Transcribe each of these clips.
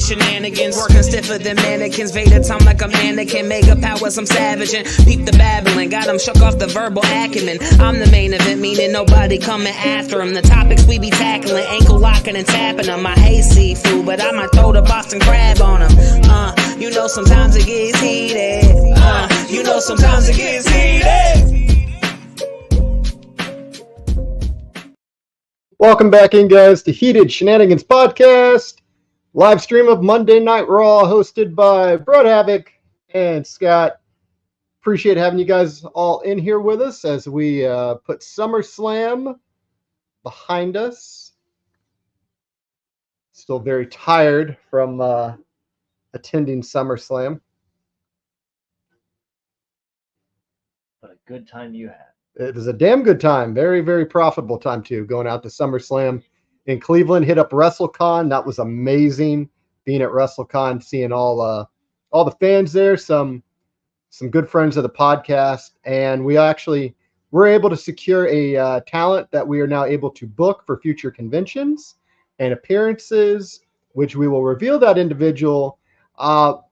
shenanigans. Working stiffer than mannequins. Vader time like a mannequin. Mega powers, I'm savaging. Peep the babbling. Got him shook off the verbal acumen. I'm the main event, meaning nobody coming after him. The topics we be tackling. Ankle locking and tapping him. I hate seafood, but I might throw the Boston crab on him. You know sometimes it gets heated. You know sometimes it gets heated. Welcome back in, guys, to Heated Shenanigans Podcast. Live stream of Monday Night Raw, hosted by Brett Havoc and Scott. Appreciate having you guys all in here with us as we put SummerSlam behind us. Still very tired from attending SummerSlam. What a good time you had. It was a damn good time. Very, very profitable time, too, going out to SummerSlam in Cleveland. Hit up WrestleCon. That was amazing, being at WrestleCon, seeing all the fans there, some good friends of the podcast. And we actually were able to secure a talent that we are now able to book for future conventions and appearances, which we will reveal that individual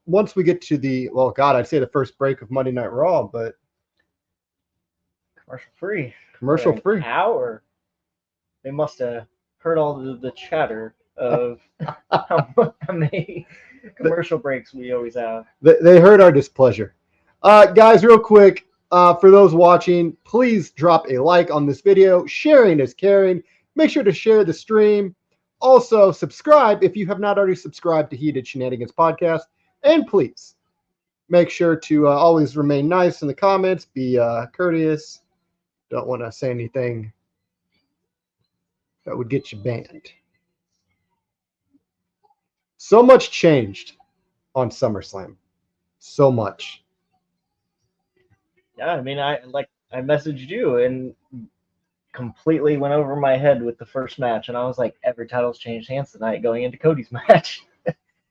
once we get to I'd say the first break of Monday Night Raw, but Commercial free. Hour. They must have heard all the chatter of how many commercial breaks we always have. They heard our displeasure. Guys, real quick, for those watching, please drop a like on this video. Sharing is caring. Make sure to share the stream. Also, subscribe if you have not already subscribed to Heated Shenanigans Podcast. And please, make sure to always remain nice in the comments. Be courteous. Don't want to say anything that would get you banned. So much changed on SummerSlam. So much. Yeah, I mean, I messaged you and completely went over my head with the first match, and I was like, every title's changed hands tonight going into Cody's match.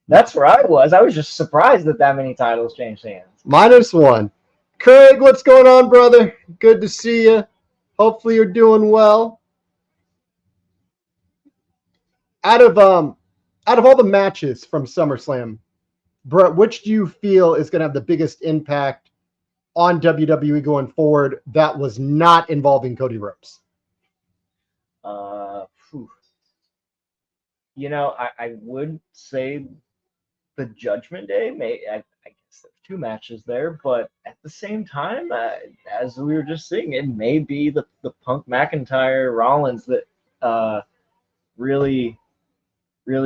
That's where I was. I was just surprised that many titles changed hands. -1. Craig, what's going on, brother? Good to see you. Hopefully you're doing well. Out of all the matches from SummerSlam, Brett, which do you feel is going to have the biggest impact on WWE going forward that was not involving Cody Rhodes? You know, I would say the Judgment Day. I guess there's two matches there, but at the same time, as we were just saying, it may be the Punk McIntyre Rollins that really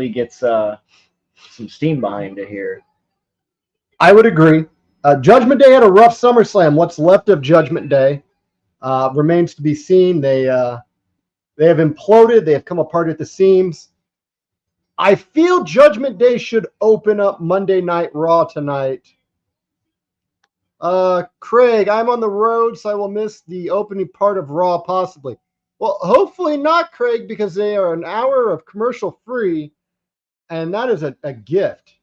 gets some steam behind it here. I would agree. Judgment Day had a rough SummerSlam. What's left of Judgment Day remains to be seen. They have imploded. They have come apart at the seams. I feel Judgment Day should open up Monday Night Raw tonight. Craig, I'm on the road, so I will miss the opening part of Raw possibly. Well, hopefully not, Craig, because they are an hour of commercial free, and that is a gift.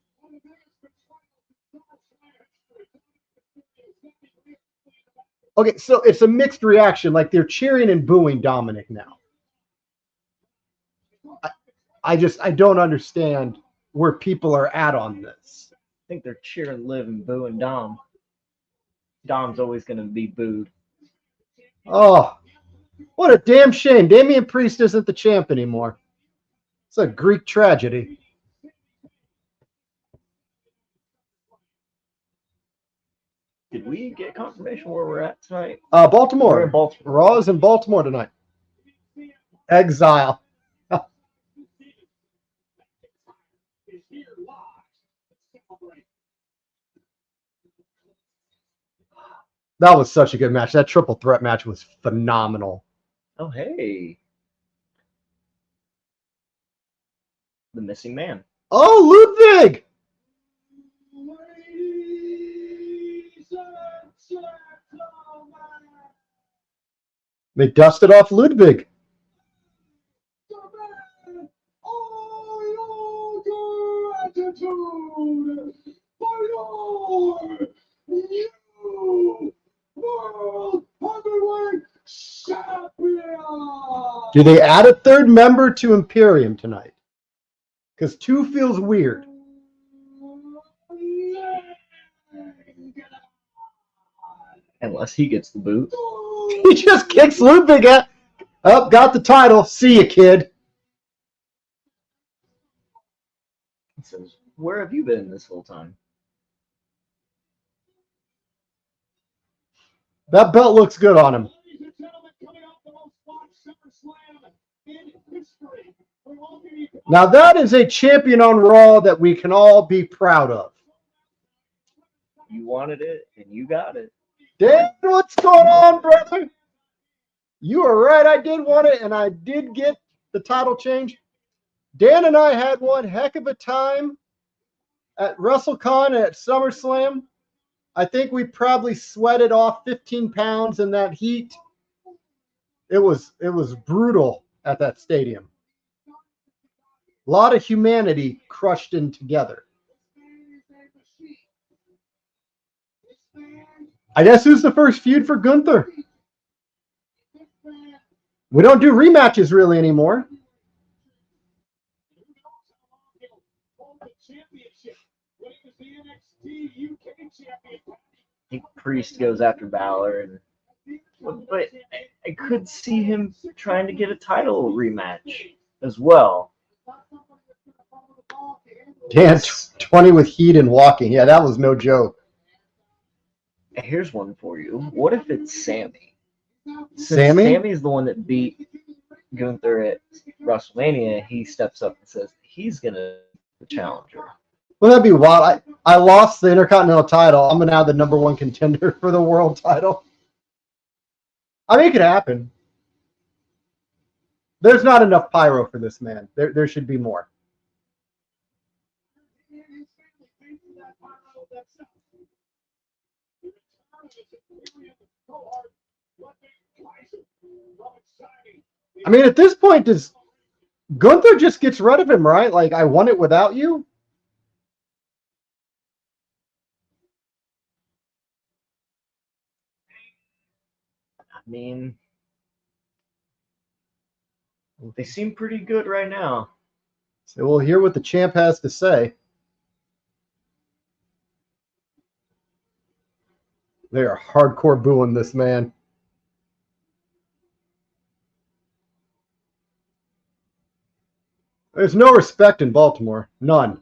Okay, so it's a mixed reaction. Like, they're cheering and booing Dominic now. I don't understand where people are at on this. I think they're cheering Liv and booing Dom. Dom's always going to be booed. Oh, what a damn shame. Damian Priest isn't the champ anymore. It's a Greek tragedy. Did we get confirmation where we're at tonight? Baltimore. We're in Baltimore. Raw is in Baltimore tonight. Exile. That was such a good match. That triple threat match was phenomenal. Oh, hey. The missing man. Oh, Ludwig! They dusted off Ludwig. Do they add a third member to Imperium tonight? Because 2 feels weird. Unless he gets the boot. He just kicks Ludwig out. Oh, got the title. See you, kid. He says, "Where have you been this whole time?" That belt looks good on him. Now that is a champion on Raw that we can all be proud of. You wanted it, and you got it. Dan, what's going on, brother? You are right. I did want it, and I did get the title change. Dan and I had one heck of a time at WrestleCon at SummerSlam. I think we probably sweated off 15 pounds in that heat. It was brutal at that stadium. A lot of humanity crushed in together. I guess who's the first feud for Gunther? We don't do rematches really anymore. I think Priest goes after Balor, but I could see him trying to get a title rematch as well. Dan, 20 with heat and walking. Yeah, that was no joke. Here's one for you. What if it's Sammy? Sammy? Sammy's the one that beat Gunther at WrestleMania. He steps up and says he's going to be the challenger. Well, that'd be wild. I lost the Intercontinental title. I'm now the number one contender for the world title. I mean, it could happen. There's not enough pyro for this man. There should be more. I mean, at this point, does Gunther just gets rid of him, right? Like, I won it without you? I mean, they seem pretty good right now. So we'll hear what the champ has to say. They are hardcore booing this man. There's no respect in Baltimore. None.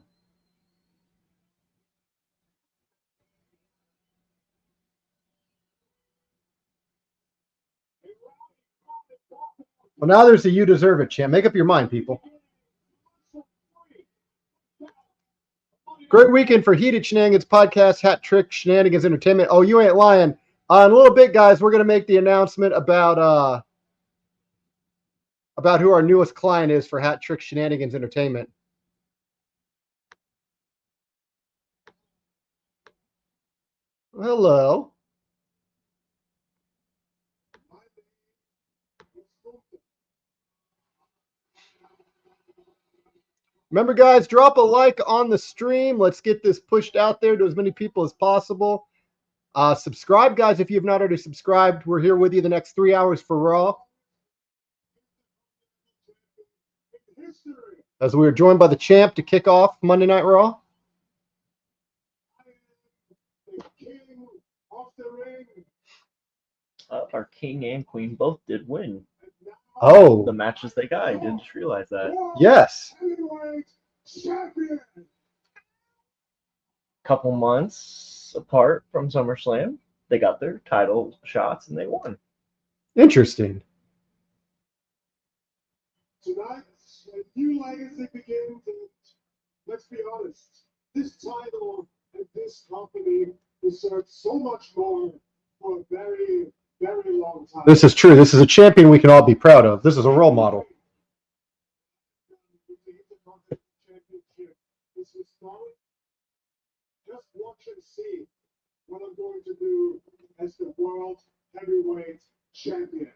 Well, now there's a you deserve it chant. Make up your mind, people. Great weekend for Heated Shenanigans Podcast, Hat Trick Shenanigans Entertainment. Oh, you ain't lying. In a little bit, guys, we're going to make the announcement about who our newest client is for Hat Trick Shenanigans Entertainment. Hello. Remember, guys, drop a like on the stream. Let's get this pushed out there to as many people as possible. Subscribe, guys, if you have not already subscribed. We're here with you the next 3 hours for Raw. As we are joined by the champ to kick off Monday Night Raw. Our king and queen both did win. Oh. The matches they got. I didn't just realize that. Yes. Couple months apart from SummerSlam, they got their title shots and they won. Interesting. Tonight, a new legacy begins, and let's be honest, this title and this company deserve so much more for a very, very long time. This is true. This is a champion we can all be proud of. This is a role model. This is solid. Just watch and see what I'm going to do as the world heavyweight champion.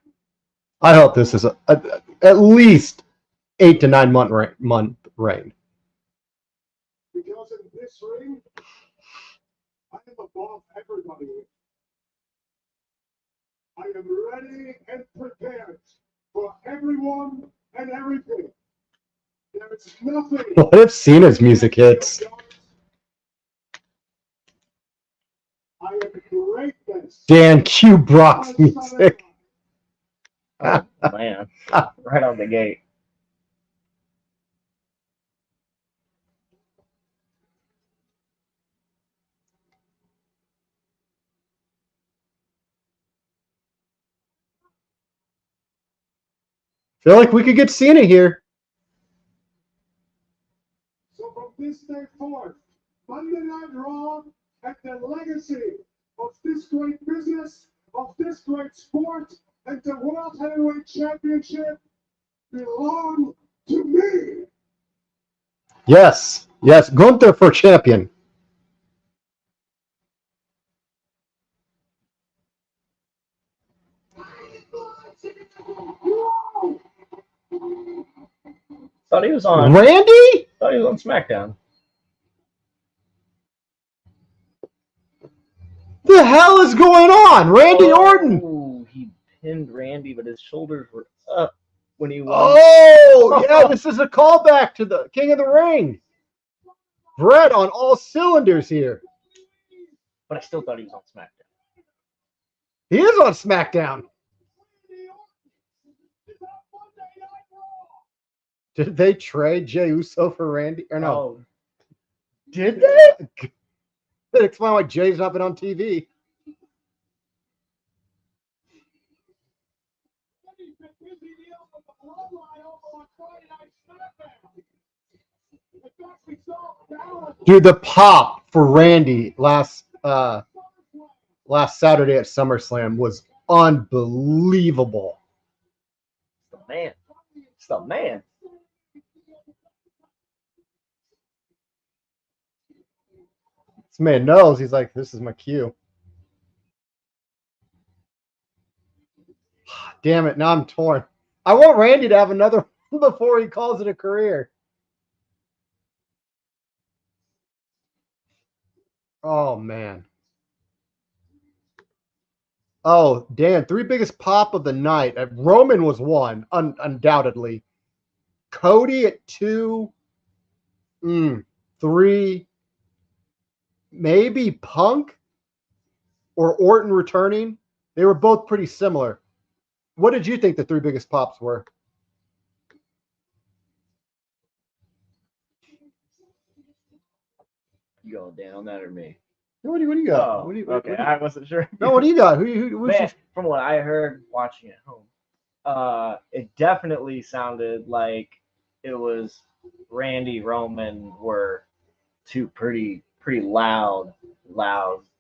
I hope this is at least 8 to 9 month reign. Because in this ring, I am above everybody. I am ready and prepared for everyone and everything. There is nothing. What if Cena's music hits? I am greatness. Dan Q Brock's music. Oh, man. Right on the gate. Feel like we could get Cena here. So from this day forth, Monday Night Raw and the legacy of this great business, of this great sport, and the World Heavyweight Championship belong to me. Yes. Gunther for champion. Thought he was on Randy? SmackDown. The hell is going on? Randy Orton. Oh, he pinned Randy, but his shoulders were up when he won. Oh, yeah, this is a callback to the King of the Ring. Brett on all cylinders here. But I still thought he was on SmackDown. He is on SmackDown. Did they trade Jey Uso for Randy? Or no? Oh, Did they? That explains why Jay's not been on TV. Dude, the pop for Randy last Saturday at SummerSlam was unbelievable. it's the man. It's the man. This man knows. He's like, this is my cue. Damn it, now I'm torn. I want Randy to have another before he calls it a career. Oh, man. Oh, Dan, 3 biggest pop of the night. Roman was 1, undoubtedly. Cody at 2. 3. Maybe Punk or Orton returning. They were both pretty similar. What did you think the 3 biggest pops were? You going Dan on that or me? What do you got? Oh, okay. I wasn't sure. No, what do you got? Who's Man, from what I heard watching at home, it definitely sounded like it was Randy, Roman were 2 pretty loud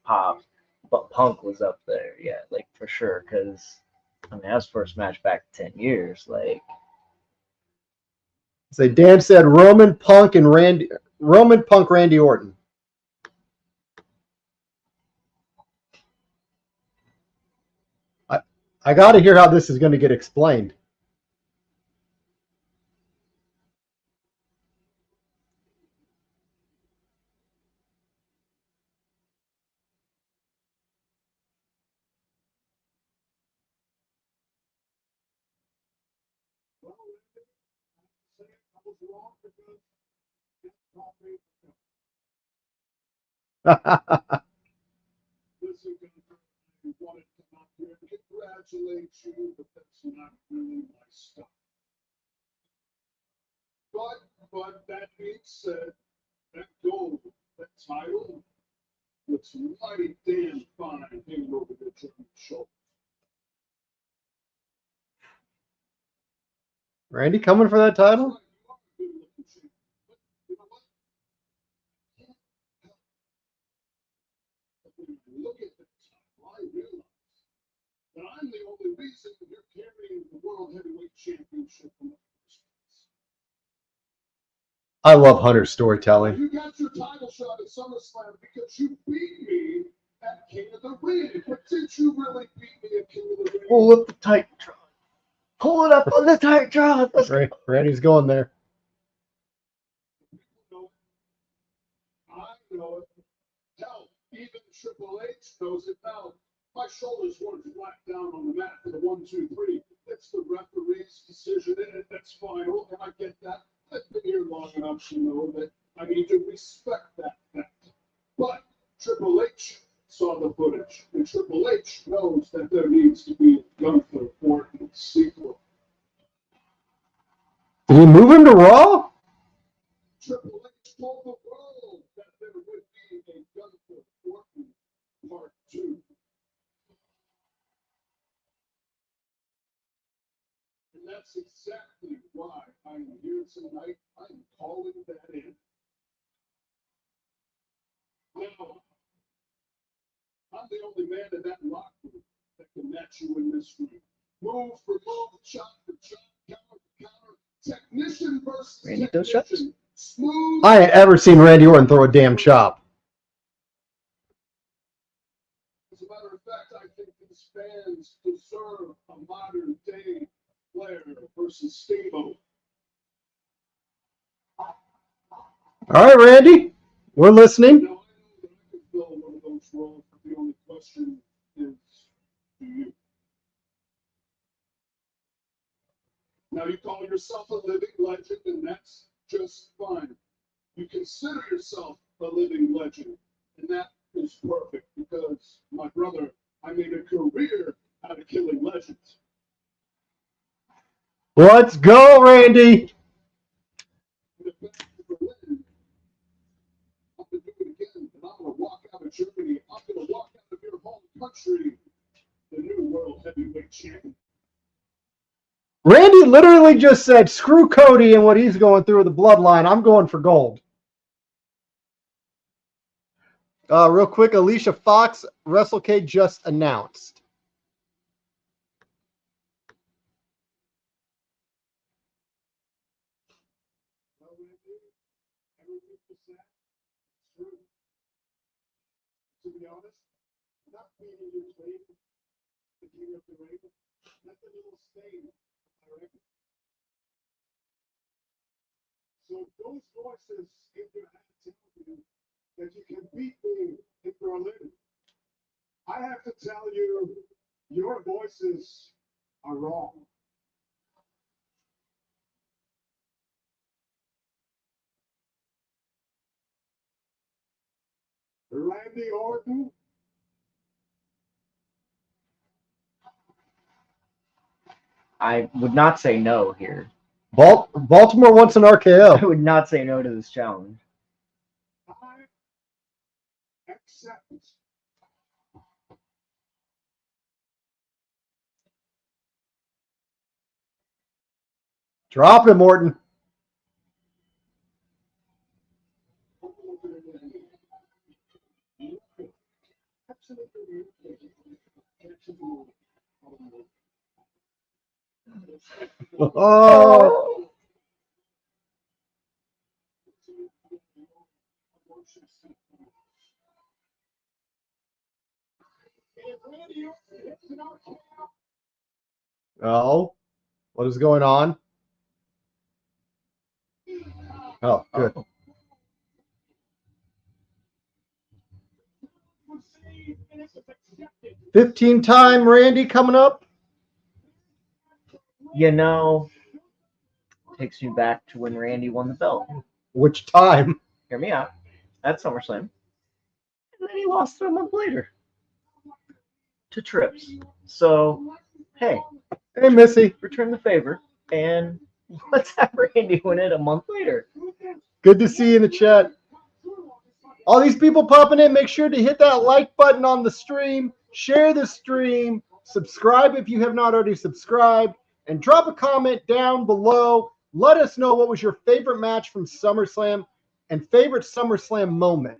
pops, but Punk was up there, yeah, like for sure, because I mean that's first match back 10 years, like. So Dan said Roman, Punk, Randy Orton. I got to hear how this is going to get explained. Listen, Gunther, I wanted to come out here and congratulate you, but that's not really my stuff. But that being said, that gold, that title, looks mighty damn fine hanging over the German shoulder. Randy coming for that title? Look at this. I realize that I'm the only reason you're carrying the World Heavyweight Championship in the first place. I love Hunter's storytelling. You got your title shot at SummerSlam because you beat me at King of the Ring. But did you really beat me at King of the Ring? Pull up the Titantron. Pull it up on the Titantron. Randy's going there. I know it. Hell, even Triple H knows it now. My shoulders weren't flat down on the mat for the 1, 2, 3. It's the referee's decision, and that's final, and I get that. I've been here long enough to know that I need to respect that fact. But Triple H saw the footage, and And Triple H knows that there needs to be a Gunther Orton sequel. Did he move him to Raw? Triple H told the world that there would be a Gunther Orton Part 2. And that's exactly why I'm here tonight. I'm calling that in. Now, I'm the only man in that locker room that can match you in this ring. Move for move, chop for chop, counter for counter, technician versus Randy throws shots? technician. Smooth. I ain't ever seen Randy Orton throw a damn chop. As a matter of fact, I think these fans deserve a modern day Flair versus Steamboat. All right, Randy, we're listening. Now, I know that I could fill one of those roles, but the only question is, do you? Now, you call yourself a living legend, and that's just fine. You consider yourself a living legend, and that is perfect because, my brother, I made a career out of killing legends. Let's go, Randy. And if back to Berlin, I'm going to do it again, and I'm going to walk out of Germany. I'm going to walk out of your home country, the new world heavyweight champion. Randy literally just said, screw Cody and what he's going through with the bloodline. I'm going for gold. Real quick, Alicia Fox, WrestleCade just announced. Well, Randy, everything you said is true. To be honest, not beating your claim, the king of the ring, left a little stain on my record. So if those voices in your head tell you that you can beat me in Berlin, I have to tell you, your voices are wrong. Randy Orton, I would not say no here. Baltimore wants an I RKO. would not say no to this challenge. I accept. Drop him, Orton. Oh, oh, what is going on? Oh, good. 15-time Randy coming up. You know, takes me back to when Randy won the belt. Which time? Hear me out. At SummerSlam. And then he lost it a month later. To Trips. So, hey, Hey, Missy. return the favor. And let's have Randy win it a month later. Good to see you in the chat. All these people popping in, make sure to hit that like button on the stream, share the stream, subscribe if you have not already subscribed, and drop a comment down below. Let us know what was your favorite match from SummerSlam and favorite SummerSlam moment.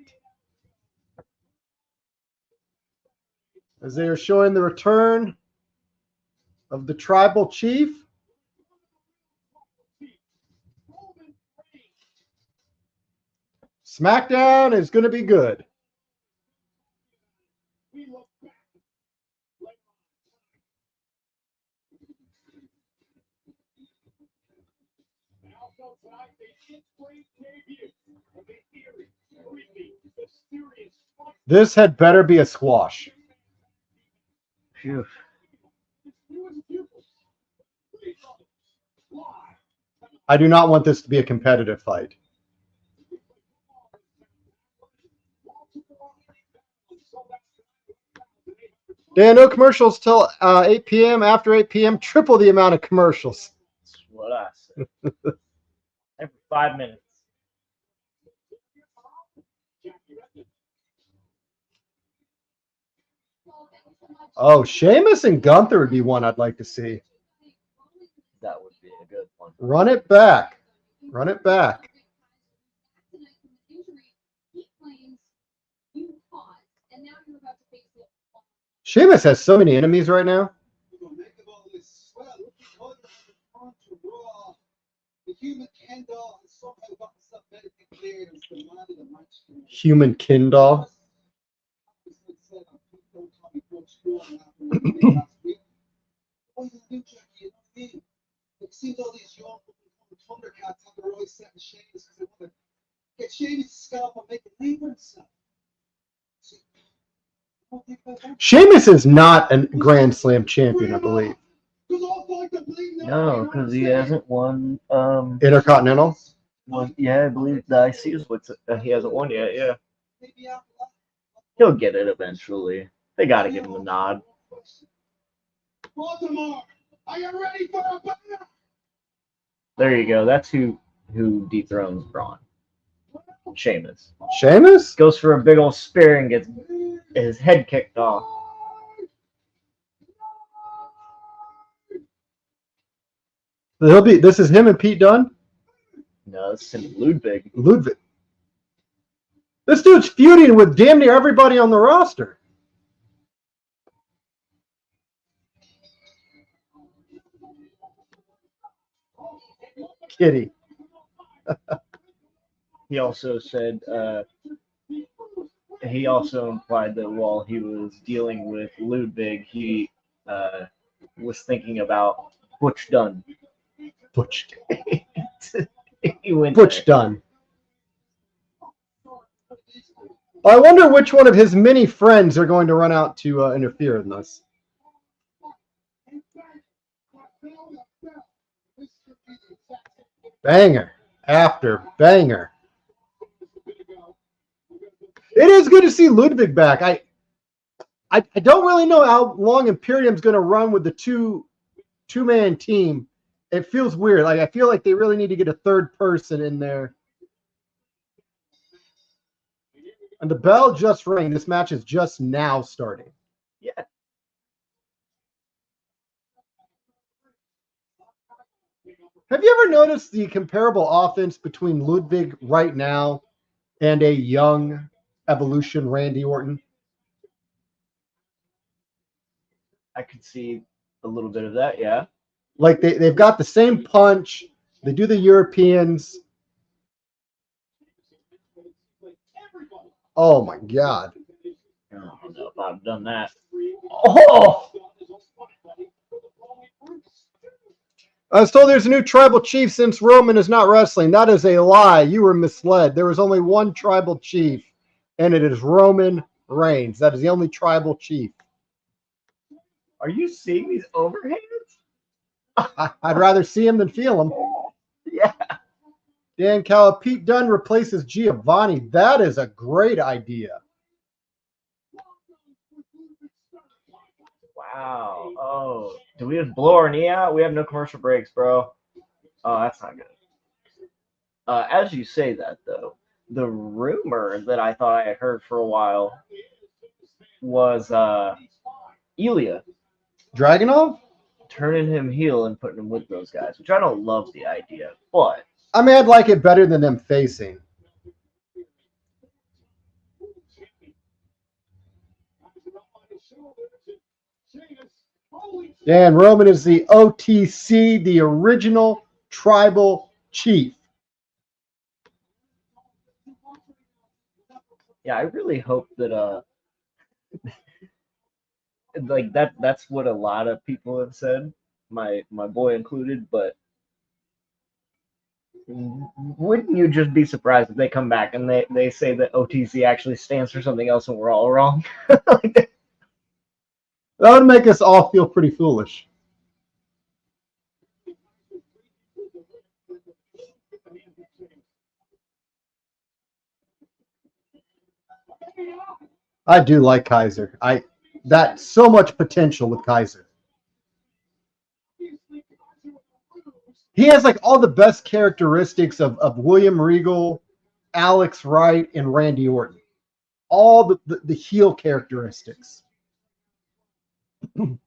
As they are showing the return of the Tribal Chief. SmackDown is going to be good. This had better be a squash. Phew. I do not want this to be a competitive fight. Dan, no commercials till 8 p.m. After 8 p.m., triple the amount of commercials. That's what I said. Every 5 minutes. Oh, Sheamus and Gunther would be one I'd like to see. That would be a good one. Run it back. Run it back. Sheamus has so many enemies right now. Human Kindle. It seems all these young Thundercats have their eyes set in Sheamus because they want to get Sheamus' scalp and make a name for himself. Sheamus is not a Grand Slam champion, I believe. No, because he hasn't won. Intercontinental? Yeah, I believe the IC is what he hasn't won yet. Yeah, he'll get it eventually. They got to give him a nod. Baltimore, are you ready for a battle? There you go. That's who dethrones Braun. Sheamus. Sheamus? Goes for a big old spear and gets his head kicked off. This is him and Pete Dunne? No, this is Ludwig. Ludwig. This dude's feuding with damn near everybody on the roster. Kitty. He also said, he also implied that while he was dealing with Ludwig, he was thinking about Butch Dunn. Butch. He went Butch Dunn. I wonder which one of his many friends are going to run out to interfere in this. Banger after banger. It is good to see Ludwig back. I don't really know how long Imperium's going to run with the two-man team. It feels weird. Like I feel like they really need to get a third person in there. And the bell just rang. This match is just now starting. Yeah. Have you ever noticed the comparable offense between Ludwig right now and a young Evolution Randy Orton? I could see a little bit of that, yeah. Like they've got the same punch. They do the Europeans. Oh my God. I don't know if I've done that. Oh! I was told there's a new tribal chief since Roman is not wrestling. That is a lie. You were misled. There is only one tribal chief, and it is Roman Reigns. That is the only tribal chief. Are you seeing these overhands? I'd rather see him than feel him. Yeah. Dan Calla, Pete Dunne replaces Giovanni. That is a great idea. Wow. Oh, do we just blow our knee out? We have no commercial breaks, bro. Oh, that's not good. As you say that, though, the rumor that I thought I had heard for a while was Ilya Dragunov? turning him heel and putting him with those guys, which I don't love the idea, but I mean, I'd like it better than them facing. Dan, Roman is the OTC, the original tribal chief. yeah, I really hope that like that's what a lot of people have said, my boy included, but wouldn't you just be surprised if they come back and they say that OTC actually stands for something else and we're all wrong? That would make us all feel pretty foolish. I do like Kaiser. that so much potential with Kaiser. He has like all the best characteristics of William Regal, Alex Wright, and Randy Orton. All the heel characteristics. Well,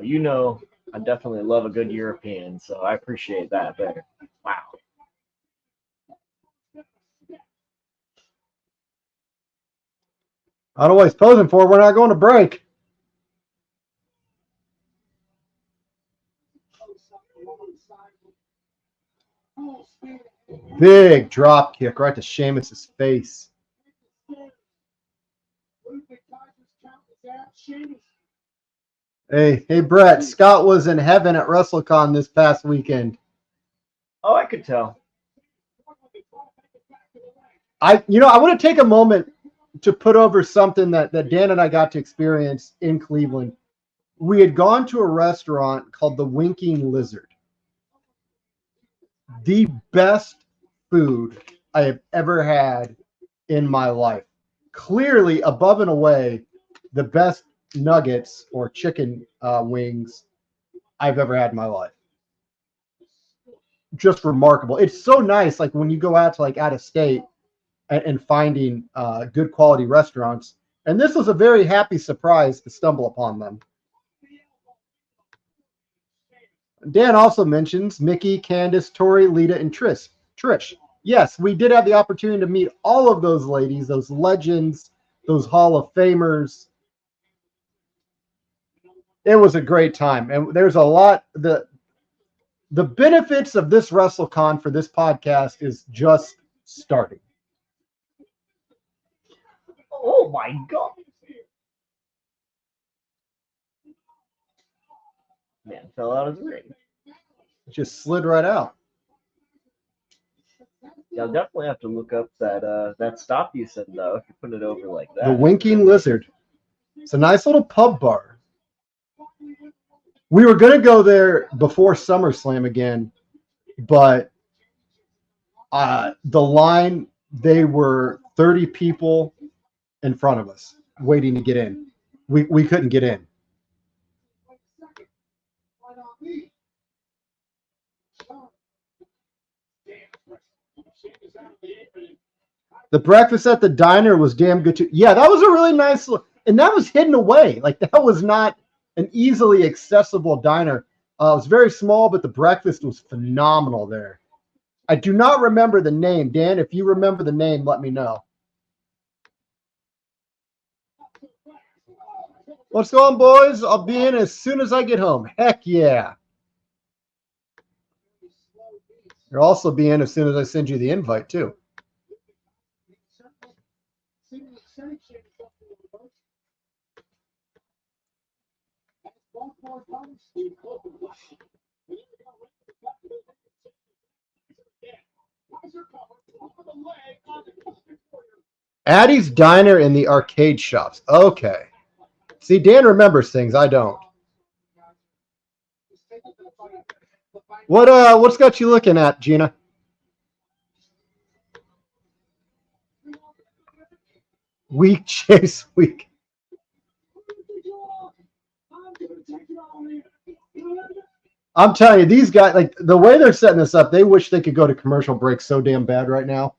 you know, I definitely love a good European, so I appreciate that there. Wow. I don't know what he's posing for. We're not going to break. Big drop kick right to Sheamus's face. Hey, Brett. Scott was in heaven at WrestleCon this past weekend. Oh, I could tell. I want to take a moment to put over something that Dan and I got to experience in Cleveland. We had gone to a restaurant called the Winking Lizard. The best food I have ever had in my life. Clearly, above and away, the best nuggets or chicken wings I've ever had in my life. Just remarkable. It's so nice, like when you go out to like out of state and finding good quality restaurants. And this was a very happy surprise to stumble upon them. Dan also mentions Mickey, Candice, Tori, Lita, and Trish. Yes, we did have the opportunity to meet all of those ladies, those legends, those Hall of Famers. It was a great time. And there's a lot. The benefits of this WrestleCon for this podcast is just starting. Oh my God. Man fell out of the ring. It just slid right out. Yeah, I'll definitely have to look up that stop you said though, if you put it over like that. The Winking Lizard. It's a nice little pub bar. We were going to go there before SummerSlam again, but the line, they were 30 people in front of us waiting to get in. We couldn't get in. The breakfast at the diner was damn good too. Yeah, that was a really nice look. And that was hidden away. Like that was not an easily accessible diner. It was very small, but the breakfast was phenomenal there. I do not remember the name. Dan, if you remember the name, let me know. What's going on, boys? I'll be in as soon as I get home. Heck yeah. You'll also be in as soon as I send you the invite, too. Addie's Diner in the arcade shops. Okay. See, Dan remembers things. I don't. What's got you looking at, Gina? Week Chase Week. I'm telling you, these guys, like the way they're setting this up, they wish they could go to commercial break so damn bad right now.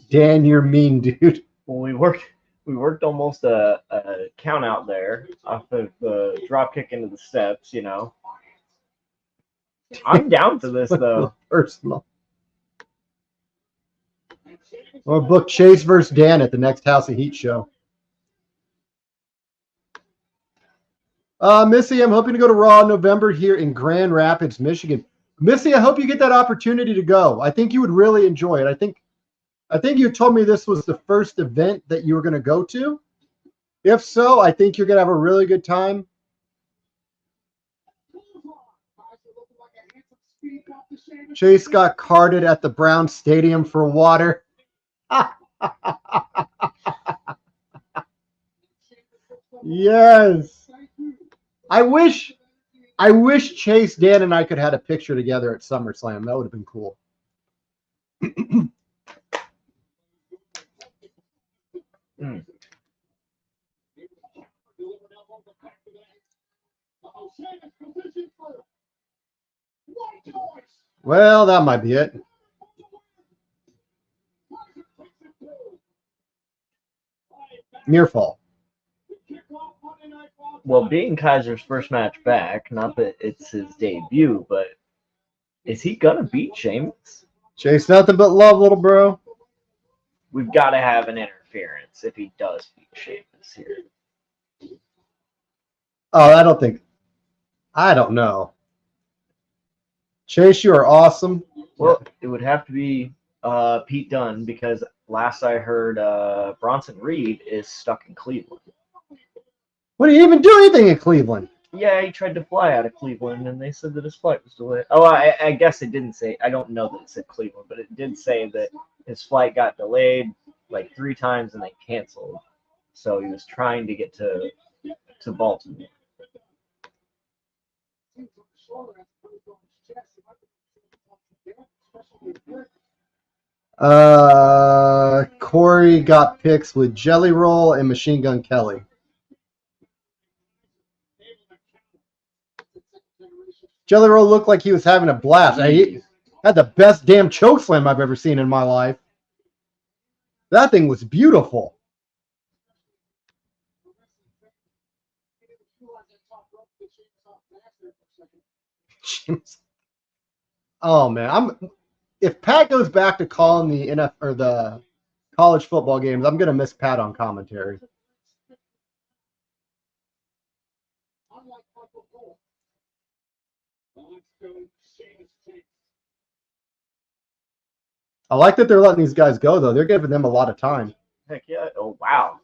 Dan, you're mean, dude. Well, we worked almost a count out there off of the drop kick into the steps, you know. I'm down for this though. Personal. Or book Chase versus Dan at the next House of Heat show. Missy, I'm hoping to go to Raw in November here in Grand Rapids, Michigan. Missy, I hope you get that opportunity to go. I think you would really enjoy it. I think you told me this was the first event that you were going to go to. If so, I think you're going to have a really good time. Chase got carded at the Brown Stadium for water. Yes. I wish I wish Chase, Dan, and I could have had a picture together at SummerSlam. That would have been cool. Well, that might be it. Near fall. Well, being Kaiser's first match back, not that it's his debut, but is he gonna beat Sheamus? Chase, nothing but love, little bro. We've got to have an interference if he does beat Sheamus here. Oh, I don't know. Chase, you are awesome. Well, it would have to be Pete Dunne, because last I heard, Bronson Reed is stuck in Cleveland. What do you even do anything in Cleveland? Yeah, he tried to fly out of Cleveland, and they said that his flight was delayed. Oh, I guess it didn't say. I don't know that it said Cleveland, but it did say that his flight got delayed like 3 times and they canceled. So he was trying to get to Baltimore. Corey got picks with Jelly Roll and Machine Gun Kelly. Jelly Roll looked like he was having a blast. He had the best damn chokeslam I've ever seen in my life. That thing was beautiful. Oh man, if Pat goes back to calling the NFL or the college football games, I'm gonna miss Pat on commentary. I like that they're letting these guys go though. They're giving them a lot of time. Heck yeah! Oh wow!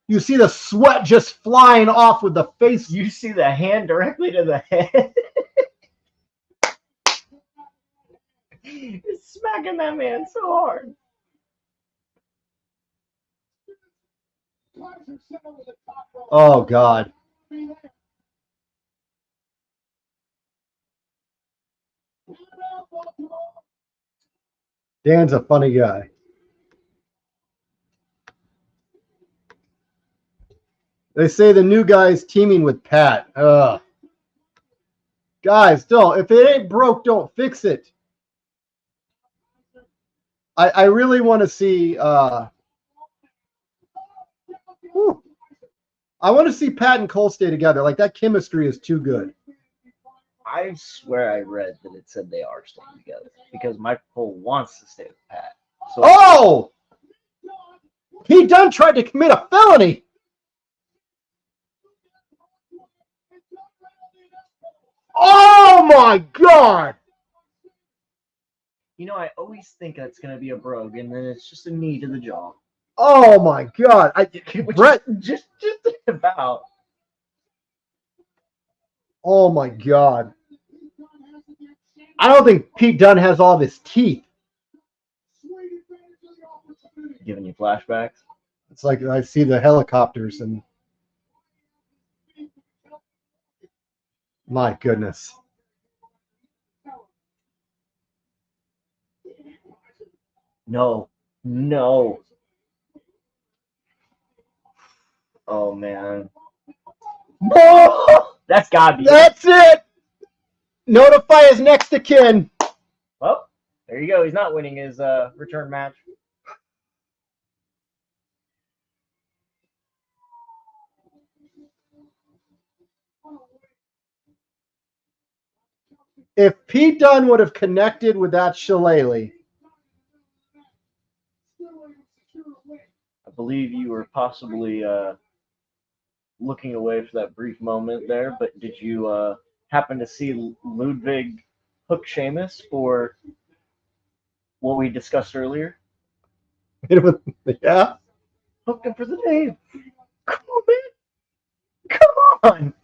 You see the sweat just flying off with the face. You see the hand directly to the head. It's smacking that man so hard. Oh God. Dan's a funny guy. They say the new guy is teaming with Pat. Guys, don't. If it ain't broke, don't fix it. I really want to see. I want to see Pat and Cole stay together. Like, that chemistry is too good. I swear I read that it said they are staying together because Michael Cole wants to stay with Pat. So Oh! Pete Dunne tried to commit a felony. Oh my God! you know, I always think that's gonna be a brogue, and then it's just a knee to the jaw. Oh my God! Brett, Just about. oh my God! I don't think Pete Dunne has all of his teeth. Giving you flashbacks. It's like I see the helicopters and my goodness. No. Oh man. That's gotta be it. That's it. Notify his next of kin. Well, there you go. He's not winning his return match. If Pete Dunne would have connected with that shillelagh. I believe you were possibly looking away for that brief moment there, but did you happen to see Ludwig hook Sheamus for what we discussed earlier? Yeah. Hooked him for the name. Come on, man. Come on.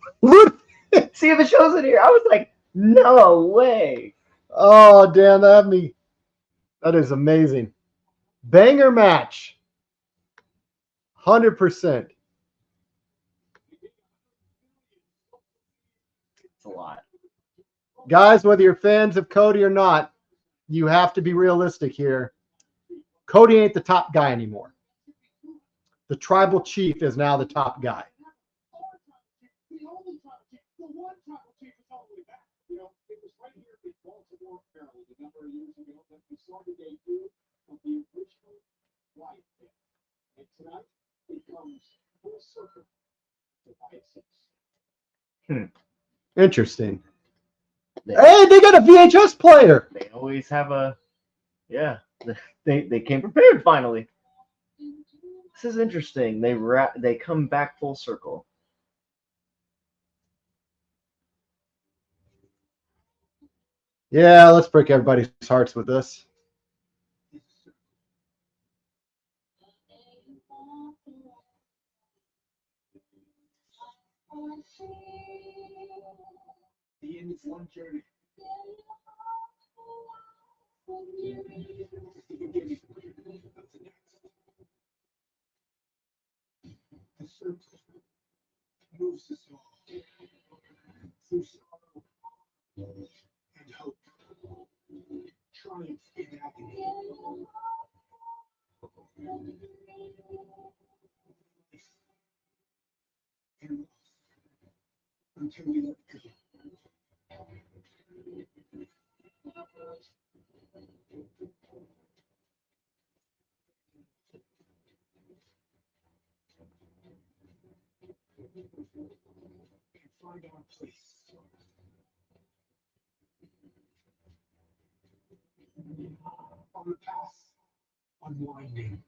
See if it shows it here. I was like, no way. Oh, damn, that is amazing. Banger match. 100%. It's a lot. Guys, whether you're fans of Cody or not, you have to be realistic here. Cody ain't the top guy anymore. The tribal chief is now the top guy. The only tribal chief, the one tribal chief is all the way back. You know, it was right here in Baltimore, Maryland, a number of years ago that we saw the debut of the original Wyatt family. And tonight, it comes full circle to Wyatt Sicks. Interesting. Hey, they got a VHS player. They always have a, yeah. They came prepared finally. This is interesting. They come back full circle. Yeah, let's break everybody's hearts with this. The end is one journey. The circle moves us all through sorrow and hope, triumph and agony. And loss until we let go. And find our place. On the path, unwinding.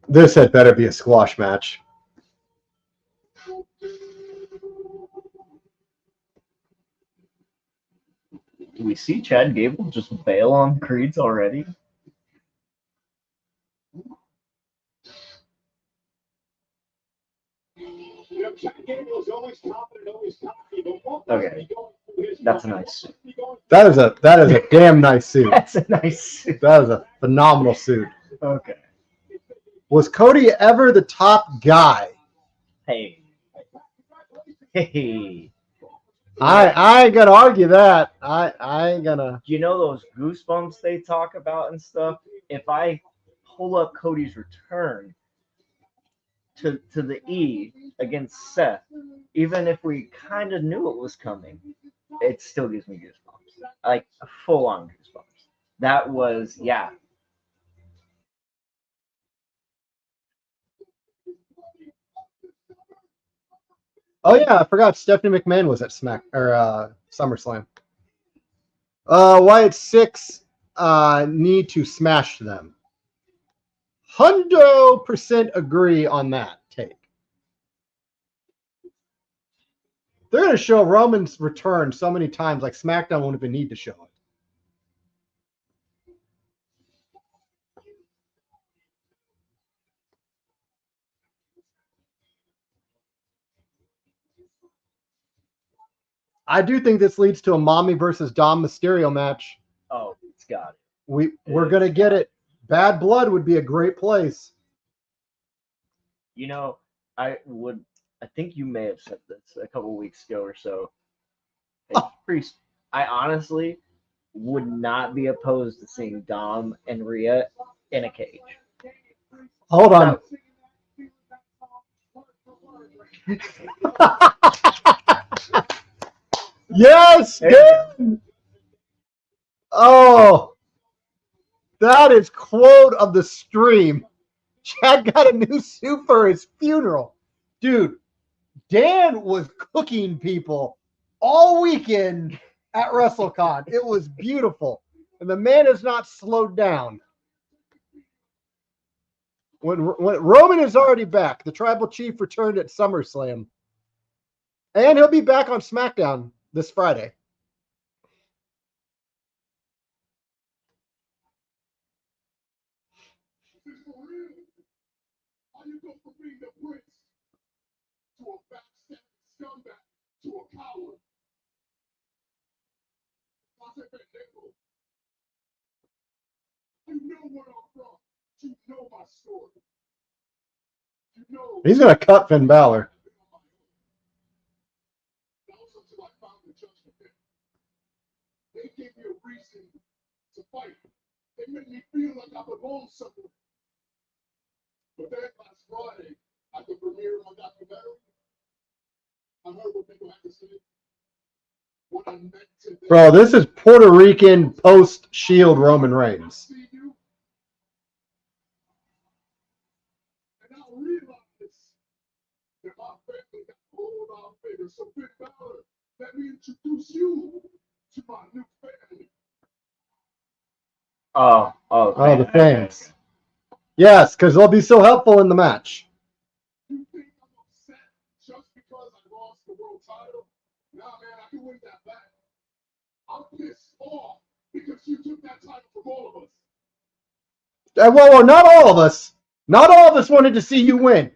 This had better be a squash match. Do we see Chad Gable just bail on Creeds already? You know, Chad Gable is always confident, always cocky, but one Okay. person be going through his That's life, nice. one person be going That is a damn nice suit. That's a nice suit. That is a phenomenal suit. Okay. Was Cody ever the top guy? Hey. Hey. I ain't gonna argue that. I ain't gonna. You know those goosebumps they talk about and stuff? If I pull up Cody's return to the E against Seth, even if we kind of knew it was coming, it still gives me goosebumps. Like full on goosebumps. That was, yeah. Oh yeah, I forgot Stephanie McMahon was at SummerSlam. Wyatt Sicks need to smash them. 100% agree on that take. They're going to show Roman's return so many times, like SmackDown won't even need to show it. I do think this leads to a Mommy versus Dom Mysterio match. Oh, it's got it. We're going to get it. Bad Blood would be a great place. You know, I think you may have said this a couple weeks ago or so. Hey, Priest, I honestly would not be opposed to seeing Dom and Rhea in a cage. Hold on. Yes, dude. Oh, that is quote of the stream. Chad got a new suit for his funeral. Dude, Dan was cooking people all weekend at WrestleCon. It was beautiful. And the man has not slowed down. When Roman is already back, the tribal chief returned at SummerSlam. And he'll be back on SmackDown this Friday. How you go from being the prince to a backstabbing scumbag to a coward? You know my story. You know. He's going to cut Finn Balor. That was until I found the Judgment Day. They gave me a reason to fight. They made me feel like I belong somewhere. But then last Friday, at the premiere of my documentary, I heard what people had to say. What I meant to them. Bro, this is Puerto Rican post-Shield Roman Reigns. See you. And I realized that my family got pulled out bigger. So Finn Balor, let me introduce you to my new family. Oh, The fans. Yes, because they'll be so helpful in the match. You think I'm upset just because I lost the world title? Nah, man, I can win that back. I'm pissed off because you took that title from all of us. Well, not all of us. Not all of us wanted to see you win.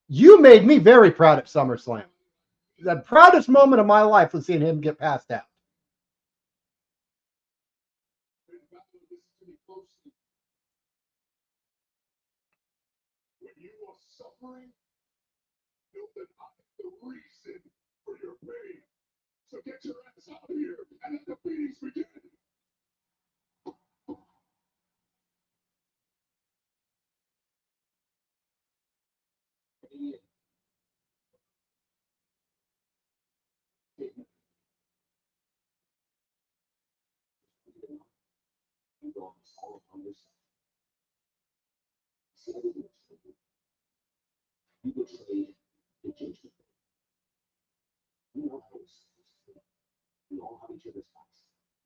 You made me very proud at SummerSlam. The proudest moment of my life was seeing him get passed out. Finn Balor, listen to me closely. When you are suffering, know that I am the reason for your pain. So get your ass out of here and let the beatings begin. You betrayed the judgment. You know how it's supposed to be. We all have each other's backs.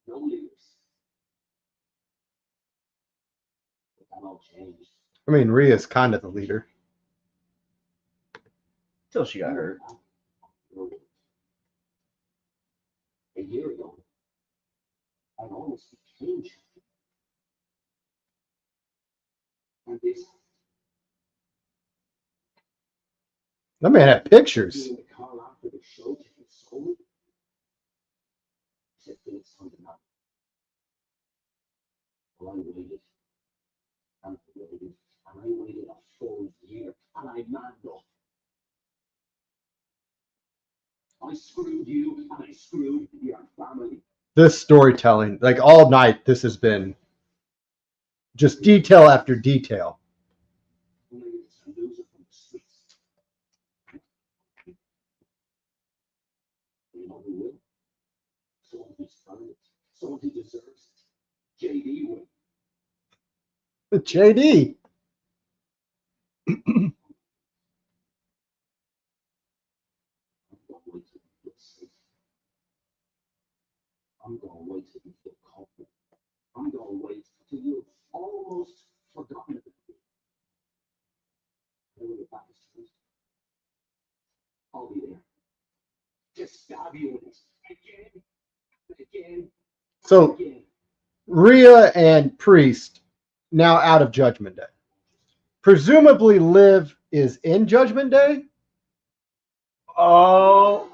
No leaders. But that all changed. I mean, Rhea's kind of the leader. Till she got hurt. A year ago, I almost became champion. And this That man had pictures. being the car after the show to console me. Said it's time to know. Well, I waited. And I waited. And I waited a full year. And I manned up. I screwed you and I screwed your family. This storytelling, like all night, this has been just detail after detail. Only it's a loser from the streets. You know who will? Someone who's earned it. Someone who deserves it. JD will. JD. I'm gonna wait till you feel confident. I'm gonna wait till you've almost forgotten about me. And when your back is turned, I'll be there. Just stab you in it again and again. So Again. Rhea and Priest now out of Judgment Day. Presumably Liv is in Judgment Day. Oh,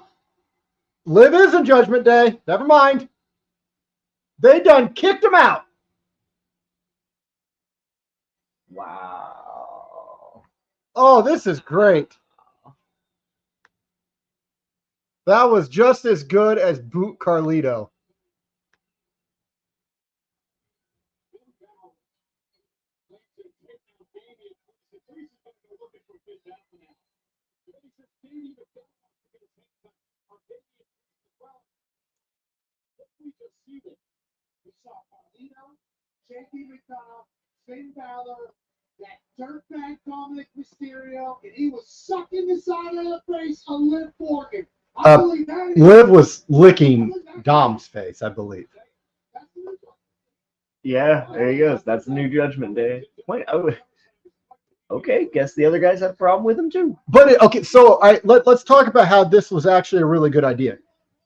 Liv is in Judgment Day. Never mind. They done kicked him out. wow. Oh, this is great. That was just as good as Boot Carlito. We saw Carlito, JD McDonagh, Finn Balor, that dirtbag Dominic Mysterio, and he was sucking the side of the face of Liv Morgan. I believe that is- Liv was licking Dom's face, I believe. That's the new one. Yeah, there he goes. That's the new Judgment Day. Wait, okay, guess the other guys had a problem with him too. But okay, so let's talk about how this was actually a really good idea.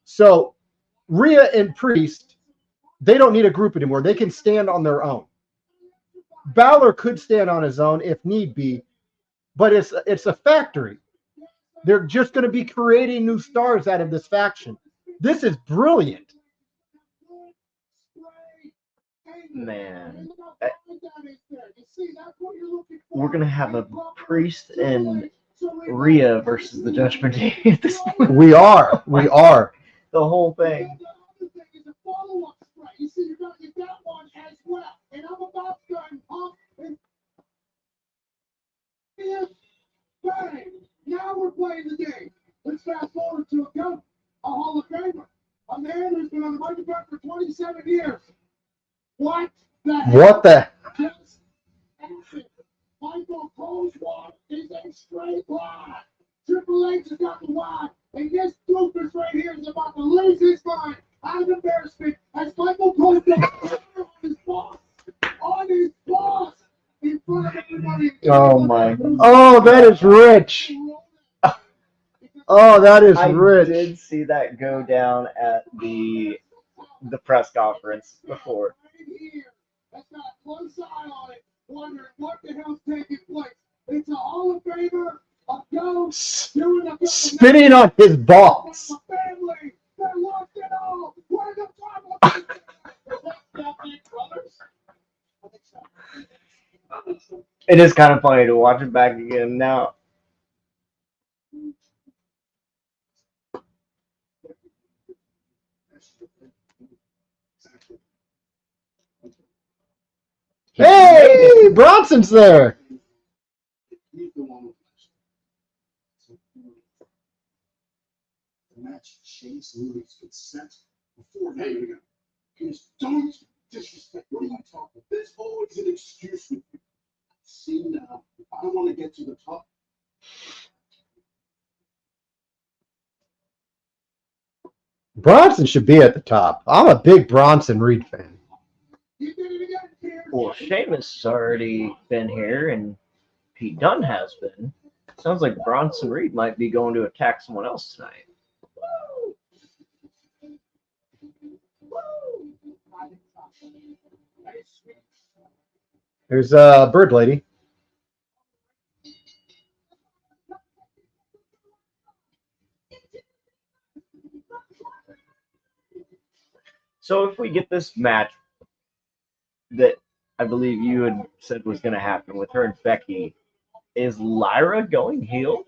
So Rhea and Priest, they don't need a group anymore. They can stand on their own. Balor could stand on his own if need be, but it's a factory. They're just going to be creating new stars out of this faction. This is brilliant. Man. We're going to have a Priest and Rhea versus the Judgment Day at this point. We are. The whole thing. You see, you're going to get that one as well. And I'm about to go and pump and bang. Now we're playing the game. Let's fast forward to a GOAT, a Hall of Famer, a man who's been on the microphone for 27 years. What the hell? What the? Just action. Michael Cole's one is a straight line. Triple H has got the line. And this doofus right here is about to lose his mind out of embarrassment as Michael Cole goes on his boss. In front of everybody. Oh, my. Oh, that is rich. Oh, that is rich. I did see that go down at the press conference before. That's got a close eye on it, wondering what the hell's taking place. It's a Hall of Famer, a ghost, doing a Spinning on his balls. family that lost it all. What are the problems? It is kind of funny to watch it back again now. Hey, Bronson's there. The match Sheamus and Ludwig's been set before. Hey, we go. Just don't disrespect. What are you talking about? There's always an excuse with you. See now, if I want to get to the top. Bronson should be at the top. I'm a big Bronson Reed fan. You did it again, Pierce. Well, Sheamus has already been here, and Pete Dunne has been. Sounds like Bronson Reed might be going to attack someone else tonight. There's a bird lady. So if we get this match that I believe you had said was going to happen with her and Becky, is Lyra going heel?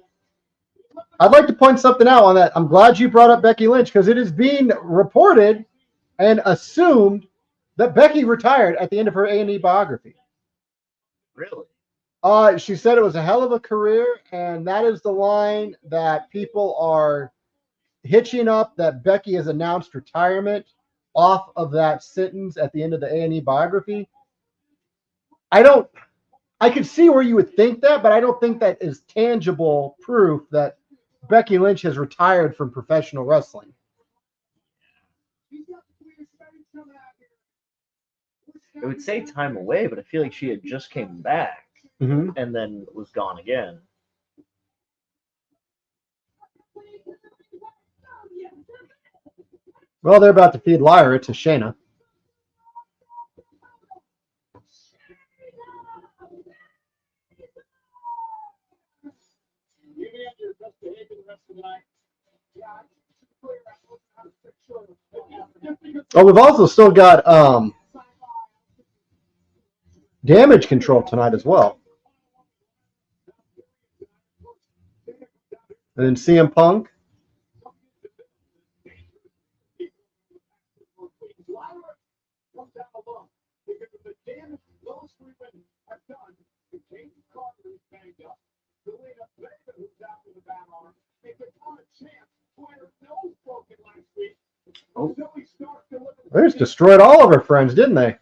I'd like to point something out on that. I'm glad you brought up Becky Lynch because it is being reported and assumed that Becky retired at the end of her A&E biography. Really? She said it was a hell of a career, and that is the line that people are hitching up, that Becky has announced retirement off of that sentence at the end of the A&E biography. I could see where you would think that, but I don't think that is tangible proof that Becky Lynch has retired from professional wrestling. It would say time away, but I feel like she had just came back Mm-hmm. and then was gone again. Well, they're about to feed Lyra to Shayna. Oh, we've also still got Damage Control tonight as well. And then CM Punk. Oh. They just destroyed all of her friends, didn't they?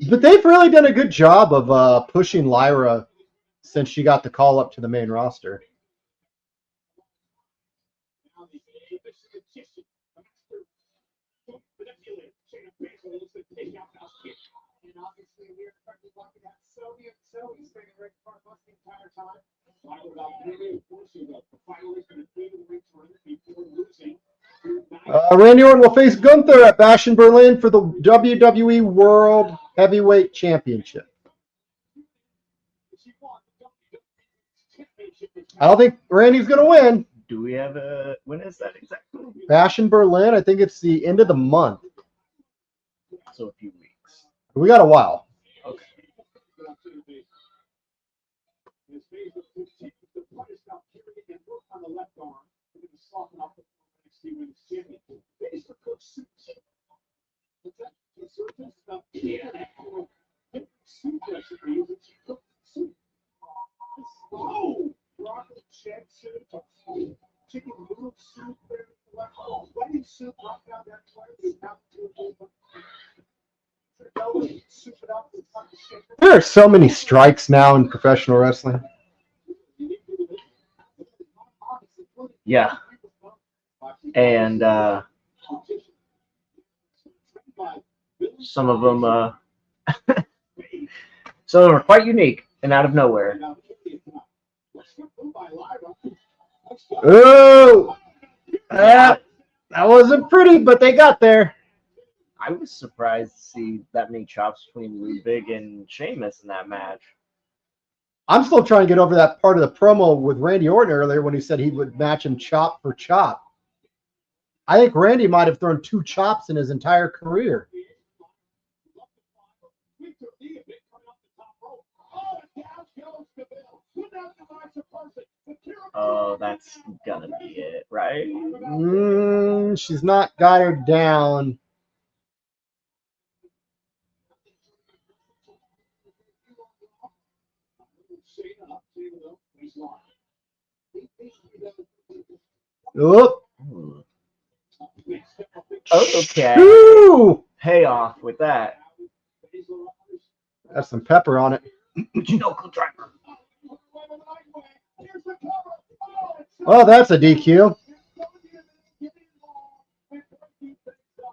But they've really done a good job of pushing Lyra since she got the call up to the main roster. Randy Orton will face Gunther at Bash in Berlin for the WWE World Heavyweight Championship. I don't think Randy's going to win. Do we have when is that exactly? Bash in Berlin, I think it's the end of the month. So a few weeks. We got a while. Okay. There are so many strikes now in professional wrestling. Yeah. And some of them are quite unique and out of nowhere. Oh, that wasn't pretty, but they got there. I was surprised to see that many chops between Ludwig and Sheamus in that match. I'm still trying to get over that part of the promo with Randy Orton earlier when he said he would match him chop for chop. I think Randy might have thrown 2 chops in his entire career. Oh, that's gonna be it, right? She's not got her down. Oh. Okay. Ooh. Payoff with that. That's some pepper on it. Knuckle driver. Oh, that's a DQ.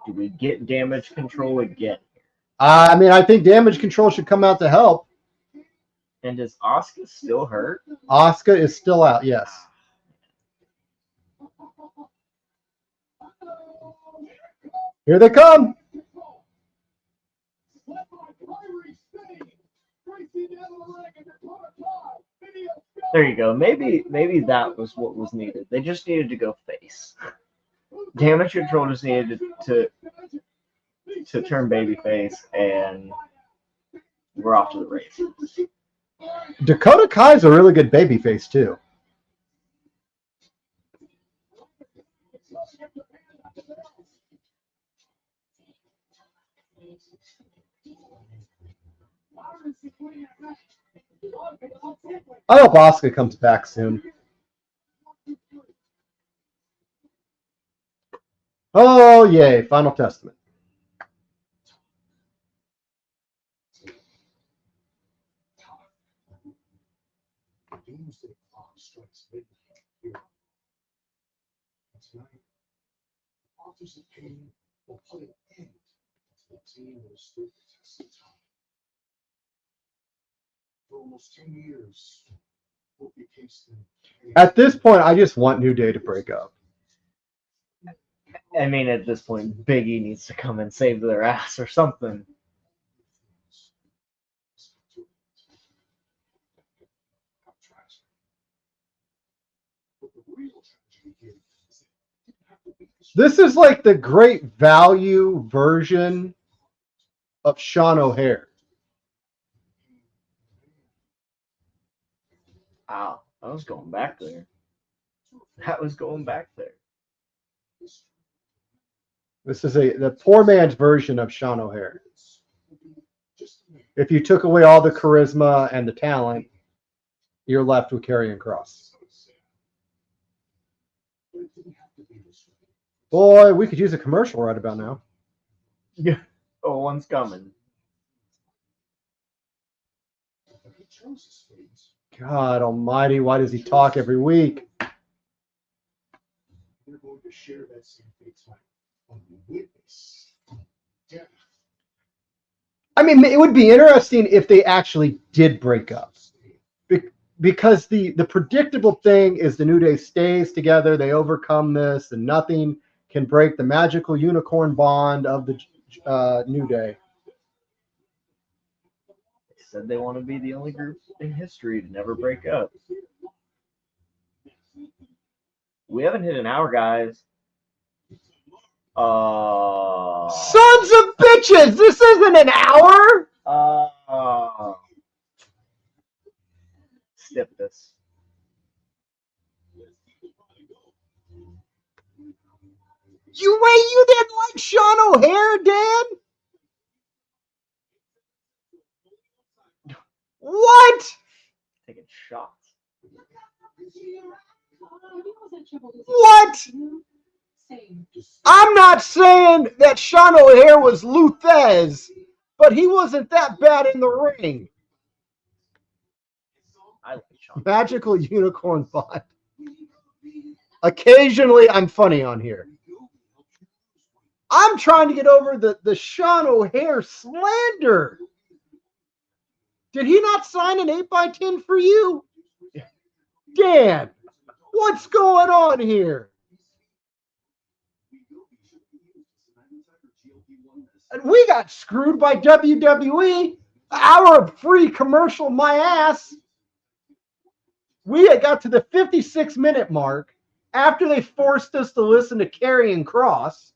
Do we get damage control again? I mean, I think damage control should come out to help. And does Asuka still hurt? Asuka is still out, yes. Here they come. There you go. Maybe that was what was needed. They just needed to go face. Damage control just needed to turn babyface, and we're off to the races. Dakota Kai's a really good babyface too. I hope Asuka comes back soon. Oh, yay. Final Testament. Authors of Pain will put an end to the team that has stood the test of time. For almost 10 years, Kofi Kingston. At this point, I just want New Day to break up. I mean, at this point, Big E needs to come and save their ass or something. This is like the great value version of Sean O'Hare. Wow, I was going back there. That was going back there. This is the poor man's version of Sean O'Hare. If you took away all the charisma and the talent, you're left with Karrion Kross. Boy, we could use a commercial right about now. Yeah. Oh, one's coming. God almighty, why does he talk every week? They're going to share that same fate on the witness. Death. I mean, it would be interesting if they actually did break up. Because the predictable thing is the New Day stays together, they overcome this, and nothing can break the magical unicorn bond of the New Day. They said they want to be the only group in history to never break up. We haven't hit an hour, guys. Sons of bitches! This isn't an hour! Skip this. You didn't like Sean O'Haire, Dan? What? Taking shots. What? I'm not saying that Sean O'Haire was Luthez, but he wasn't that bad in the ring. I like Sean. Magical Unicorn Bond. Occasionally, I'm funny on here. I'm trying to get over the Sean O'Haire slander. Did he not sign an 8x10 for you? Dan, what's going on here? And we got screwed by WWE. Hour of free commercial, my ass. We had got to the 56-minute mark after they forced us to listen to Karrion Kross.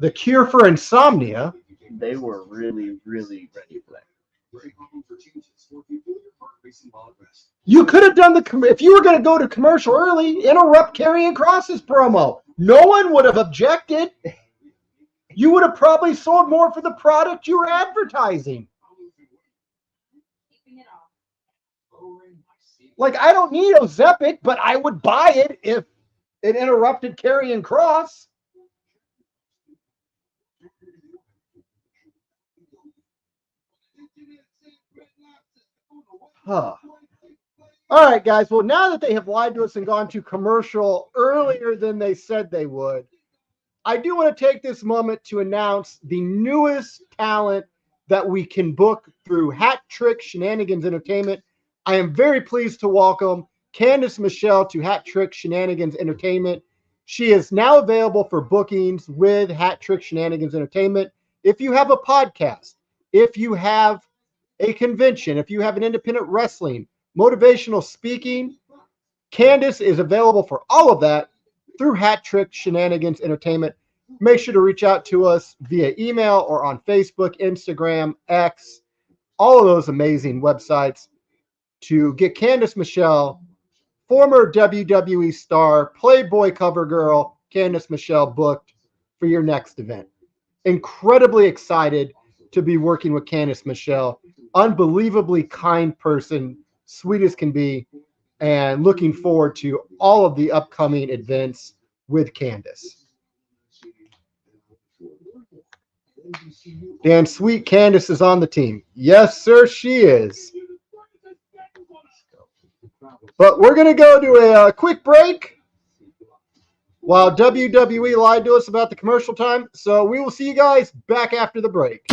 The cure for insomnia. They were really, really ready for that. You could have done if you were going to go to commercial early, interrupt Karrion Kross's promo. No one would have objected. You would have probably sold more for the product you were advertising. Like, I don't need Ozempic, but I would buy it if it interrupted Karrion Kross. Huh. All right, guys. Well, now that they have lied to us and gone to commercial earlier than they said they would, I do want to take this moment to announce the newest talent that we can book through Hat Trick Shenanigans Entertainment. I am very pleased to welcome Candice Michelle to Hat Trick Shenanigans Entertainment. She is now available for bookings with Hat Trick Shenanigans Entertainment. If you have a podcast, if you have a convention, if you have an independent wrestling, motivational speaking, Candice is available for all of that through Hat Trick Shenanigans Entertainment. Make sure to reach out to us via email or on Facebook, Instagram, X, all of those amazing websites to get Candice Michelle, former WWE star, Playboy cover girl, Candice Michelle, booked for your next event. Incredibly excited to be working with Candice Michelle. Unbelievably kind person, sweet as can be, and looking forward to all of the upcoming events with Candice. And sweet Candice is on the team. Yes, sir, she is. But we're going to go to a quick break while WWE lied to us about the commercial time. So we will see you guys back after the break.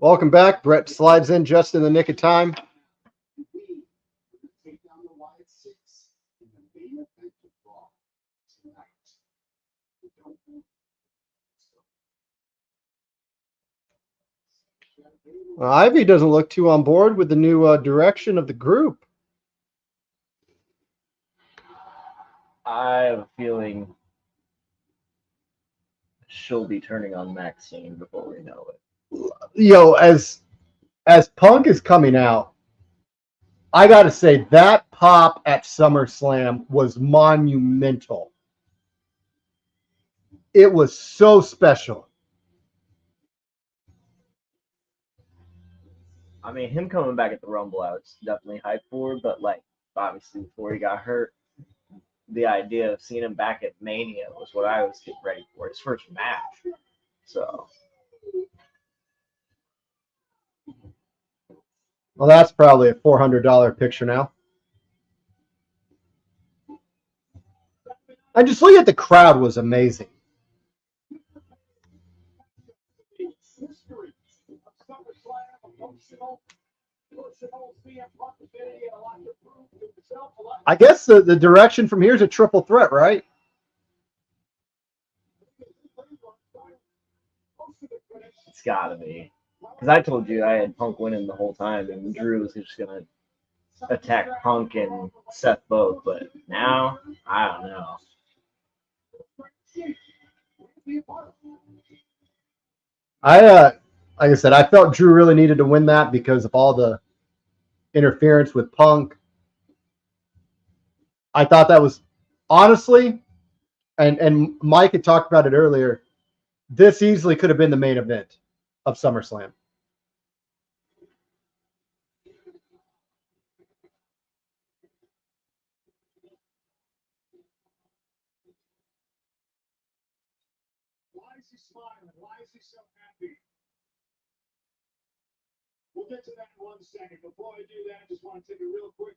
Welcome back. Brett slides in just in the nick of time. We are going to take down the Wyatt Sicks in the main event of Raw tonight. We don't know. Ivy doesn't look too on board with the new direction of the group. I have a feeling she'll be turning on Maxine before we know it. Yo, as Punk is coming out, I got to say that pop at SummerSlam was monumental. It was so special. I mean, him coming back at the Rumble, I was definitely hyped for, but like obviously before he got hurt, the idea of seeing him back at Mania was what I was getting ready for, his first match. So Well, that's probably a $400 picture now. And just look at the crowd was amazing. I guess the direction from here is a triple threat, right? it's gotta be. Because I told you I had Punk winning the whole time, and Drew was just gonna attack Punk and Seth both. But now, I don't know. Like I said, I felt Drew really needed to win that because of all the interference with Punk. I thought that was honestly, and Mike had talked about it earlier, this easily could have been the main event of SummerSlam. Why is he smiling? Why is he so happy? We'll get to that in 1 second. Before I do that, I just want to take a real quick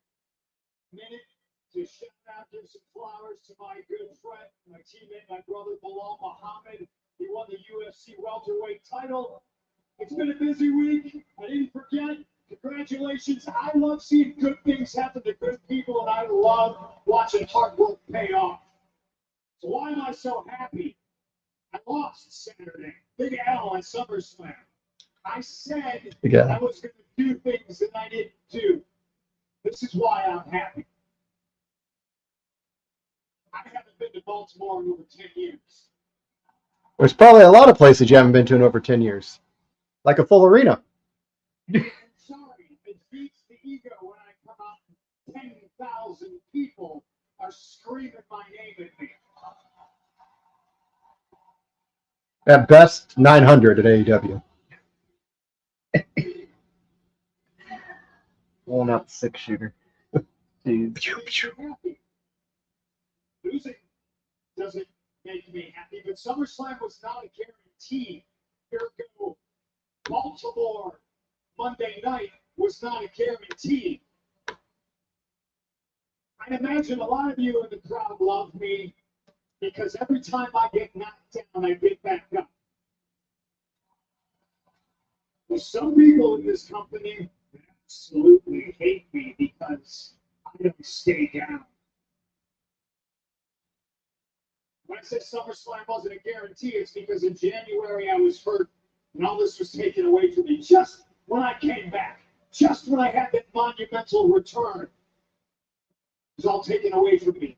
minute to shout out, give some flowers to my good friend, my teammate, my brother, Bilal Muhammad. He won the UFC welterweight title. It's been a busy week. I didn't forget. Congratulations. I love seeing good things happen to good people, and I love watching hard work pay off. So why am I so happy? I lost Saturday. Big L on SummerSlam. I said I was going to do things that I didn't do. This is why I'm happy. I haven't been to Baltimore in over 10 years. There's probably a lot of places you haven't been to in over 10 years. Like a full arena. I'm sorry, it beats the ego when I come out and 10,000 people are screaming my name at me. At best, 900 at AEW. Pulling out the 6-shooter. Dude. Losing doesn't make me happy, but SummerSlam was not a guarantee. Here go Baltimore Monday night was not a guarantee. I imagine a lot of you in the crowd love me because every time I get knocked down, I get back up. But some people in this company absolutely hate me because I don't stay down. When I say SummerSlam wasn't a guarantee, it's because in January I was hurt and all this was taken away from me just when I came back, just when I had that monumental return. It was all taken away from me.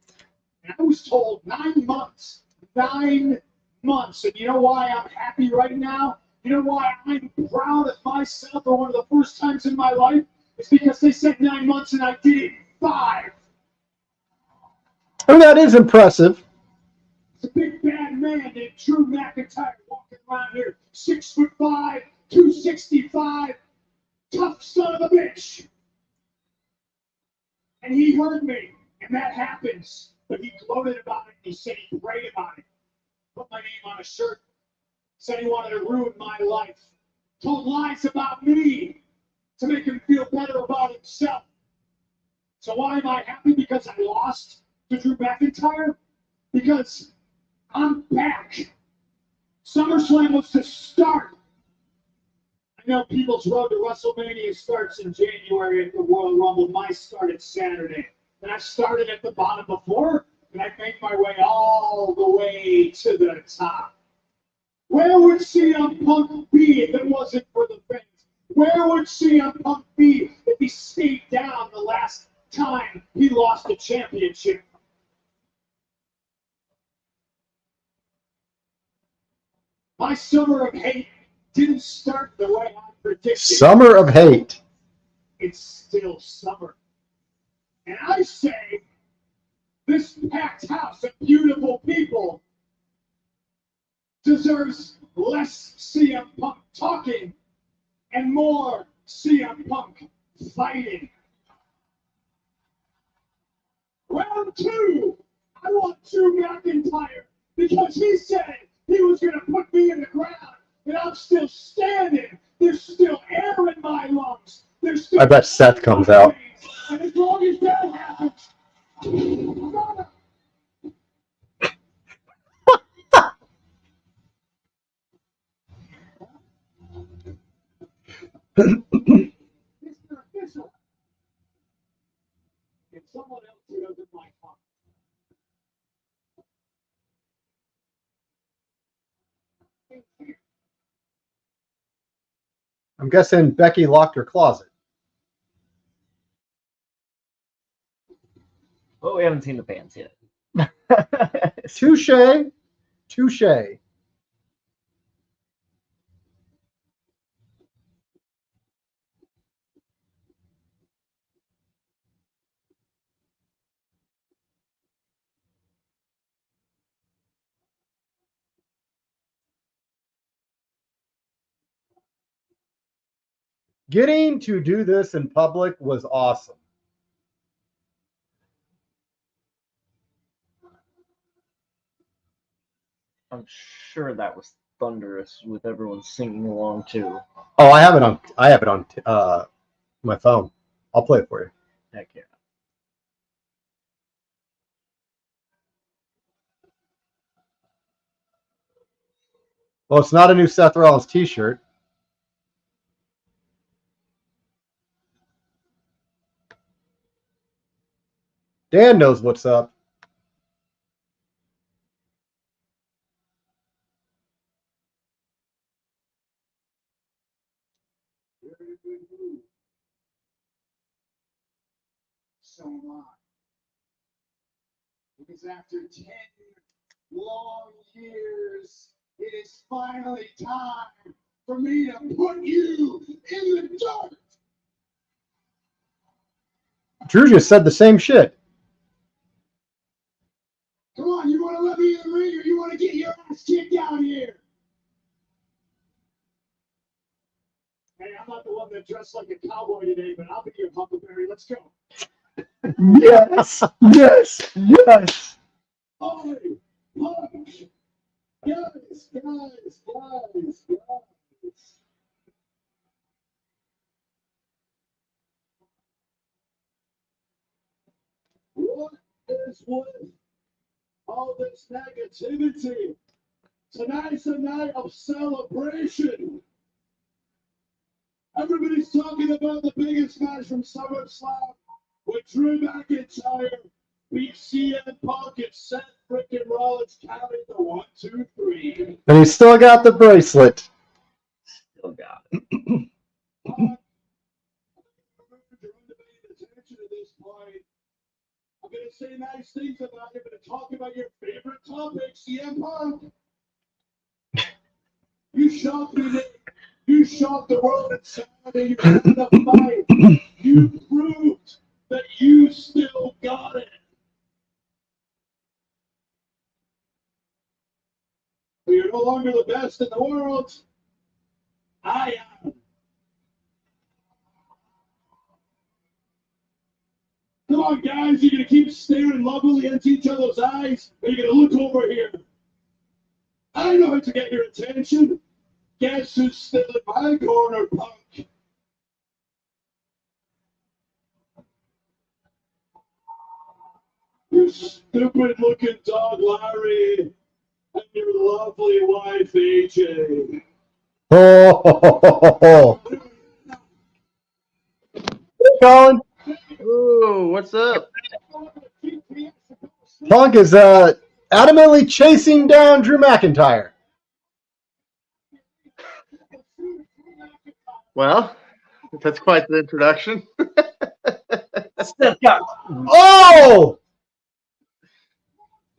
And I was told 9 months. 9 months. And you know why I'm happy right now? You know why I'm proud of myself for one of the first times in my life? It's because they said 9 months and I did it in 5. Oh, that is impressive. It's a big bad man named Drew McIntyre walking around here, 6'5", 265, tough son of a bitch. And he heard me, and that happens. But he gloated about it. He said he prayed about it. Put my name on a shirt. Said he wanted to ruin my life. Told lies about me to make him feel better about himself. So why am I happy? Because I lost to Drew McIntyre? Because I'm back. SummerSlam was the start. I know people's road to WrestleMania starts in January at the Royal Rumble. Mine started Saturday. And I started at the bottom before, and I made my way all the way to the top. Where would CM Punk be if it wasn't for the fans? Where would CM Punk be if he stayed down the last time he lost the championship? My summer of hate didn't start the way I predicted. Summer of hate. It's still summer. And I say, this packed house of beautiful people deserves less CM Punk talking and more CM Punk fighting. Round 2, I want Drew McIntyre because he said he was going to put me in the ground, and I'm still standing. There's still air in my lungs. There's still I bet Seth comes out. and as long as that happens, I'm gonna. Mr. Official. If someone else who doesn't like Punk. I'm guessing Becky locked her closet. Well, we haven't seen the pants yet. Touche. Touche. Getting to do this in public was awesome. I'm sure that was thunderous with everyone singing along too. Oh, I have it on my phone. I'll play it for you. Heck yeah. Well, it's not a new Seth Rollins t-shirt. Dan knows what's up. Very good move. So am I. Because after 10 long years, it is finally time for me to put you in the dirt. Drew just said the same shit. Come on, you want to let me in the ring or you want to get your ass kicked out here? Hey, I'm not the one that dressed like a cowboy today, but I'll be your Huckleberry. Let's go. Yes. Yes. Yes. Oh, punch. Guys. What is with all this negativity? Tonight's a night of celebration. Everybody's talking about the biggest match from SummerSlam with Drew McIntyre beat CM Punk and Seth frickin' Rollins carried the 1, 2, 3. And he's still got the bracelet. Still got it. I'm going to say nice things about you. I'm going to talk about your favorite topic, CM Punk. You shocked me, Nick. You shocked the world at Saturday. You had the fight. You proved that you still got it. But you're no longer the best in the world. I am. Come on, guys. You're going to keep staring lovingly into each other's eyes, or you're going to look over here. I know how to get your attention. Guess who's still in my corner, Punk? You stupid-looking dog, Larry, and your lovely wife, AJ. Oh, Colin. Ooh, what's up? Punk is adamantly chasing down Drew McIntyre. Well, that's quite the introduction. Step up. Oh!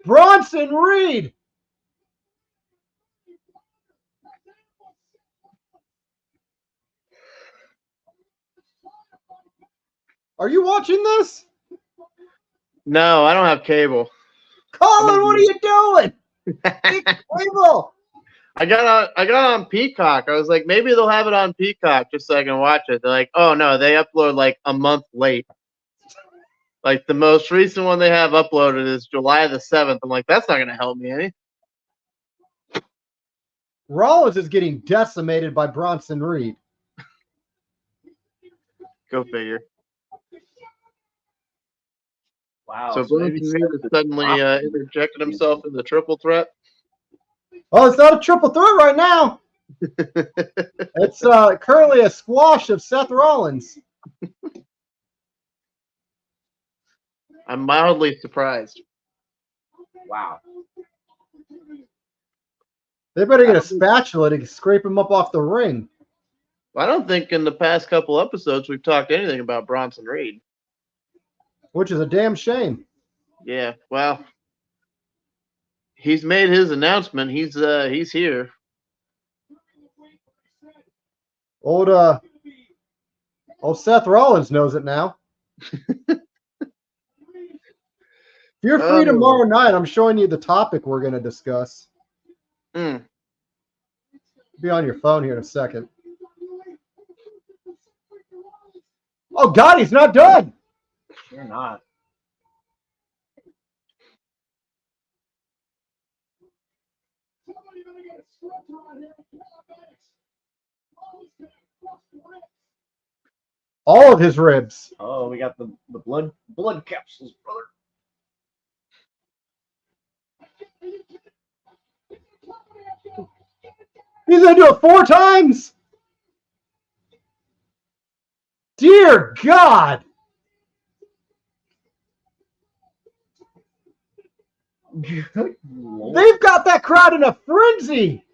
Bronson Reed. Are you watching this? No, I don't have cable. Colin, what are you doing? Big cable. I got on Peacock. I was like, maybe they'll have it on Peacock just so I can watch it. They're like, oh no, they upload like a month late. Like the most recent one they have uploaded is July the 7th. I'm like, that's not gonna help me any. Rollins is getting decimated by Bronson Reed. Go figure. Wow. So Bronson Reed has suddenly interjected himself in the triple threat. Oh, it's not a triple threat right now. It's currently a squash of Seth Rollins. I'm mildly surprised. Wow. They better get a spatula to scrape him up off the ring. I don't think in the past couple episodes we've talked anything about Bronson Reed. Which is a damn shame. Yeah, well, he's made his announcement. He's here. Old Seth Rollins knows it now. If you're free tomorrow night, I'm showing you the topic we're going to discuss. Mm. Be on your phone here in a second. Oh, God, he's not done. You're not. All of his ribs. Oh, we got the blood capsules, brother. He's going to do it 4 times. Dear God. Good Lord. They've got that crowd in a frenzy.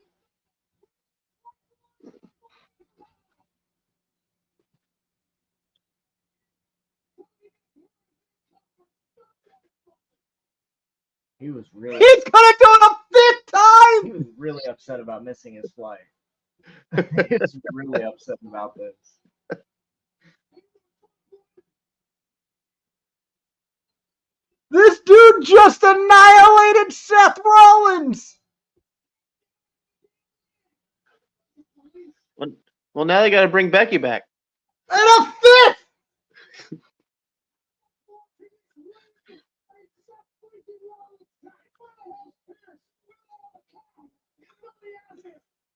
He was really. He's going to do it a 5th time. He was really upset about missing his flight. He was really upset about this. This dude just annihilated Seth Rollins. Well, now they got to bring Becky back. And a 5th.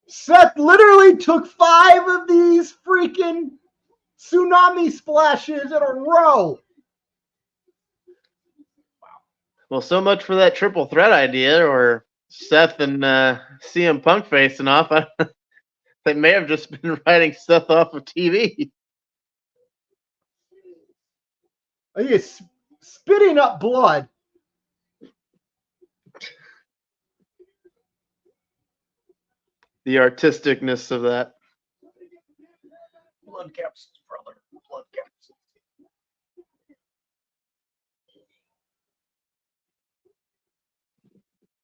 Seth literally took 5 of these freaking tsunami splashes in a row. Well, so much for that triple threat idea, or Seth and CM Punk facing off. They may have just been writing Seth off of TV. He is spitting up blood. The artisticness of that. Blood capsules, brother. Blood capsules.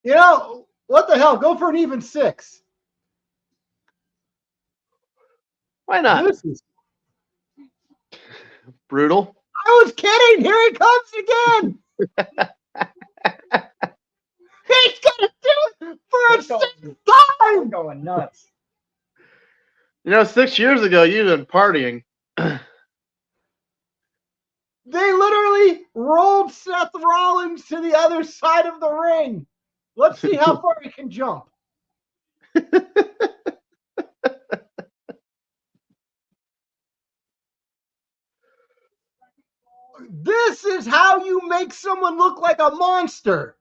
You know, what the hell? Go for an even 6. Why not? This is... Brutal. I was kidding. Here he comes again. He's going to do it for a 6th I'm time. going nuts. You know, 6 years ago, you've been partying. They literally rolled Seth Rollins to the other side of the ring. Let's see how far he can jump. This is how you make someone look like a monster.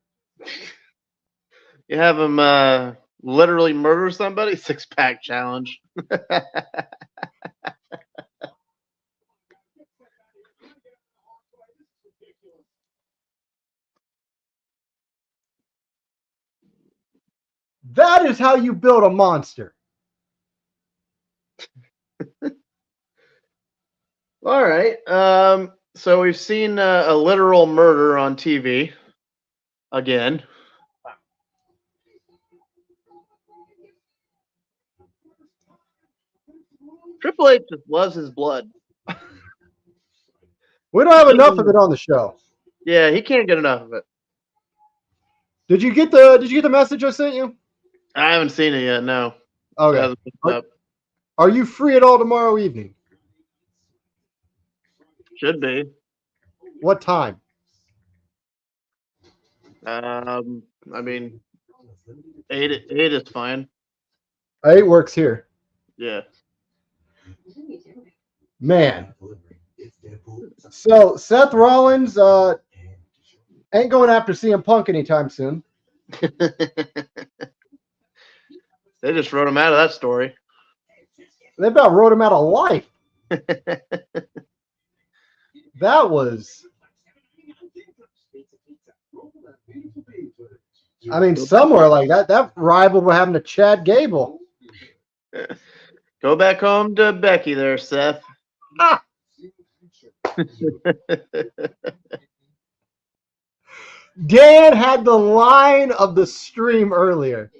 You have him literally murder somebody? 6-pack challenge. That is how you build a monster. All right. So we've seen a literal murder on TV again. Triple H just loves his blood. We don't have enough of it on the show. Yeah, he can't get enough of it. Did you get the message I sent you? I haven't seen it yet. No. It Okay. hasn't been up. Are you free at all tomorrow evening? Should be. What time? I mean, 8 is fine. 8 works here. Yeah. Man. So Seth Rollins ain't going after CM Punk anytime soon. They just wrote him out of that story. They about wrote him out of life. That was, I mean, somewhere like that rivaled with having to Chad Gable. Go back home to Becky there, Seth. Dan had the line of the stream earlier.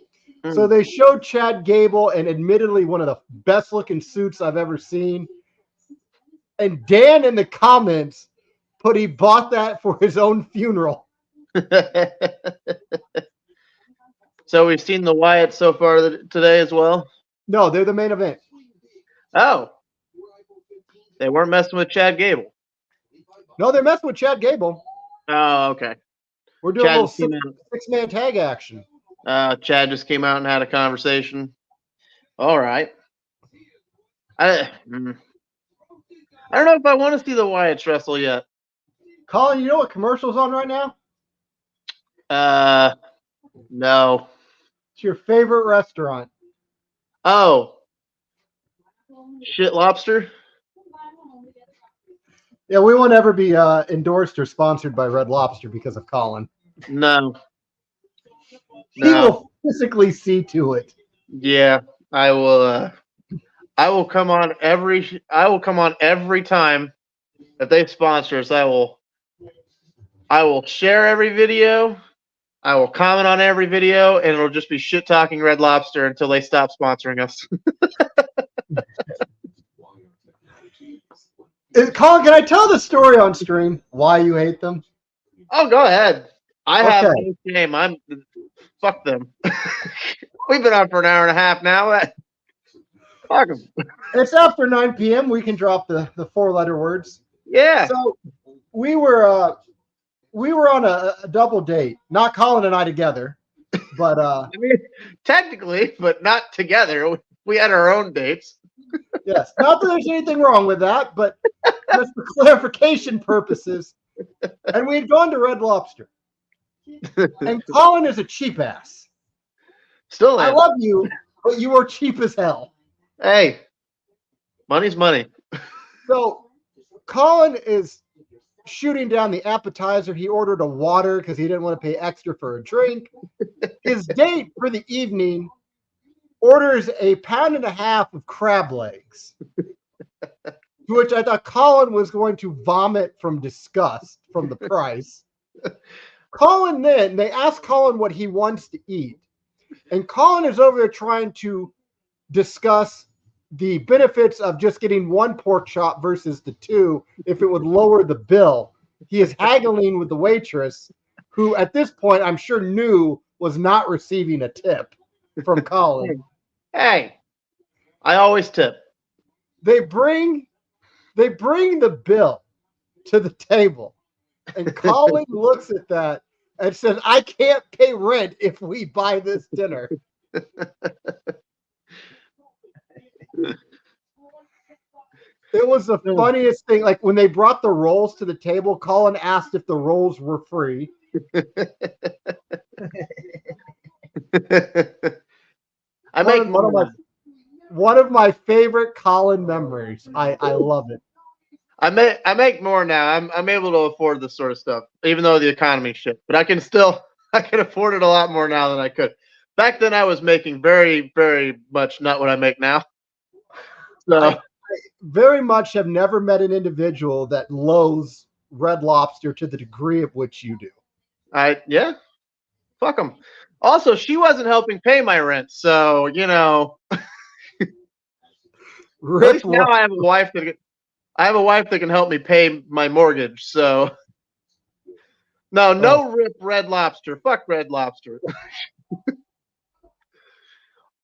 So they showed Chad Gable and admittedly one of the best looking suits I've ever seen. And Dan in the comments put he bought that for his own funeral. So we've seen the Wyatt so far today as well? No, they're the main event. Oh. They weren't messing with Chad Gable. No, they're messing with Chad Gable. Oh, okay. We're doing Chad a little six-man tag action. Chad just came out and had a conversation. All right. I don't know if I want to see the Wyatts wrestle yet. Colin, you know what commercial's on right now? No. It's your favorite restaurant. Oh. Shit Lobster? Yeah, we won't ever be endorsed or sponsored by Red Lobster because of Colin. No. He will physically see to it. Yeah, I will. I will come on every time that they sponsor us. I will share every video. I will comment on every video, and it'll just be shit talking Red Lobster until they stop sponsoring us. Colin, can I tell the story on stream why you hate them? Oh, go ahead. I have no shame. Fuck them. We've been on for an hour and a half now. Fuck them. It's after 9 p.m. We can drop the 4-letter words. Yeah. So we were on a double date, not Colin and I together, but I mean, technically, but not together. We had our own dates. Yes, not that there's anything wrong with that, but just for clarification purposes. And we had gone to Red Lobster. And Colin is a cheap ass. Still I love you, but you are cheap as hell. Hey, money's money. So Colin is shooting down the appetizer. He ordered a water because he didn't want to pay extra for a drink. His date for the evening orders a 1.5 pounds of crab legs, to which I thought Colin was going to vomit from disgust from the price. Colin they asked Colin what he wants to eat, and Colin is over there trying to discuss the benefits of just getting 1 pork chop versus the 2 if it would lower the bill. He is haggling with the waitress, who at this point I'm sure knew was not receiving a tip from Colin. Hey, I always tip. They bring the bill to the table, and Colin looks at that and says, "I can't pay rent if we buy this dinner." It was the funniest thing. Like when they brought the rolls to the table, Colin asked if the rolls were free. One of my favorite Colin memories. I love it. I make more now. I'm able to afford this sort of stuff, even though the economy's shit. But I can afford it a lot more now than I could. Back then, I was making very, very much not what I make now. So I very much have never met an individual that loathes Red Lobster to the degree of which you do. Fuck them. Also, she wasn't helping pay my rent, so now I have a wife that can help me pay my mortgage. So no rip Red Lobster. Fuck Red Lobster.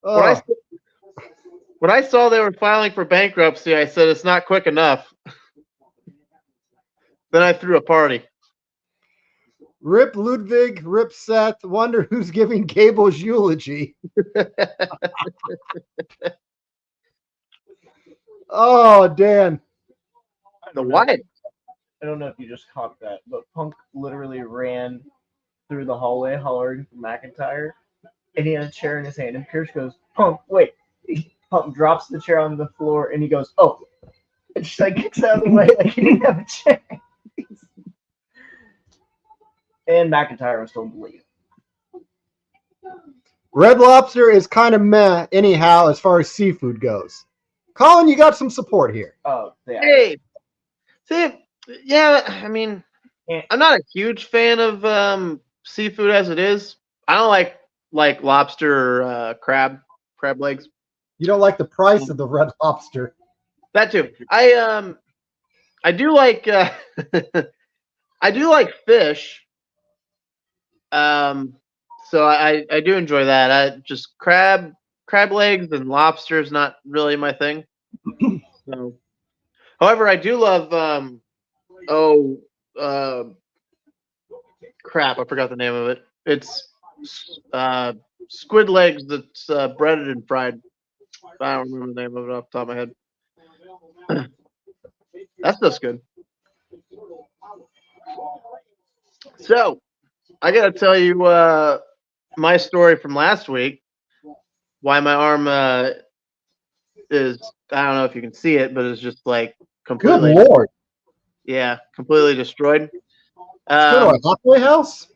When I saw they were filing for bankruptcy, I said it's not quick enough. Then I threw a party. Rip Ludwig, rip Seth. Wonder who's giving Gable's eulogy. Oh, Dan. The Wyatt. I don't know if you just caught that, but Punk literally ran through the hallway hollering for McIntyre, and he had a chair in his hand, and Pierce goes, "Punk, wait." Punk drops the chair on the floor, and he goes, "Oh." And just like kicks out of the way like he didn't have a chair. And McIntyre was told to leave. Red Lobster is kind of meh anyhow as far as seafood goes. Colin, you got some support here. Oh, yeah. Hey, see, yeah, I mean, I'm not a huge fan of seafood as it is. I don't like lobster or crab legs. You don't like the price of the Red Lobster. That too. I do like I do like fish. So I do enjoy that. I just crab legs and lobster is not really my thing. So, however, I do love crap, I forgot the name of it. It's squid legs that's breaded and fried. I don't remember the name of it off the top of my head. That's just good. So, I gotta tell you my story from last week. Why my arm is, I don't know if you can see it, but it's just like completely. Good Lord. Yeah, completely destroyed. Go to a halfway house?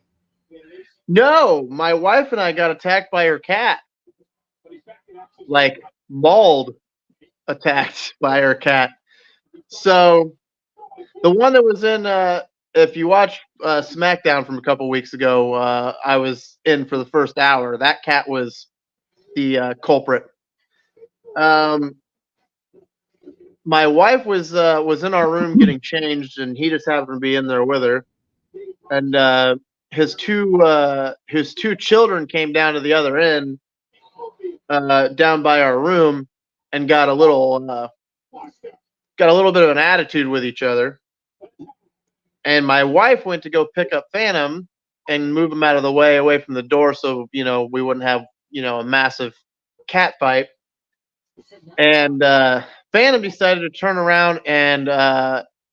No, my wife and I got attacked by her cat. Like mauled, attacked by her cat. So the one that was in, if you watch SmackDown from a couple weeks ago, I was in for the first hour. That cat was the culprit. My wife was in our room getting changed, and he just happened to be in there with her. And his two children came down to the other end, down by our room, and got a little bit of an attitude with each other. And my wife went to go pick up Phantom and move him out of the way, away from the door, so we wouldn't have a massive cat fight. And Phantom decided to turn around and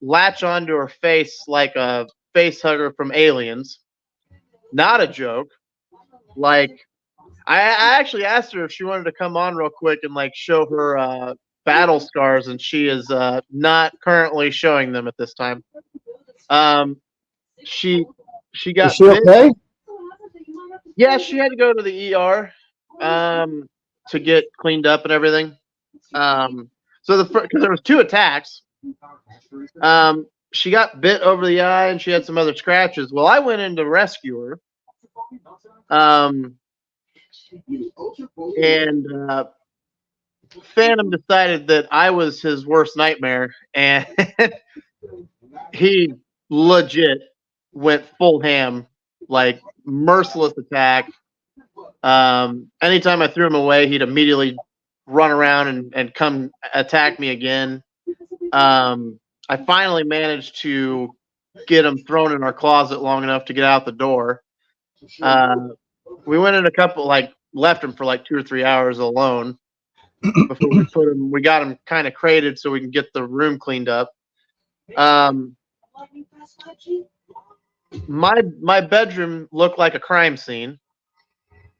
latch onto her face like a face hugger from Aliens. Not a joke. Like, I actually asked her if she wanted to come on real quick and show her battle scars, and she is not currently showing them at this time. She got. Is she okay? Yeah, she had to go to the ER to get cleaned up and everything. So because there was 2 attacks, she got bit over the eye and she had some other scratches. Well, I went in to rescue her, and Phantom decided that I was his worst nightmare, and he legit went full ham, like merciless attack. Anytime I threw him away, he'd immediately run around and come attack me again. I finally managed to get him thrown in our closet long enough to get out the door. We went in a couple, left him for 2 or 3 hours alone before we got him kind of crated so we can get the room cleaned up. My bedroom looked like a crime scene.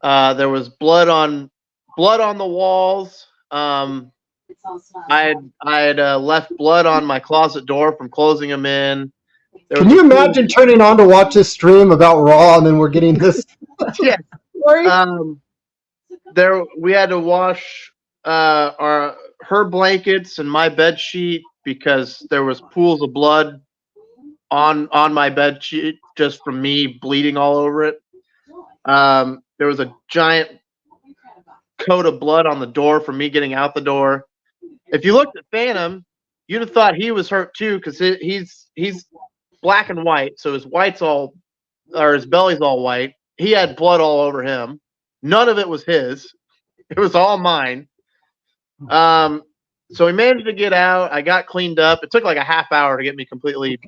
There was blood on blood on the walls. I had left blood on my closet door from closing them in. Can you imagine turning on to watch this stream about Raw and then we're getting this? Yeah. story? We had to wash her blankets and my bed sheet because there was pools of blood on my bed sheet just from me bleeding all over it. There was a giant coat of blood on the door from me getting out the door. If you looked at Phantom, you'd have thought he was hurt too, because he's black and white, so his belly's all white. He had blood all over him. None of it was his. It was all mine. So we managed to get out. I got cleaned up. It took like a half hour to get me completely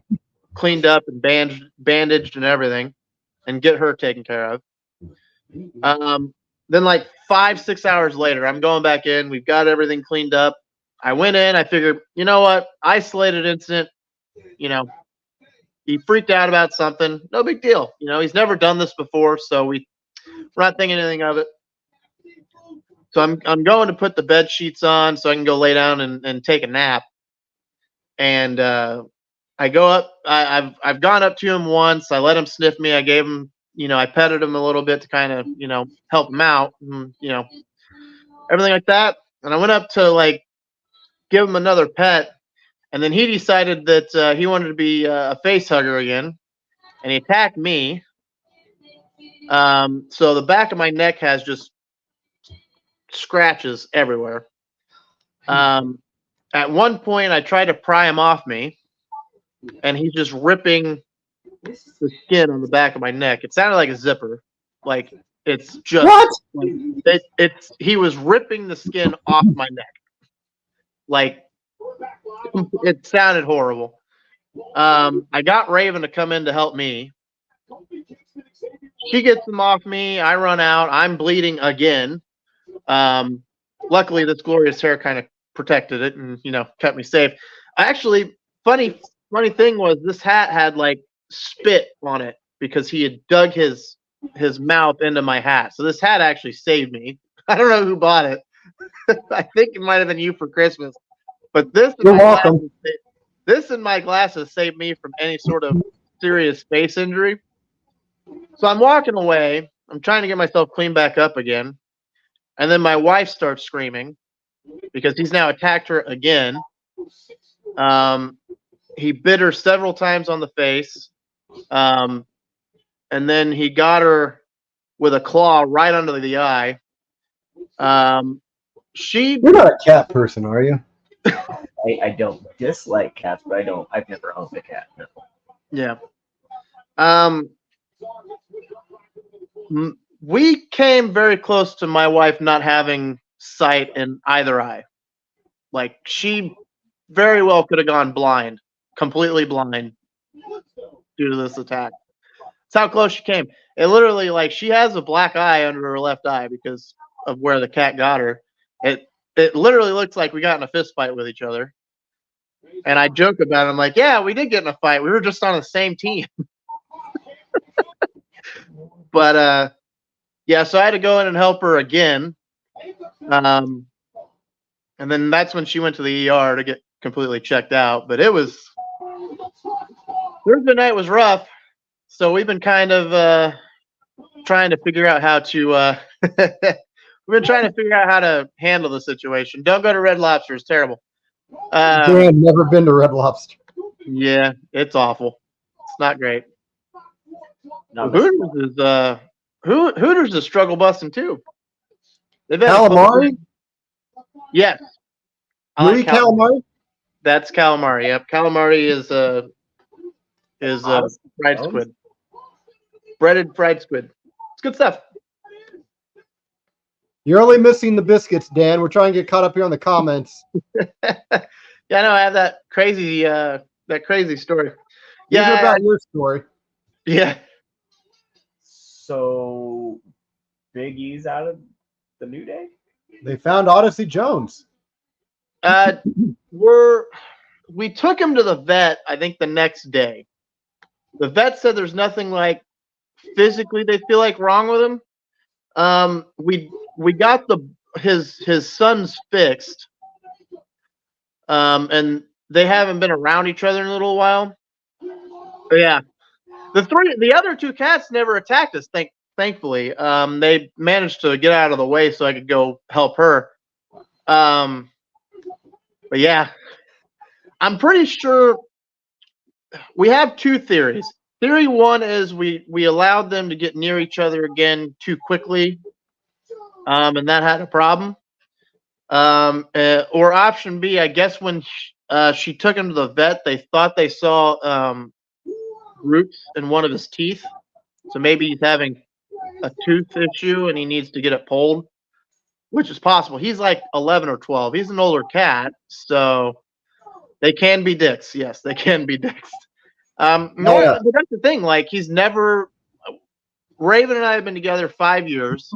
cleaned up and bandaged and everything, and get her taken care of. Then like 5-6 hours later, I'm going back in. We've got everything cleaned up. I went in. I figured, you know what? Isolated incident. You know, he freaked out about something. No big deal. You know, he's never done this before, so we're not thinking anything of it. So I'm going to put the bed sheets on so I can go lay down and take a nap. And I go up. I've gone up to him once. I let him sniff me. I gave him, you know, I petted him a little bit to kind of, you know, help him out, and, you know, everything like that. And I went up to like give him another pet, and then he decided that he wanted to be a face hugger again, and he attacked me. So the back of my neck has just scratches everywhere. At one point, I tried to pry him off me, and he's just ripping the skin on the back of my neck. It sounded like a zipper. Like, it's just What? Like, he was ripping the skin off my neck. Like, it sounded horrible. I got Raven to come in to help me. She gets them off me. I run out. I'm bleeding again. Luckily, this glorious hair kind of protected it and, you know, kept me safe. Funny thing was, this hat had like spit on it because he had dug his mouth into my hat. So this hat actually saved me. I don't know who bought it. I think it might have been you for Christmas. But You're welcome. This and my glasses saved me from any sort of serious face injury. So I'm walking away. I'm trying to get myself cleaned back up again. And then my wife starts screaming because he's now attacked her again. He bit her several times on the face. And then he got her with a claw right under the eye. You're not a cat person, are you? I don't dislike cats, but I've never owned a cat. No. Yeah. We came very close to my wife not having sight in either eye. Like, she very well could have gone blind, completely blind, due to this attack. That's how close she came. It literally, like, she has a black eye under her left eye because of where the cat got her. It literally looks like we got in a fist fight with each other. And I joke about it. I'm like, yeah, we did get in a fight. We were just on the same team. But, yeah, so I had to go in and help her again. And then that's when she went to the ER to get completely checked out. But Thursday night was rough. So we've been kind of trying to figure out how to handle the situation. Don't go to Red Lobster. It's terrible. I've never been to Red Lobster. Yeah, it's awful. It's not great. No, Hooters is struggle busting too. They've had Calamari? Yes. Louis Calamari? That's calamari. Yep. Calamari is fried squid. Breaded fried squid. It's good stuff. You're only missing the biscuits, Dan. We're trying to get caught up here on the comments. Yeah, I know. I have that crazy story. These are Yeah, about your story. yeah. So, Big E's out of the New Day? They found Odyssey Jones. We took him to the vet, I think, the next day. The vet said there's nothing like physically they feel like wrong with him. We got his son's fixed, and they haven't been around each other in a little while. But yeah, the other two cats never attacked us. Thankfully, they managed to get out of the way so I could go help her. But yeah, I'm pretty sure we have two theories. Theory one is we allowed them to get near each other again too quickly, and that had a problem. Or option B, I guess when she took him to the vet, they thought they saw roots in one of his teeth. So maybe he's having a tooth issue and he needs to get it pulled, which is possible. He's like 11 or 12. He's an older cat, so they can be dicks. Yes, they can be dicks. But that's the thing. Like, he's never. Raven and I have been together 5 years,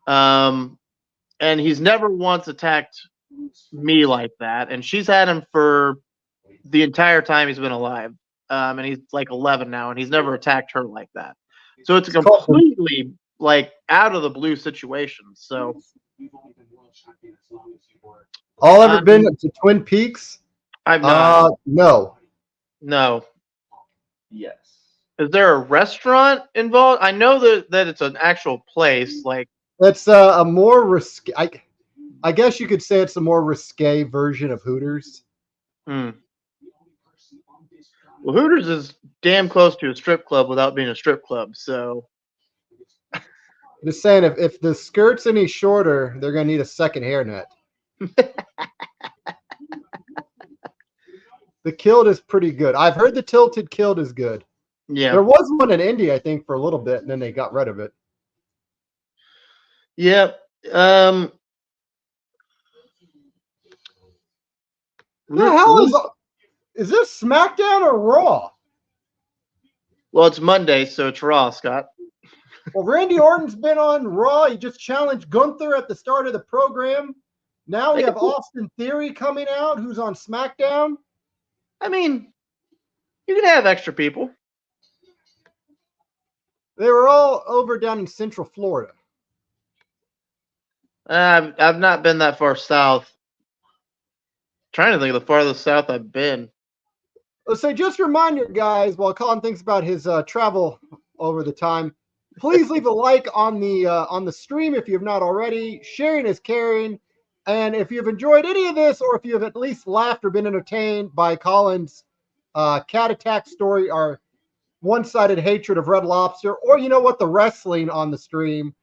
and he's never once attacked me like that. And she's had him for the entire time he's been alive. And he's like 11 now, and he's never attacked her like that. So it's a completely like out of the blue situation. So, all ever been to Twin Peaks? I've not. No. Yes. Is there a restaurant involved? I know that it's an actual place. Like, it's a more risque. I guess you could say it's a more risque version of Hooters. Well, Hooters is damn close to a strip club without being a strip club. So, just saying, if the skirt's any shorter, they're gonna need a second hairnet. The kilt is pretty good. I've heard the tilted kilt is good. Yeah, there was one in India, I think, for a little bit, and then they got rid of it. Yeah. The hell is this SmackDown or Raw? Well, it's Monday, so it's Raw, Scott. Well, Randy Orton's been on Raw. He just challenged Gunther at the start of the program. Now we have Austin Theory coming out, who's on SmackDown. I mean, you can have extra people. They were all over down in Central Florida. I've not been that far south. Trying to think of the farthest south I've been. So just remind your guys, while Colin thinks about his travel over the time, please leave a like on the stream if you have not already. Sharing is caring. And if you've enjoyed any of this, or if you have at least laughed or been entertained by Colin's cat attack story, or one-sided hatred of Red Lobster, or you know what, the wrestling on the stream,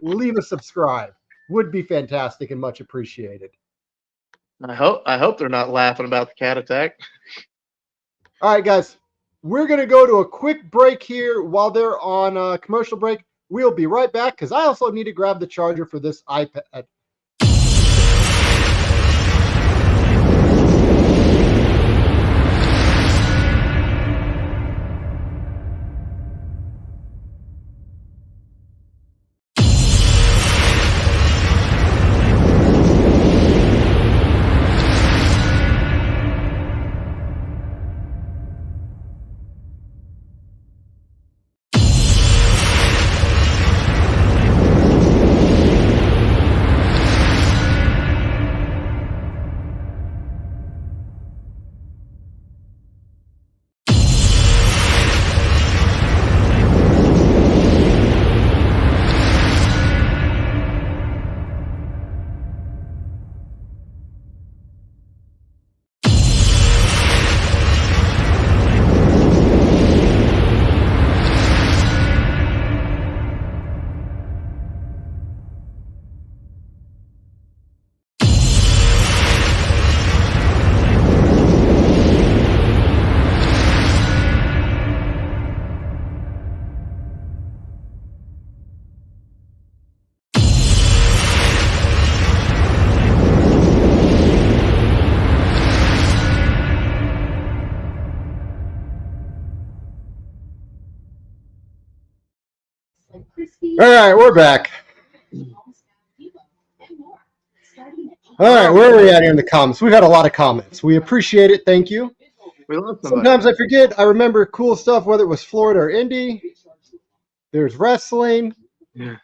leave a subscribe. Would be fantastic and much appreciated. I hope they're not laughing about the cat attack. All right, guys, we're going to go to a quick break here while they're on a commercial break. We'll be right back because I also need to grab the charger for this iPad. All right, we're back. All right, where are we at here in the comments? We've had a lot of comments. We appreciate it. Thank you. We love somebody. Sometimes I forget. I remember cool stuff, whether it was Florida or Indy. There's wrestling. Yeah.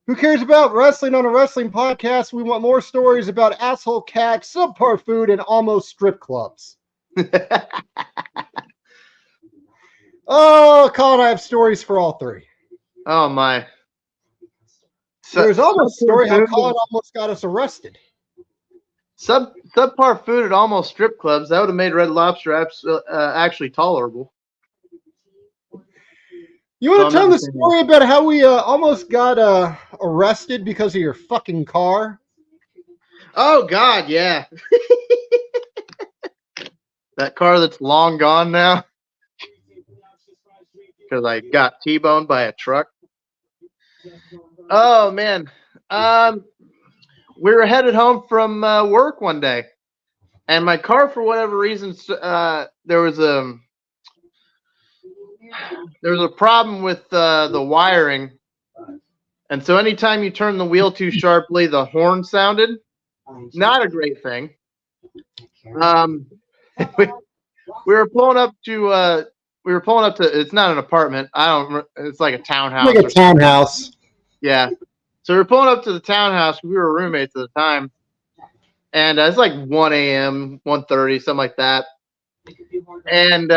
Who cares about wrestling on a wrestling podcast? We want more stories about asshole cack, subpar food, and almost strip clubs. Oh, Colin, I have stories for all three. Oh my. There's almost a story how Colin almost got us arrested. Subpar food at almost strip clubs. That would have made Red Lobster actually tolerable. You want to tell the story about how we almost got arrested because of your fucking car? Oh, God, yeah. That car that's long gone now. Because I got T-boned by a truck. Oh, man. We were headed home from work one day. And my car, for whatever reason, there was a problem with the wiring. And so anytime you turn the wheel too sharply, the horn sounded. Not a great thing. We were pulling up to it's not an apartment. It's like a townhouse. Like a townhouse. Yeah. So we were pulling up to the townhouse. We were roommates at the time. And it's like 1 a.m., 1:30, something like that. And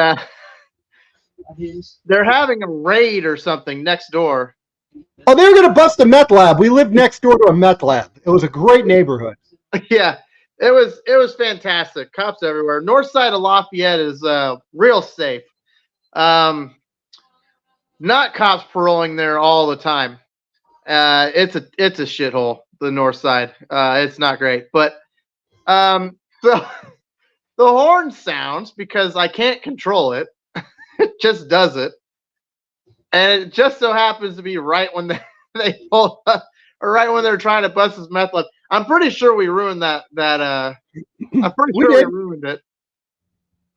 they're having a raid or something next door. Oh, they were going to bust a meth lab. We lived next door to a meth lab. It was a great neighborhood. Yeah, it was fantastic. Cops everywhere. North side of Lafayette is real safe. Not cops patrolling there all the time. It's a shithole. The north side. It's not great. But so the horn sounds because I can't control it. It just does it. And it just so happens to be right when they pull up, or right when they're trying to bust his meth lab. I'm pretty sure we ruined that. I'm pretty sure we ruined it.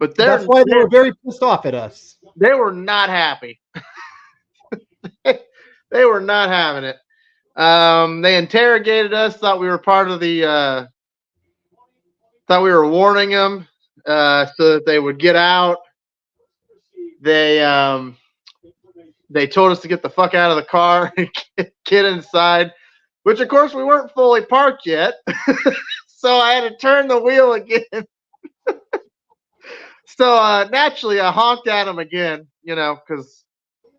But that's why they were very pissed off at us. They were not happy. They were not having it. They interrogated us. Thought we were part of the. Thought we were warning them so that they would get out. They told us to get the fuck out of the car and get inside, which of course we weren't fully parked yet. So I had to turn the wheel again. So naturally I honked at them again, because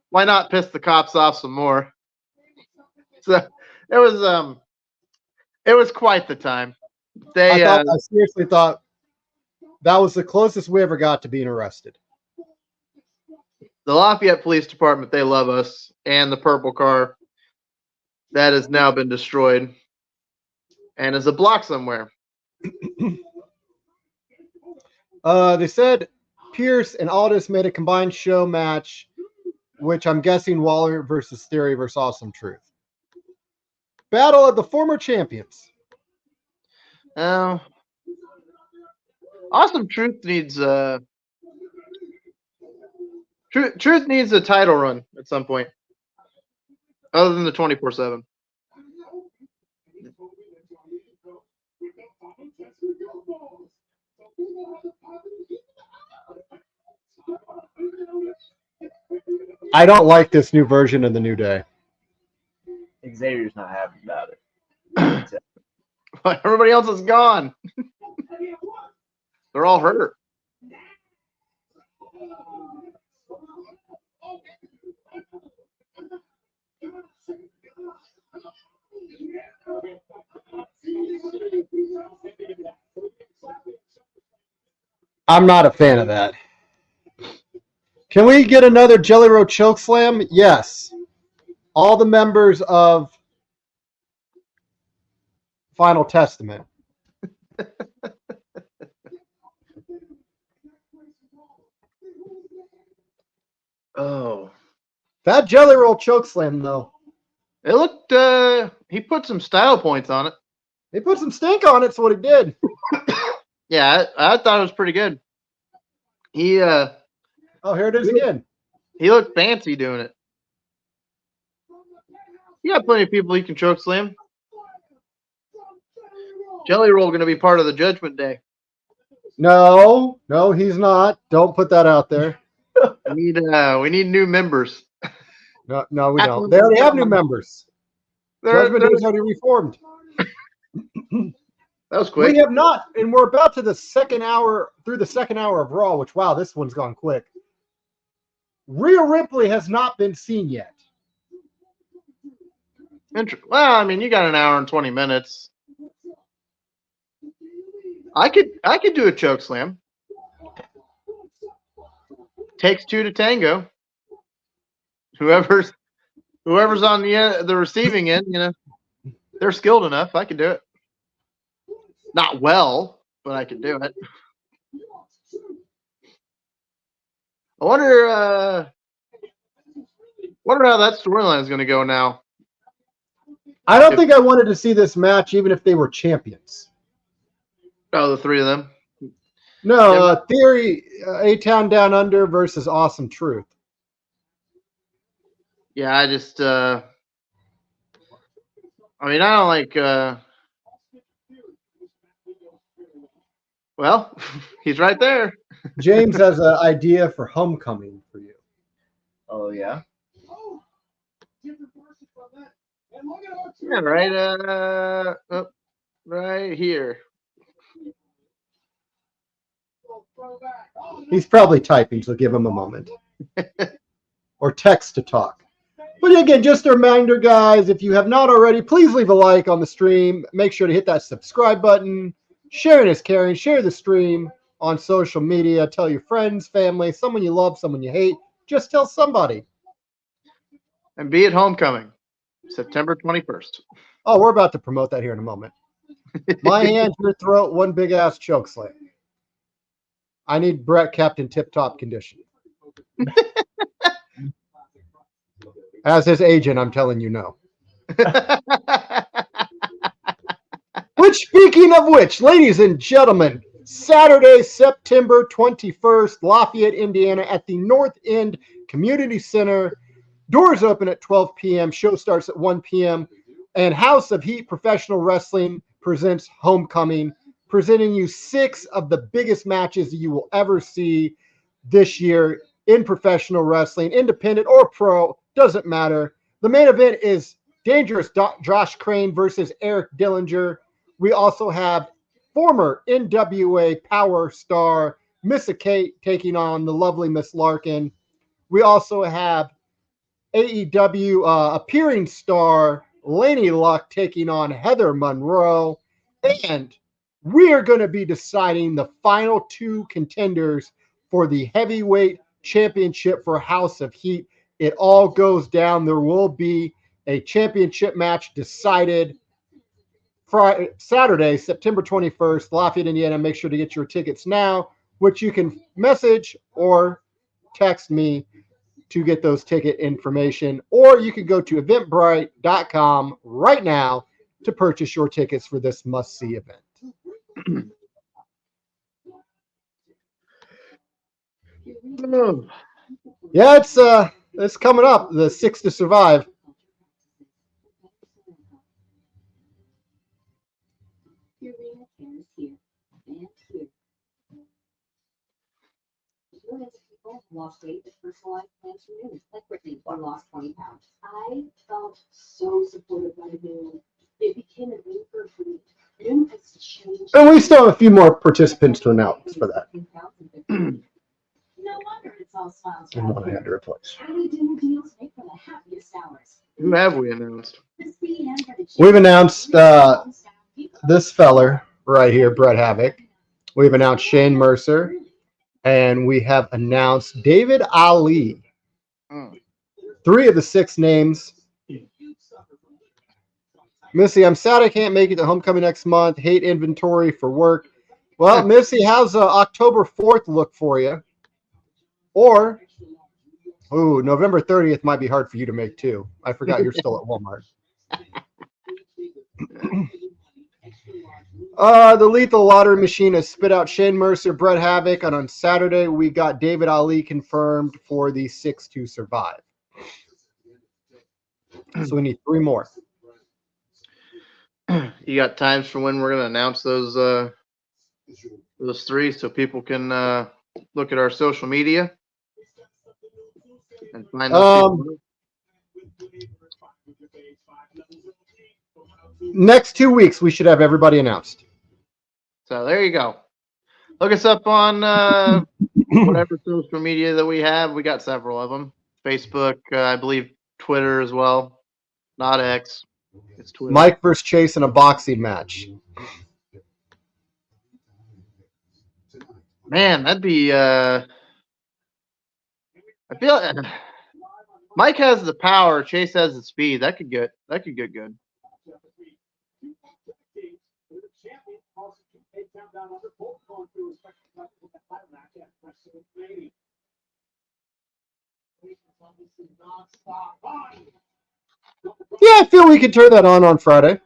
why not piss the cops off some more? So it was quite the time. I seriously thought that was the closest we ever got to being arrested. The Lafayette Police Department, they love us, and the purple car that has now been destroyed and is a block somewhere. They said Pierce and Aldis made a combined show match, which I'm guessing Waller versus Theory versus Awesome Truth. Battle of the former champions. Awesome Truth needs Truth needs a title run at some point, other than the 24/7. I don't like this new version of the New Day. Xavier's not happy about it. Everybody else is gone. They're all hurt. I'm not a fan of that. Can we get another Jelly Roll Chokeslam? Yes. All the members of Final Testament. Oh. That Jelly Roll Chokeslam, though. It looked, he put some style points on it. He put some stink on it, that's what he did. Yeah, I thought it was pretty good. He, oh, here it is again. He looked fancy doing it. You got plenty of people you can choke slam. Jelly Roll going to be part of the Judgment Day. No, he's not. Don't put that out there. We need new members. No, we don't. They already have new members. Judgment Day is already reformed. That was quick. We have not, and we're about to the second hour of Raw, which, wow, this one's gone quick. Rhea Ripley has not been seen yet. Well, I mean, you got an hour and 20 minutes. I could do a choke slam. Takes two to tango. Whoever's on the receiving end, you know, they're skilled enough. I could do it. Not well, but I could do it. I wonder how that storyline is going to go now. I don't think I wanted to see this match, even if they were champions. Oh, the three of them. No, Theory, A-Town Down Under versus Awesome Truth. Yeah, I just, I mean, I don't like, well, he's right there. James has an idea for Homecoming for you. Oh, yeah? Yeah, right, right here. He's probably typing, so give him a moment. Or text to talk. But again, just a reminder, guys, if you have not already, please leave a like on the stream. Make sure to hit that subscribe button. Sharing is caring. Share the stream on social media. Tell your friends, family, someone you love, someone you hate. Just tell somebody. And be at Homecoming, September 21st. Oh, we're about to promote that here in a moment. My hand, your throat, one big ass choke slam. I need Brett kept in tip-top condition. As his agent, I'm telling you no. Which, speaking of which, ladies and gentlemen, Saturday, September 21st, Lafayette, Indiana, at the North End Community Center. Doors open at 12 p.m. Show starts at 1 p.m. And House of Heat Professional Wrestling presents Homecoming, presenting you 6 of the biggest matches you will ever see this year in professional wrestling, independent or pro, doesn't matter. The main event is Dangerous Josh Crane versus Eric Dillinger. We also have former NWA Power Star Missa Kate taking on the lovely Miss Larkin. We also have AEW appearing star Laney Luck taking on Heather Monroe. And we are going to be deciding the final 2 contenders for the heavyweight championship for House of Heat. It all goes down. There will be a championship match decided Friday, Saturday, September 21st, Lafayette, Indiana. Make sure to get your tickets now, which you can message or text me to get those ticket information, or you can go to eventbrite.com right now to purchase your tickets for this must-see event. Yeah, it's coming up, the 6 to Survive. Lost weight with personalized plans for Noon. Like Brittany, who lost 20 pounds. I felt so supported by Noon. It became an anchor for me. Noon has changed. And we still have a few more participants to announce for that. No wonder it's all smiles. And one I had to replace. Early dinner deals make for the happiest hours. Who have we announced? We've announced this feller right here, Brett Havoc. We've announced Shane Mercer. And we have announced David Ali. 3 of the 6 names. Missy, I'm sad I can't make it to Homecoming next month. Hate inventory for work. Well, Missy, how's October 4th look for you? Or, November 30th might be hard for you to make too. I forgot you're still at Walmart. The Lethal Lottery Machine has spit out Shane Mercer, Brett Havoc, and on Saturday we got David Ali confirmed for the 6 to Survive. So we need 3 more. You got times for when we're going to announce those 3 so people can look at our social media and find those people. Next 2 weeks, we should have everybody announced. So there you go. Look us up on whatever social media that we have. We got several of them. Facebook, I believe Twitter as well. Not X. It's Twitter. Mike versus Chase in a boxing match. Man, that'd be I feel Mike has the power, Chase has the speed. That could get good. Yeah, I feel we could turn that on Friday.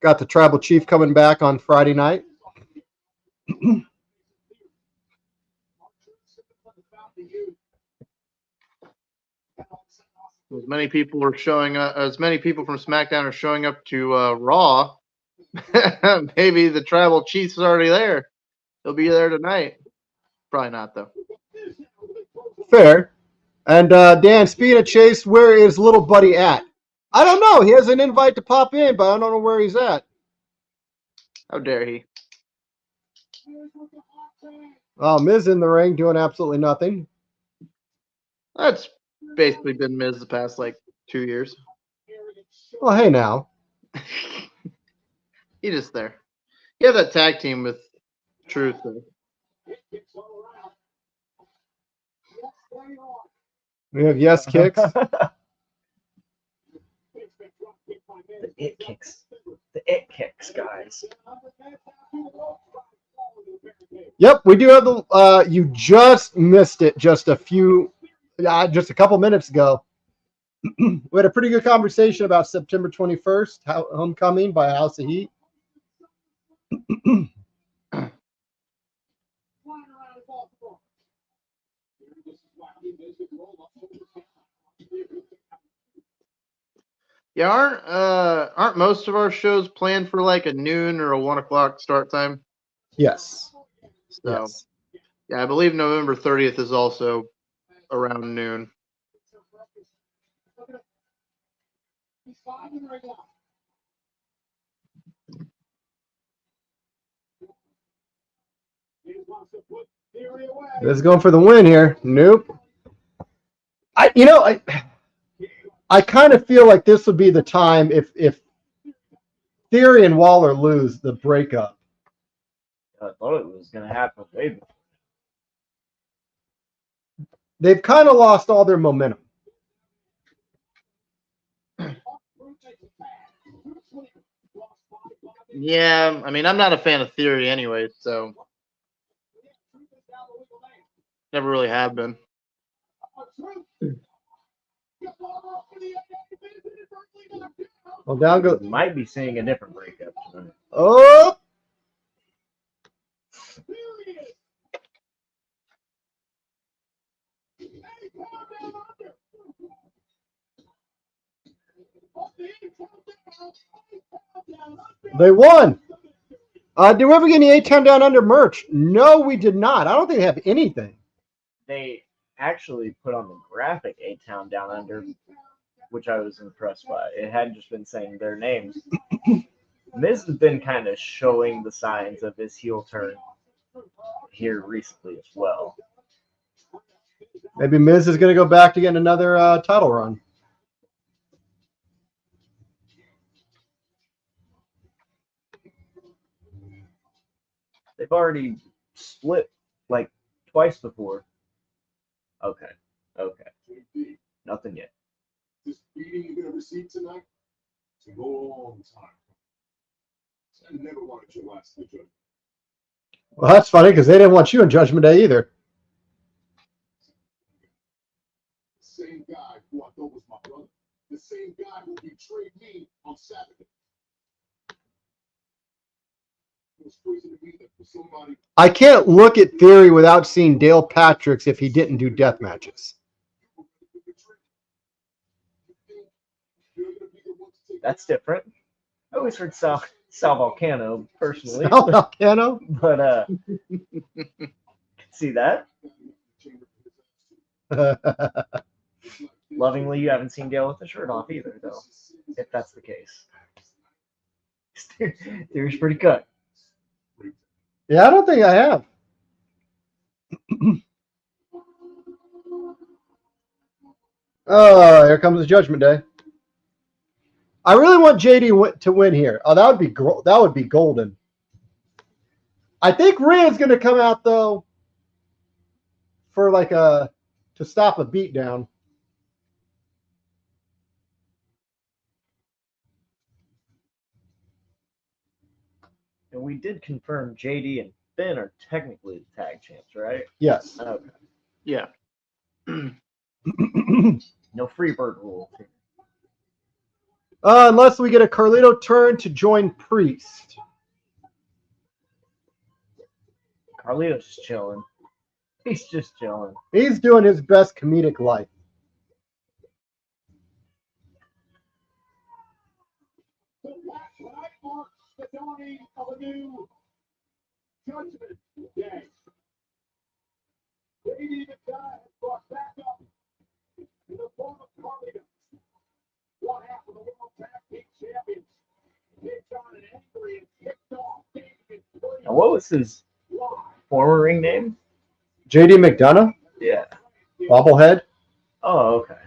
Got the Tribal Chief coming back on Friday night. As many people from SmackDown are showing up to Raw. Maybe the Tribal Chief's already there. He'll be there tonight. Probably not, though. Fair. And Dan, speaking of Chase, where is little buddy at? I don't know. He has an invite to pop in, but I don't know where he's at. How dare he? Miz in the ring doing absolutely nothing. That's basically been Miz the past, 2 years. Well, hey now. He's just there. You have that tag team with Truth. Though. We have yes kicks. The it kicks. The it kicks, guys. Yep, we do have the. You just missed it just a couple minutes ago. We had a pretty good conversation about September 21st, Homecoming by House of Heat. Yeah, aren't most of our shows planned for a noon or a 1 o'clock start time? Yes. So, Yes. yeah, I believe November 30th is also around noon. This is going for the win here. Nope. I kind of feel like this would be the time if Theory and Waller lose the breakup. I thought it was going to happen way before. They've kind of lost all their momentum. Yeah, I mean, I'm not a fan of Theory anyway, so never really have been. Well, down goes. Might be seeing a different breakup tonight. Oh! They won. Did we ever get any 8-Town Down Under merch? No, we did not. I don't think they have anything. They actually put on the graphic A-Town Down Under, which I was impressed by. It hadn't just been saying their names. Miz has been kind of showing the signs of his heel turn here recently as well. Maybe Miz is going to go back to get another title run. They've already split twice before. Okay. Nothing yet. This beating you're gonna receive tonight, it's a long time. I never wanted your last day, Judgment. Well, that's funny because they didn't want you on Judgment Day either. The same guy who I thought was my brother. The same guy who betrayed me on Saturday. It was crazy to me that for somebody. I can't look at Theory without seeing Dale Patrick's if he didn't do death matches. That's different. I always heard Sal Volcano personally. Sal Volcano? But see that? Lovingly, you haven't seen Dale with the shirt off either, though, if that's the case. Theory's pretty good. Yeah, I don't think I have. Oh, here comes the Judgment Day. I really want JD to win here. Oh, that would be golden. I think Rhea's going to come out though for like to stop a beatdown. And we did confirm JD and Finn are technically the tag champs, right? Yes. Okay. Yeah. No Freebird rule. Unless we get a Carlito turn to join Priest. Carlito's just chilling. He's just chilling. He's doing his best comedic life. The last night marks the dawning of a new Judgment Day. JD McDonagh has brought back up in the form of Carlito. One half of the World Tag Team Champions. Takes on an angry and kicked off Damian. Now, what was his former ring name? JD McDonagh? Yeah. Bobblehead? Oh, okay.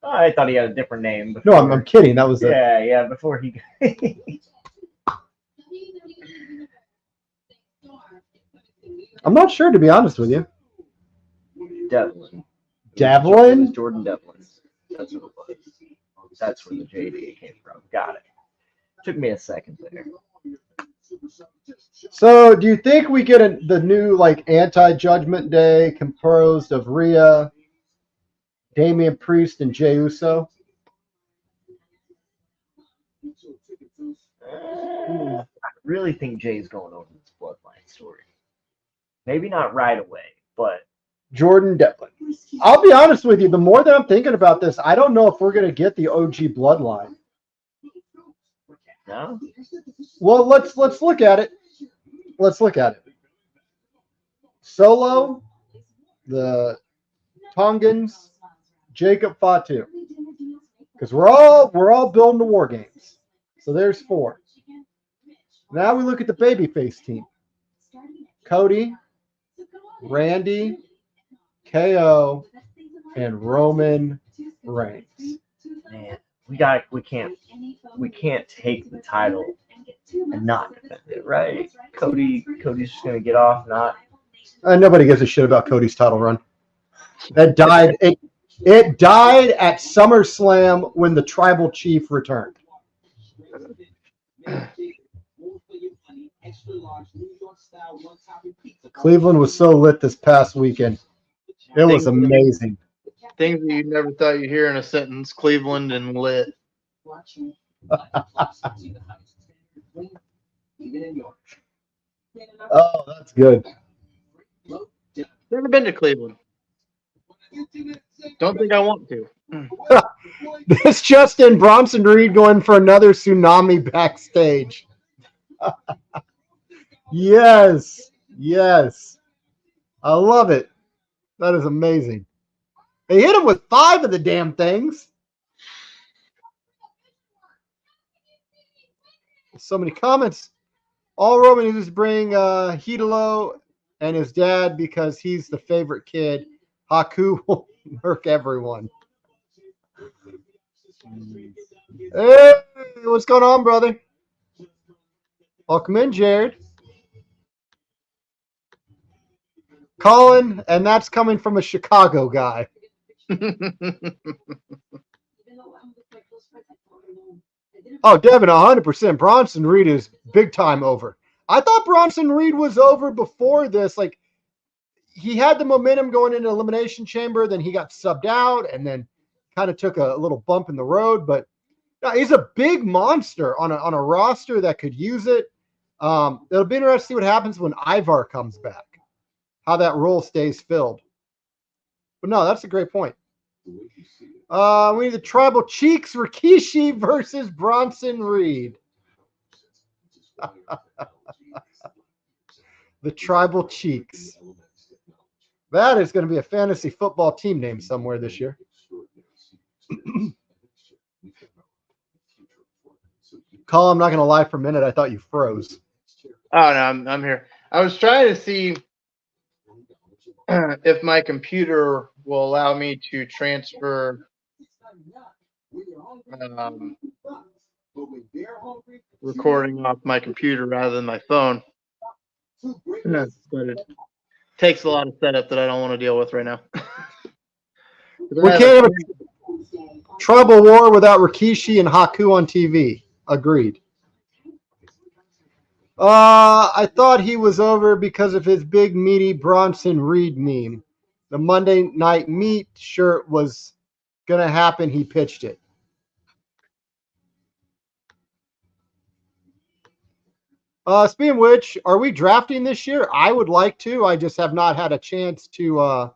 Oh, I thought he had a different name. No, I'm kidding. That was Yeah, before he. I'm not sure, to be honest with you. Devlin. Devlin? It was Jordan Devlin. That's what it was. That's where the JD came from. Got it. Took me a second there. So, do you think we get the new anti-Judgment Day composed of Rhea, Damian Priest, and Jey Uso? I really think Jay's going over this bloodline story. Maybe not right away, but Jordan Devlin. I'll be honest with you. The more that I'm thinking about this, I don't know if we're going to get the OG bloodline. no. Well, let's look at it. Let's look at it. Solo, the Tongans, Jacob Fatu. Because we're all building the war games. So there's 4. Now we look at the babyface team. Cody, Randy, KO, and Roman Reigns. Man, we can't take the title and not defend it, right? Cody's just gonna get off, not. Nobody gives a shit about Cody's title run. That died. It died at SummerSlam when the Tribal Chief returned. Cleveland was so lit this past weekend. It was amazing. Things that you never thought you'd hear in a sentence: Cleveland and lit. Oh, that's good. Never been to Cleveland. Don't think I want to. This just in, Bronson Reed going for another tsunami backstage. Yes. I love it. That is amazing. They hit him with 5 of the damn things. So many comments. All Roman needs is bring Hidalo and his dad because he's the favorite kid. Haku will murk everyone. Hey, what's going on, brother? Welcome in, Jared. Colin, and that's coming from a Chicago guy. Oh, Devin, 100%. Bronson Reed is big time over. I thought Bronson Reed was over before this. Like, he had the momentum going into Elimination Chamber, then he got subbed out, and then kind of took a little bump in the road. But no, he's a big monster on a roster that could use it. It'll be interesting to see what happens when Ivar comes back, how that role stays filled. But no, that's a great point. We need the Tribal Cheeks, Rikishi versus Bronson Reed. The Tribal Cheeks. That is going to be a fantasy football team name somewhere this year. Colin, I'm not going to lie for a minute. I thought you froze. Oh no, I'm here. I was trying to see if my computer will allow me to transfer recording off my computer rather than my phone. But it takes a lot of setup that I don't want to deal with right now. We can't have a tribal war without Rikishi and Haku on TV. Agreed. I thought he was over because of his big, meaty Bronson Reed meme. The Monday Night Meat shirt was going to happen. He pitched it. Speaking of which, are we drafting this year? I would like to. I just have not had a chance to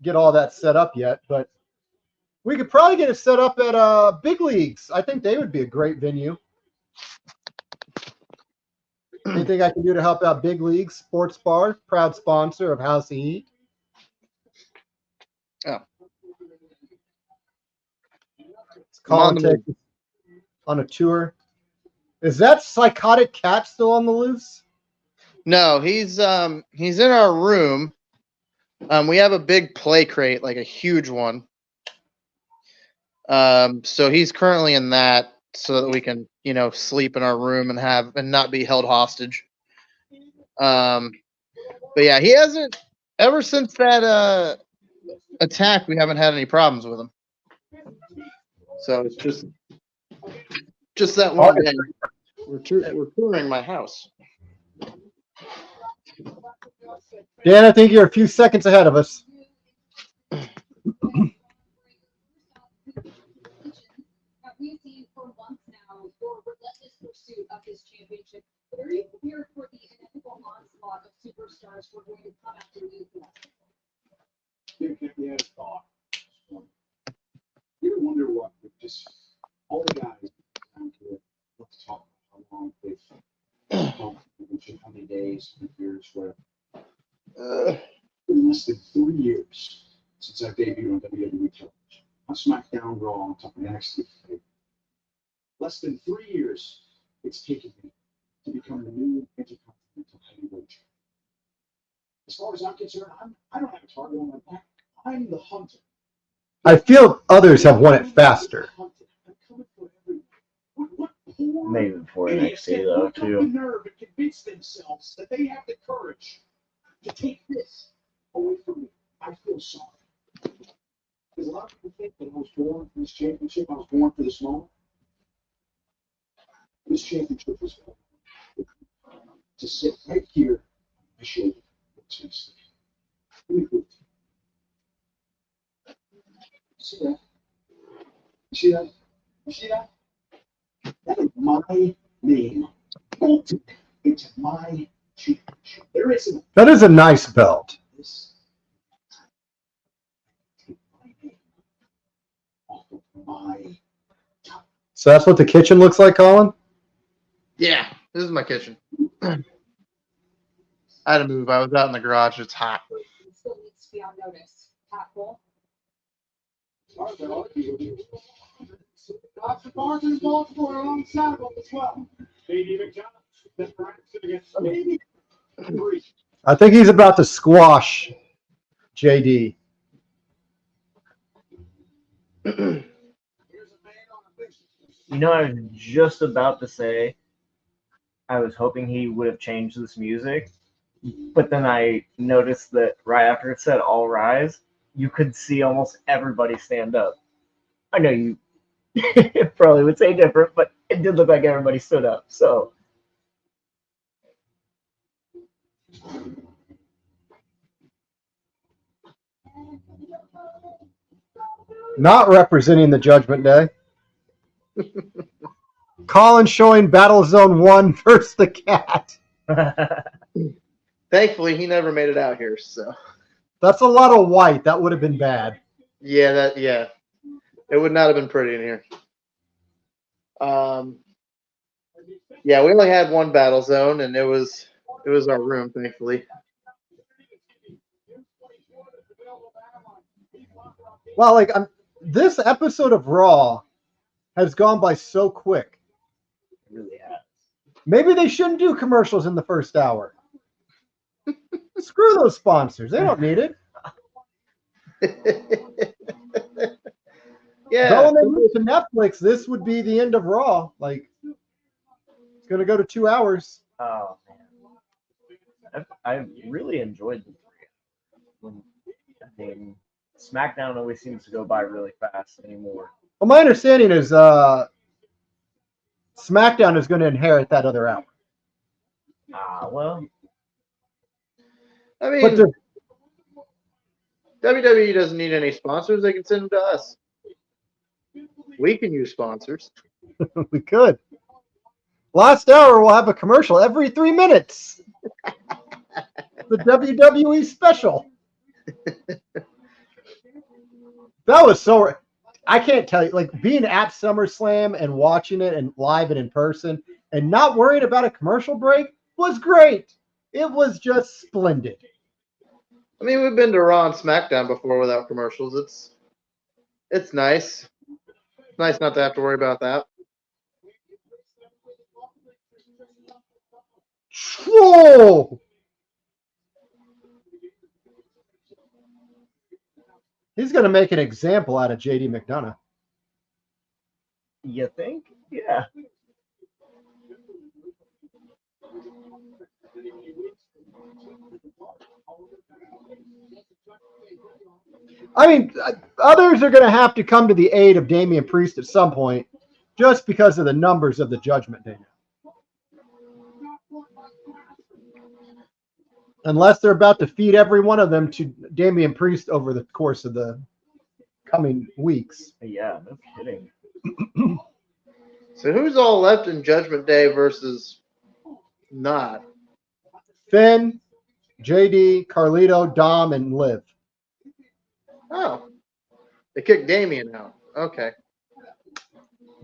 get all that set up yet. But we could probably get it set up at Big Leagues. I think they would be a great venue. Anything I can do to help out Big League Sports Bar, proud sponsor of House of Heat. Oh. Colin Texas on a tour. Is that psychotic cat still on the loose? No, he's in our room. We have a big play crate, like a huge one. So he's currently in that, so that we can, sleep in our room and not be held hostage. But yeah, he hasn't ever since that attack. We haven't had any problems with him. So it's just that one day. We're touring my house. Dan, I think you're a few seconds ahead of us. We've seen for months now your relentless pursuit of this championship. But are you prepared for the inevitable onslaught of superstars who are going to come after you? You had a thought. You ever wonder what just all the guys down here what to talk about how long they've how many days, how many years, where in less than 3 years since I debuted on WWE television. On SmackDown, Raw, on top of NXT. Less than 3 years it's taken me to become the new Intercontinental Heavyweight Champion. As far as I'm concerned, I don't have a target on my back. I'm the hunter. I feel others have won it faster. Maybe before NXT though too. The nerve and convince themselves that they have the courage to take this away from me. I feel sorry. Because a lot of people think that I was born for this championship. I was born for this moment. This championship was born to sit right here on my shoulder. Let me prove it to you. See that? You see that? You see that? That is my name. Bolted into my championship. There isn't. That is a nice belt. This. Take my name off of my top. So that's what the kitchen looks like, Colin? Yeah, this is my kitchen. I had to move. I was out in the garage. It's hot. It still needs to be on notice. Catbull. Dr. Barton is also alongside of as well. Maybe maybe three. I think he's about to squash JD. I was just about to say I was hoping he would have changed this music, but then I noticed that right after it said "All Rise," you could see almost everybody stand up. I know you probably would say different, but it did look like everybody stood up. So Not representing the Judgment Day. Colin showing Battle Zone 1 versus the Cat. Thankfully, he never made it out here. So That's a lot of white. That would have been bad. yeah, it would not have been pretty in here. Yeah, we only had one battle zone, and it was our room, thankfully. Well, like This episode of Raw has gone by so quick. It really has. Maybe they shouldn't do commercials in the first hour. Screw those sponsors. They don't need it. Yeah. Going to Netflix, this would be the end of Raw. Like, it's going to go to 2 hours. Oh man, I really enjoyed the 3 hours. I mean, SmackDown always seems to go by really fast anymore. Well, my understanding is SmackDown is going to inherit that other hour. Well, I mean, But WWE doesn't need any sponsors. They can send them to us. We can use sponsors. we could. Last hour, we'll have a commercial every 3 minutes. The WWE special. That was so. I can't tell you, like being at SummerSlam and watching it and live and in person and not worrying about a commercial break was great. It was just splendid. I mean, we've been to Raw and SmackDown before without commercials. It's nice. It's nice not to have to worry about that. Whoa! He's going to make an example out of JD McDonagh. you think? Yeah. I mean, others are going to have to come to the aid of Damian Priest at some point just because of the numbers of the Judgment Day now. Unless they're about to feed every one of them to Damian Priest over the course of the coming weeks. Yeah, no kidding. So who's all left in Judgment Day versus not? Finn, JD, Carlito, Dom, and Liv. Oh. They kicked Damian out. Okay.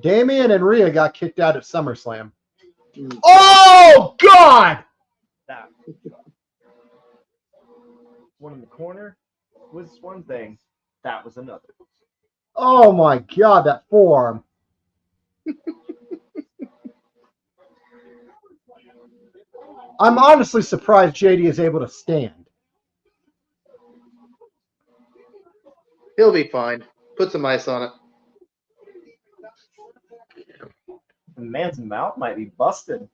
Damian and Rhea got kicked out at SummerSlam. Hmm. Oh, God! That one in the corner was one thing. That was another. Oh, my God, that forearm. I'm honestly surprised JD is able to stand. He'll be fine. Put some ice on it. The man's mouth might be busted.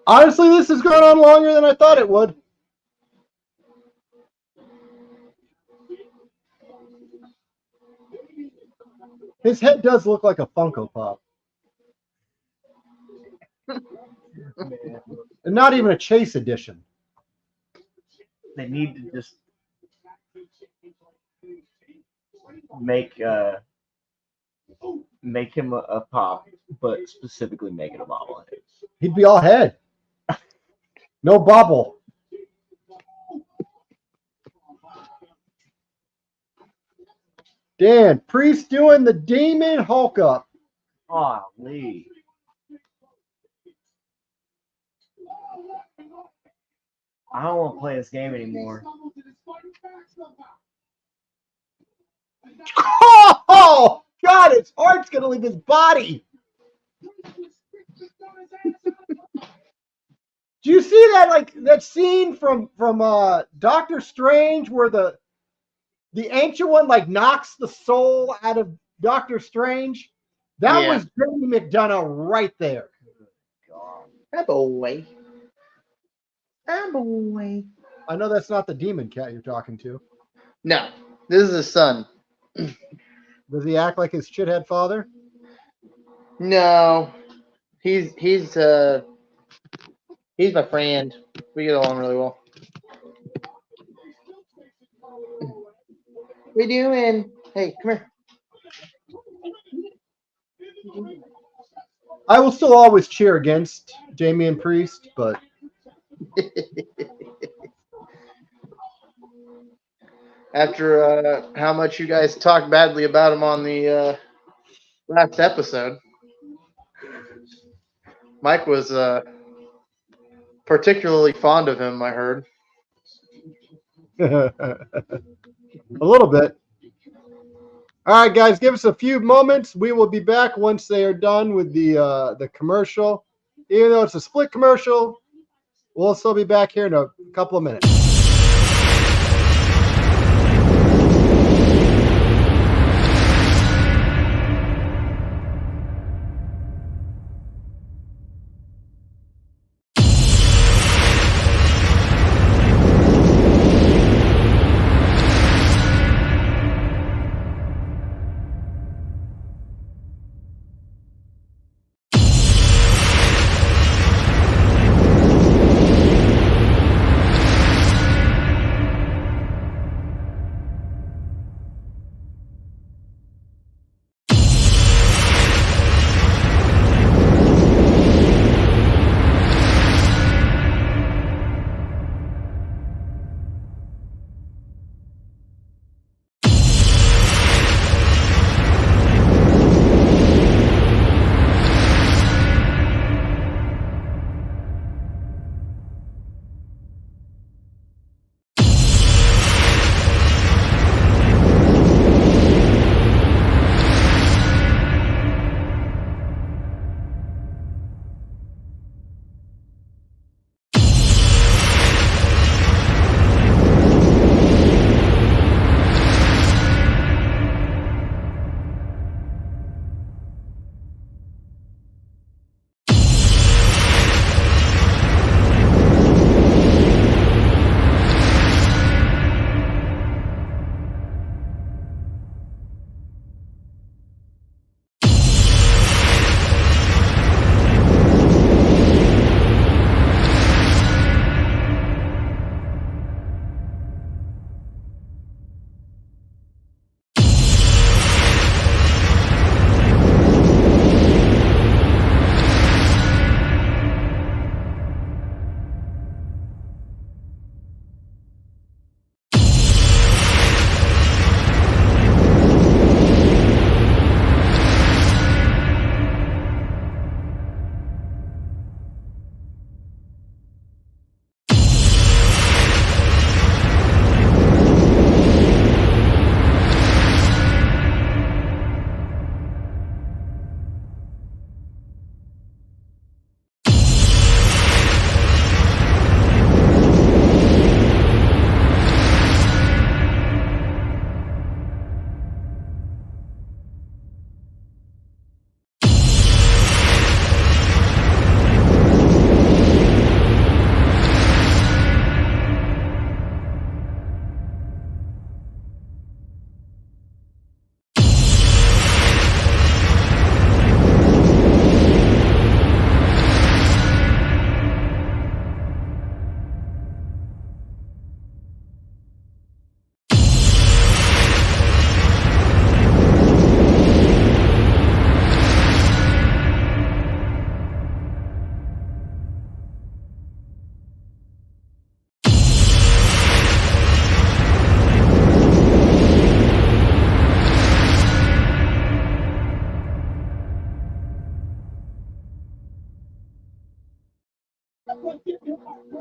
Honestly, this has gone on longer than I thought it would. His head does look like a Funko Pop. And not even a Chase edition. They need to just make him a pop, but specifically make it a bobblehead. He'd be all head. No bobble. Dan, Priest doing the Demon Hulk up. Oh, Lee. I don't want to play this game anymore. Oh, God, his heart's going to leave his body. Do you see that, like, that scene from Doctor Strange where the ancient one, like, knocks the soul out of Doctor Strange? That was Jamie McDonagh right there. That boy. That boy. I know that's not the demon cat you're talking to. No, this is his son. Does he act like his shithead father? No, he's my friend. We get along really well. What you doing? Hey, come here. I will still always cheer against Damian Priest, but After how much you guys talked badly about him on the last episode, Mike was particularly fond of him, I heard. A little bit. All right, guys, give us a few moments. We will be back once they are done with the commercial. Even though it's a split commercial, we'll still be back here in a couple of minutes.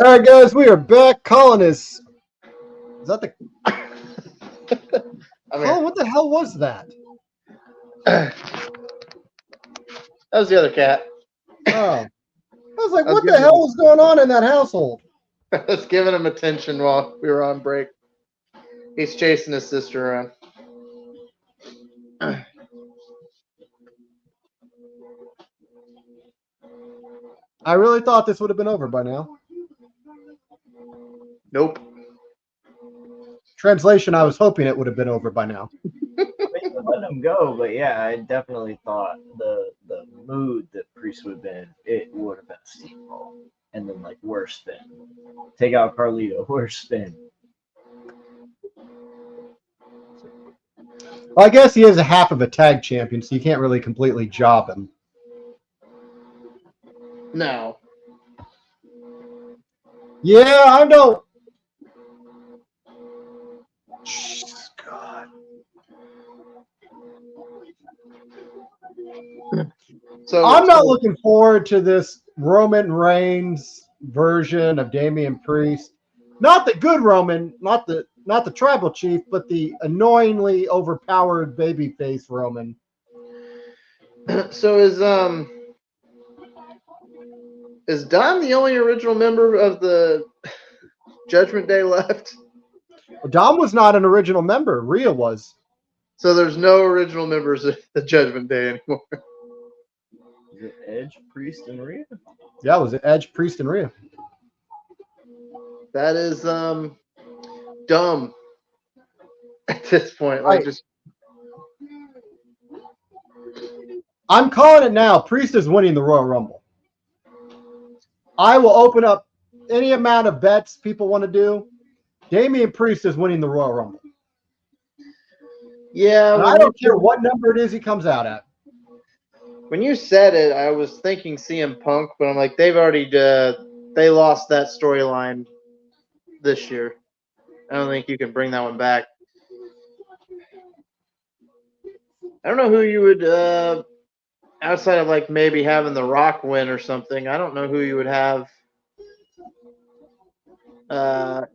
All right, guys, we are back. Colin is that the? Oh, what the hell was that? That was the other cat. Oh, I was like, what the hell was going on in that household? I was giving him attention while we were on break. He's chasing his sister around. I really thought this would have been over by now. Nope. Translation, I was hoping it would have been over by now. Let him go, but yeah, I definitely thought the mood that Priest would have been, it would have been a steamroll. And then, like, worse spin. Take out Carlito, worse spin. Well, I guess he is a half of a tag champion, so you can't really completely job him. No. Yeah, I know. God. So I'm not looking forward to this Roman Reigns version of Damian Priest. Not the good Roman, not the tribal chief, but the annoyingly overpowered babyface Roman. So is Dom the only original member of the Judgment Day left? Dom was not an original member. Rhea was. So there's no original members of the Judgment Day anymore. Is it Edge, Priest, and Rhea? Yeah, it was Edge, Priest, and Rhea. That is dumb at this point. Like, just I'm calling it now. Priest is winning the Royal Rumble. I will open up any amount of bets people want to do. Damian Priest is winning the Royal Rumble. yeah. And I don't care what number it is he comes out at. When you said it, I was thinking CM Punk, but I'm like, they've already they lost that storyline this year. I don't think you can bring that one back. I don't know who you would outside of like maybe having The Rock win or something. I don't know who you would have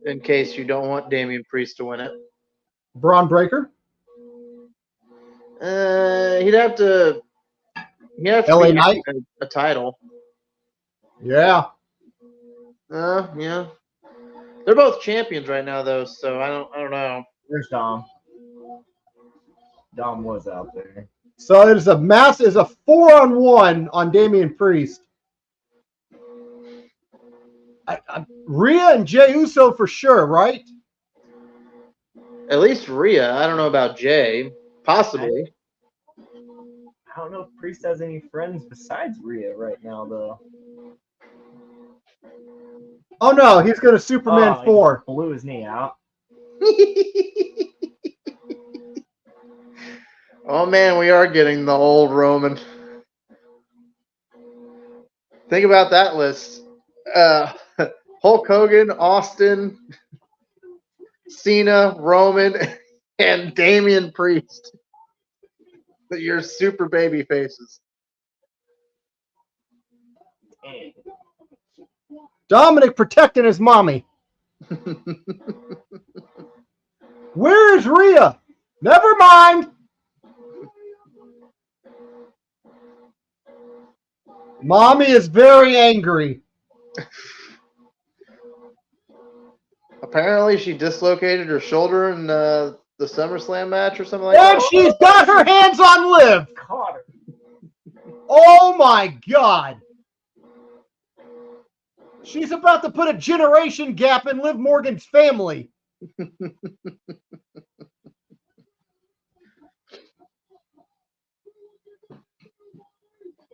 in case you don't want Damian Priest to win it. Braun Breaker? He'd have to LA be Knight? a title. Yeah. Yeah. They're both champions right now though, so I don't know. There's Dom. Dom was out there. So it's a 4-on-1 on Damian Priest. Rhea and Jey Uso for sure, right? At least Rhea. I don't know about Jay. Possibly. I don't know if Priest has any friends besides Rhea right now, though. Oh no, he's going to Superman 4. He blew his knee out. Oh man, we are getting the old Roman. Think about that list. Hulk Hogan, Austin, Cena, Roman, and Damian Priest. Your super baby faces. Dominic protecting his mommy. Where is Rhea? Never mind. Mommy is very angry. Apparently, she dislocated her shoulder in the SummerSlam match or something like that. And she's got her hands on Liv. Caught her. Oh my God. She's about to put a generation gap in Liv Morgan's family.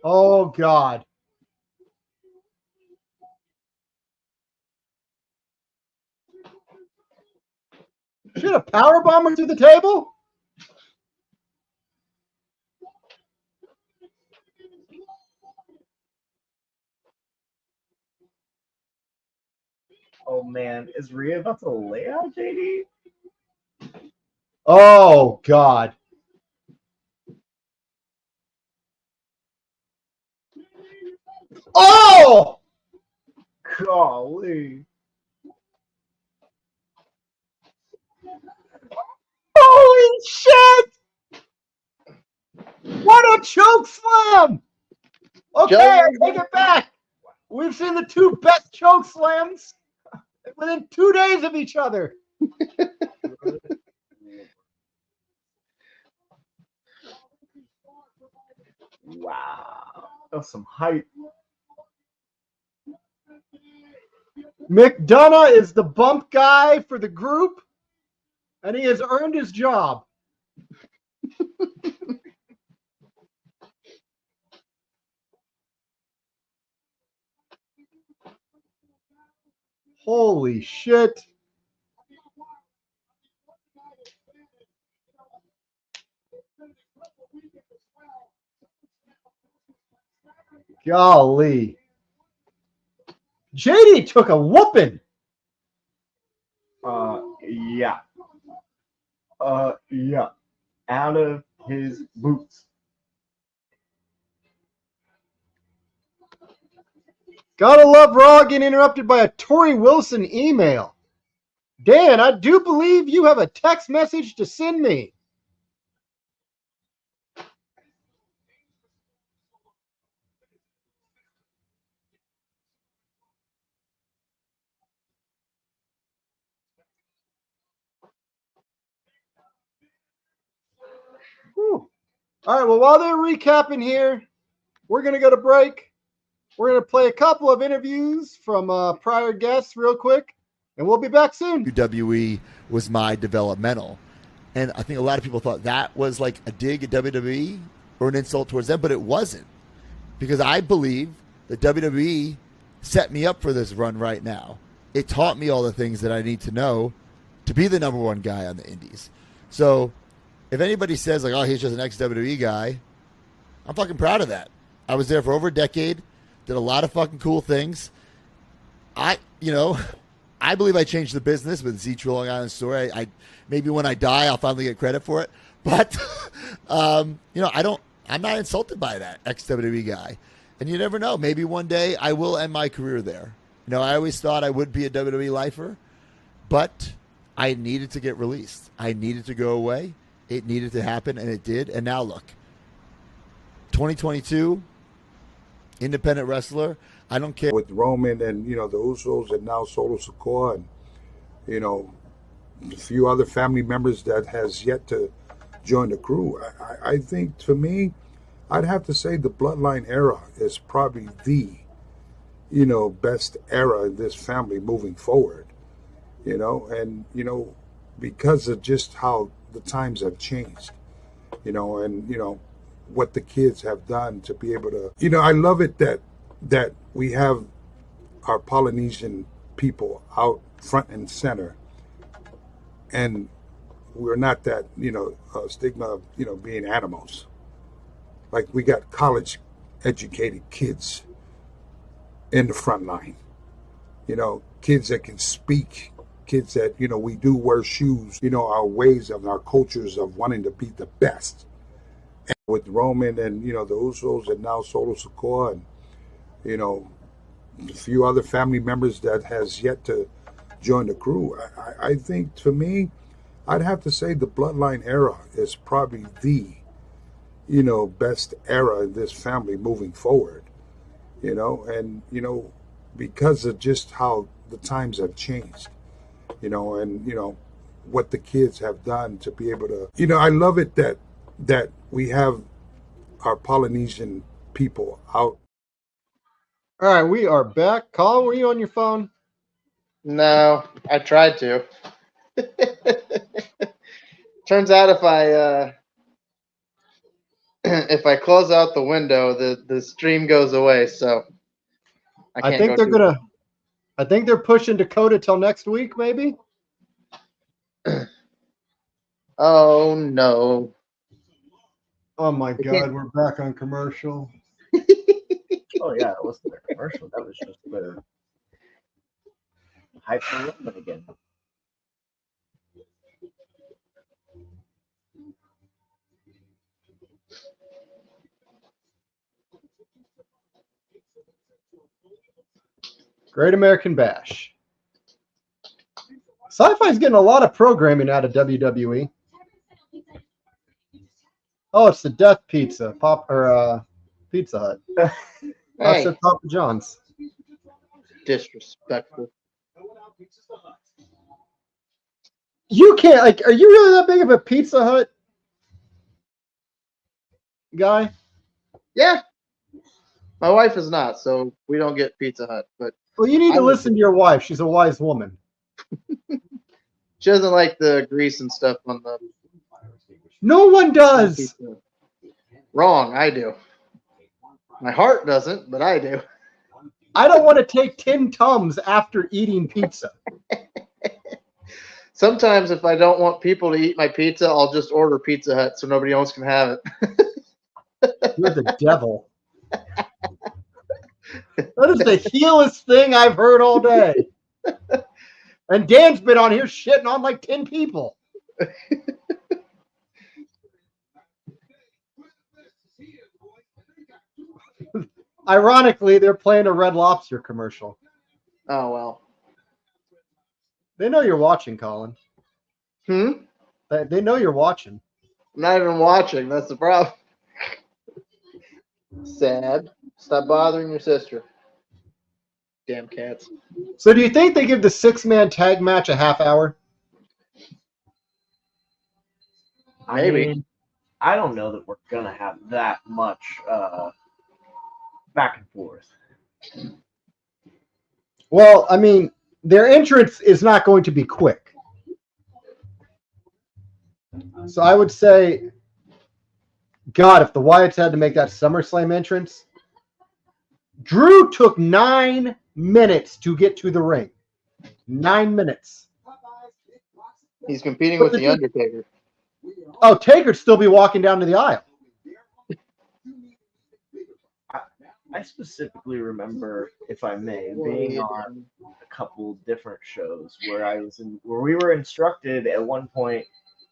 Oh God. Should a power bomber through the table? Oh man, is Rhea about to lay out JD? Oh God. Oh! Golly. Holy shit! What a choke slam! Okay, I take it back. We've seen the two best choke slams within 2 days of each other. Wow. That's some hype. McDonagh is the bump guy for the group, and he has earned his job. Holy shit. Golly. JD took a whooping. Yeah. Yeah. Out of his boots. Gotta love Raw getting interrupted by a Tori Wilson email. Dan, I do believe you have a text message to send me. Whew. All right, well, while they're recapping here, we're going to go to break. We're going to play a couple of interviews from prior guests real quick, and we'll be back soon. WWE was my developmental. And I think a lot of people thought that was like a dig at WWE or an insult towards them, but it wasn't. Because I believe that WWE set me up for this run right now. It taught me all the things that I need to know to be the number one guy on the indies. So if anybody says, like, oh, he's just an ex-WWE guy, I'm fucking proud of that. I was there for over a decade, did a lot of fucking cool things. I believe I changed the business with Z True Long Island story. I maybe when I die, I'll finally get credit for it. But, I'm not insulted by that ex-WWE guy. And you never know. Maybe one day I will end my career there. I always thought I would be a WWE lifer, but I needed to get released. I needed to go away. It needed to happen, and it did. And now look, 2022, independent wrestler. I don't care. With Roman and, the Usos and now Solo Sikoa and, a few other family members that has yet to join the crew. I think, to me, I'd have to say the Bloodline era is probably the, best era in this family moving forward, and, because of just how the times have changed, and, what the kids have done to be able to, I love it that we have our Polynesian people out front and center, and we're not that, stigma of, being animals. Like, we got college educated kids in the front line, kids that can speak, kids that, we do wear shoes, our ways of our cultures of wanting to be the best. And with Roman and, the Usos and now Solo Sikoa and, a few other family members that has yet to join the crew. I think, to me, I'd have to say the Bloodline era is probably the, best era in this family moving forward, and, because of just how the times have changed, and, what the kids have done to be able to, I love it that we have our Polynesian people out. All right, we are back. Colin, were you on your phone? No, I tried to. Turns out if I close out the window, the stream goes away. So I think they're pushing Dakota till next week, maybe. Oh no! Oh my God, we're back on commercial. Oh yeah, it wasn't their commercial. That was just their hype for Roman again. Great American Bash. Sci-Fi's getting a lot of programming out of WWE. Oh, it's the Death Pizza, Pizza Hut. I Hey, said Papa John's. disrespectful. You can't, are you really that big of a Pizza Hut guy? Yeah, my wife is not, so we don't get Pizza Hut. But Well, you need to listen to your wife. She's a wise woman. she doesn't like the grease and stuff on the No one does. pizza. Wrong, I do. My heart doesn't, but I do. I don't want to take 10 Tums after eating pizza. Sometimes if I don't want people to eat my pizza, I'll just order Pizza Hut so nobody else can have it. You're the devil. That is the heelest thing I've heard all day. And Dan's been on here shitting on like 10 people. Ironically, they're playing a Red Lobster commercial. Oh well. They know you're watching, Colin. They know you're watching. I'm not even watching. That's the problem. Sad. Stop bothering your sister. Damn cats. So do you think they give the 6-man tag match a half hour? Maybe. I mean, I don't know that we're gonna have that much back and forth. Well, I mean, their entrance is not going to be quick. So I would say, God, if the Wyatts had to make that SummerSlam entrance, Drew took 9 minutes to get to the ring. 9 minutes. He's competing with The Undertaker. Oh, Taker'd still be walking down to the aisle. I specifically remember, if I may, being on a couple different shows where we were instructed at one point,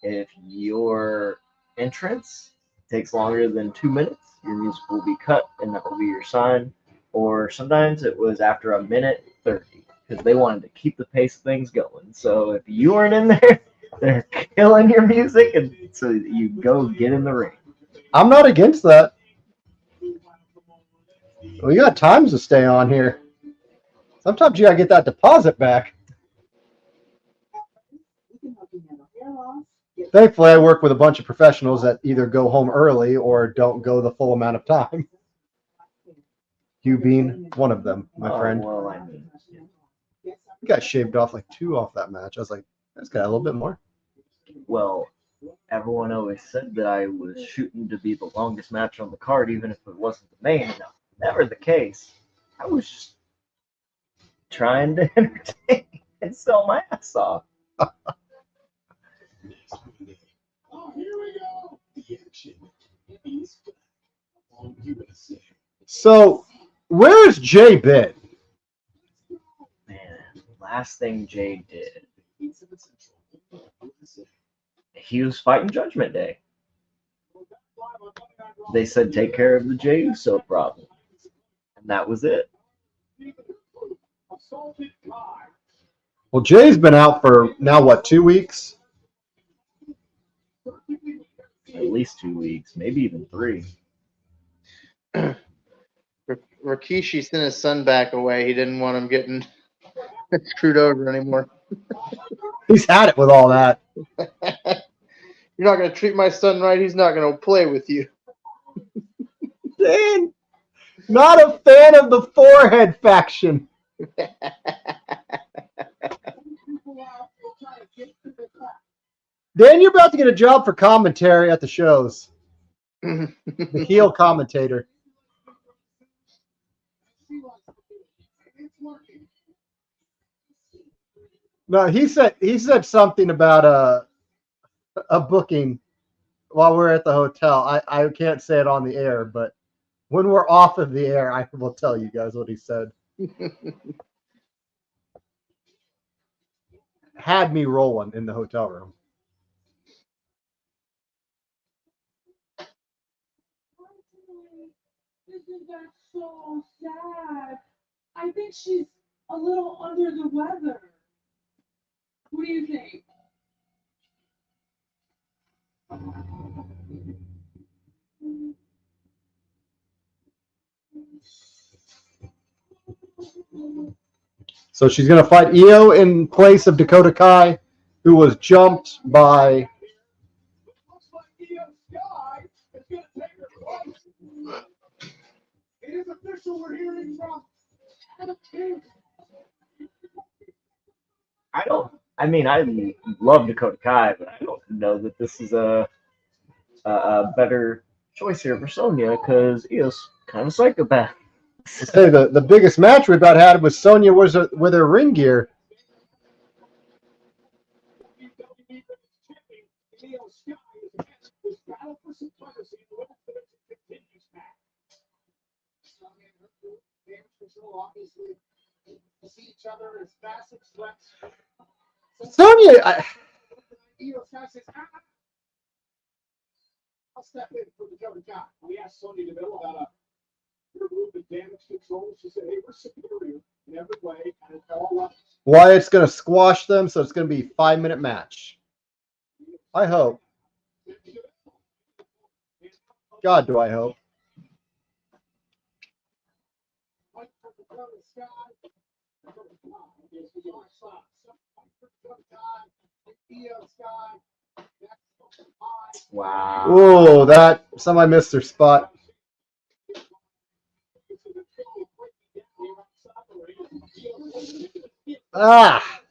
if your entrance takes longer than 2 minutes, your music will be cut and that will be your sign. Or sometimes it was after 1:30 because they wanted to keep the pace of things going. So if you weren't in there, they're killing your music, and so you go get in the ring. I'm not against that. We got times to stay on here. Sometimes you gotta get that deposit back. Thankfully, I work with a bunch of professionals that either go home early or don't go the full amount of time. You being one of them, my friend. Well, I mean, You got shaved off like 2 off that match. I was like, that's got a little bit more. well, everyone always said that I was shooting to be the longest match on the card, even if it wasn't the main. No, never the case. I was just trying to entertain and sell my ass off. Oh, here we go. The action is on USA. So, where's Jay been? Man, last thing Jay did, he was fighting Judgment Day. They said take care of the Jey Uso problem, and that was it. Well, Jay's been out for now, what, 2 weeks? At least 2 weeks, maybe even 3. Rikishi sent his son back away. He didn't want him getting screwed over anymore. He's had it with all that. You're not going to treat my son right. He's not going to play with you. Dan, not a fan of the forehead faction. Dan, you're about to get a job for commentary at the shows. The heel commentator. No, he said something about a booking while we're at the hotel. I can't say it on the air, but when we're off of the air, I will tell you guys what he said. Had me rolling in the hotel room. Isn't that so sad? I think she's a little under the weather. What do you think? So she's going to fight Io in place of Dakota Kai, who was jumped by... It is official. We're hearing from. I love Dakota Kai, but I don't know that this is a better choice here for Sonya because Io's kind of a psychopath. Hey, the biggest match we about had was Sonya with her ring gear. Sonya, I'll step in for the Dakota Kai. We asked Sonya Deville about remove the damage control. She said, hey, we're superior in every way and in all levels. Wyatt's going to squash them, so it's going to be a 5-minute match. I hope. God, do I hope. Wow. Oh, that somebody missed their spot. Ah.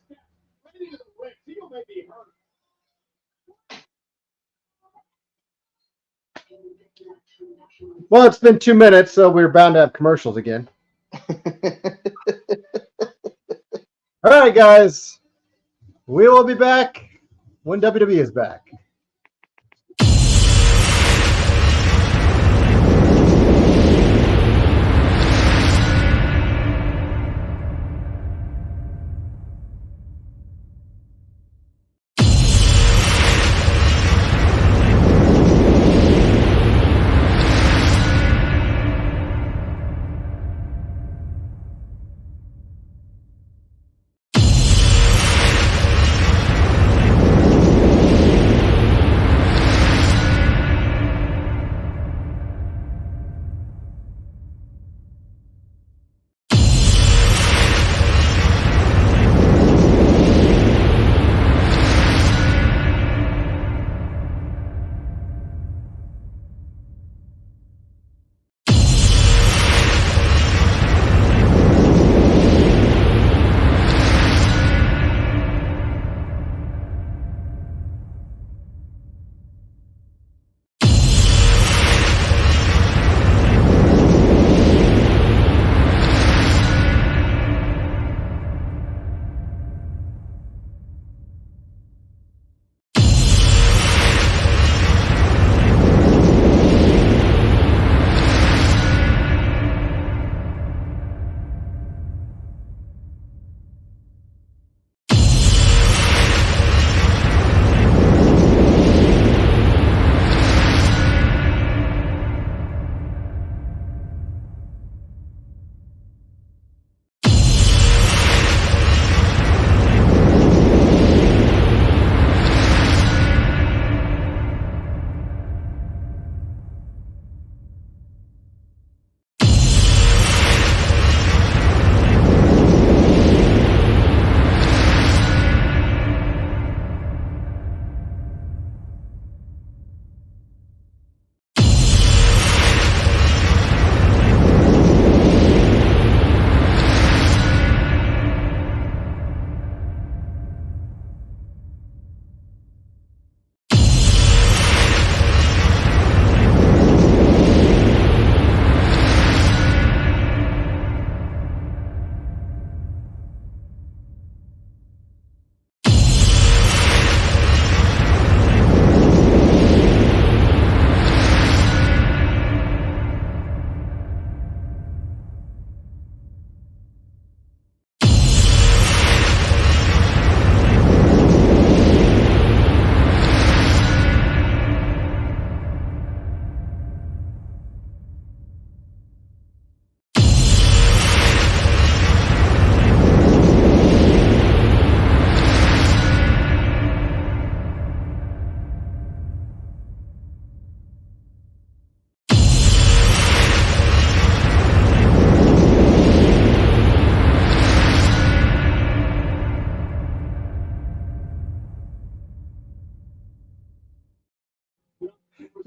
Well, it's been 2 minutes, so we're bound to have commercials again. All right, guys. We will be back when WWE is back.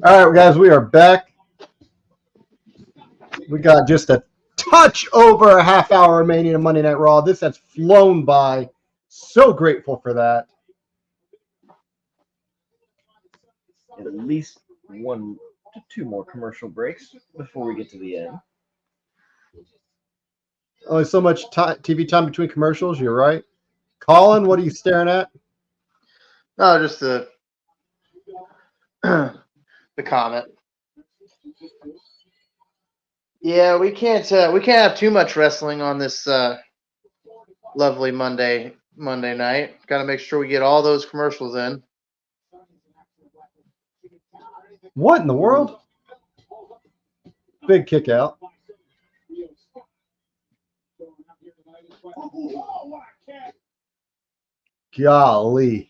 All right, guys, we are back. We got just a touch over a half hour remaining of Monday Night Raw. This has flown by. So grateful for that. At least 1 to 2 more commercial breaks before we get to the end. Only so much TV time between commercials. You're right. Colin, what are you staring at? No, just the comment. Yeah, we can't have too much wrestling on this lovely Monday night. Got to make sure we get all those commercials in. What in the world? Big kick out. Oh, what a kick. Golly.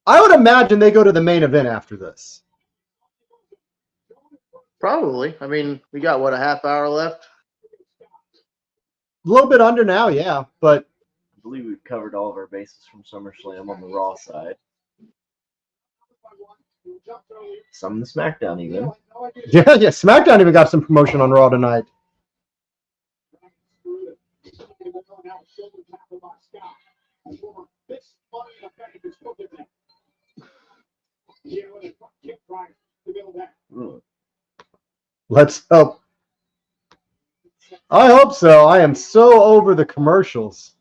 I would imagine they go to the main event after this. Probably. I mean, we got what, a half hour left? A little bit under now, yeah, but I believe we've covered all of our bases from SummerSlam on the Raw side. Some in the SmackDown even. yeah, SmackDown even got some promotion on Raw tonight. Let's hope. I hope so. I am so over the commercials.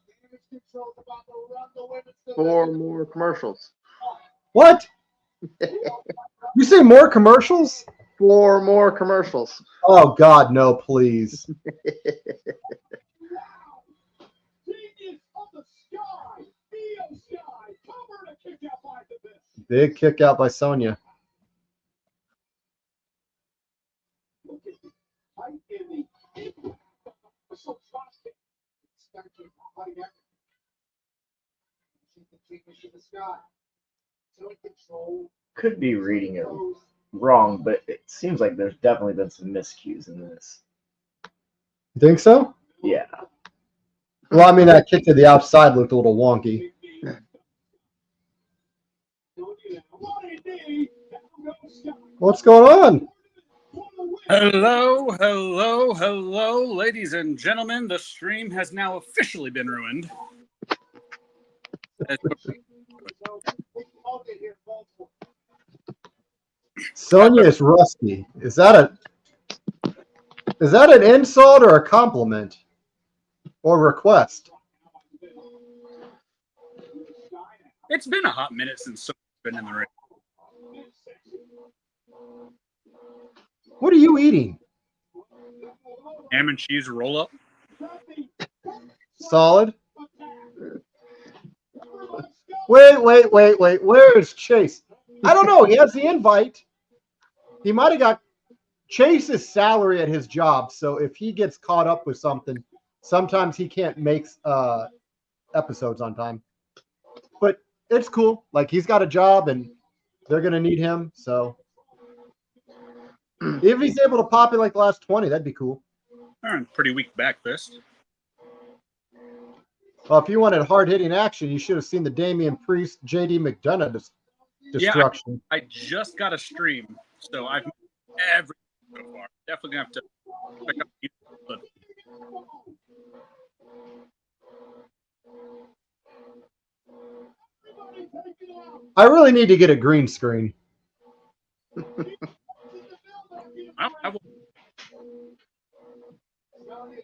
4 more commercials. What? You say more commercials? 4 more commercials. Oh, God, no, please. Big kick out by Sonya. Could be reading it wrong, but it seems like there's definitely been some miscues in this. You think so? Yeah. Well, I mean, that kick to the outside looked a little wonky. What's going on? Hello, ladies and gentlemen. The stream has now officially been ruined. Sonya is rusty. Is that an insult or a compliment? Or request? It's been a hot minute since Sonya's been in the ring. What are you eating? Ham and cheese roll up. Solid. Wait. Where is Chase? I don't know. He has the invite. He might have got Chase's salary at his job. So if he gets caught up with something, sometimes he can't make episodes on time. But it's cool. Like, he's got a job and they're going to need him. So if he's able to pop in like the last 20, that'd be cool. Pretty weak back fist. Well, if you wanted hard-hitting action, you should have seen the Damian Priest, JD McDonagh destruction. Yeah, I just got a stream, so I've missed everything so far. Definitely gonna have to pick up YouTube. I really need to get a green screen.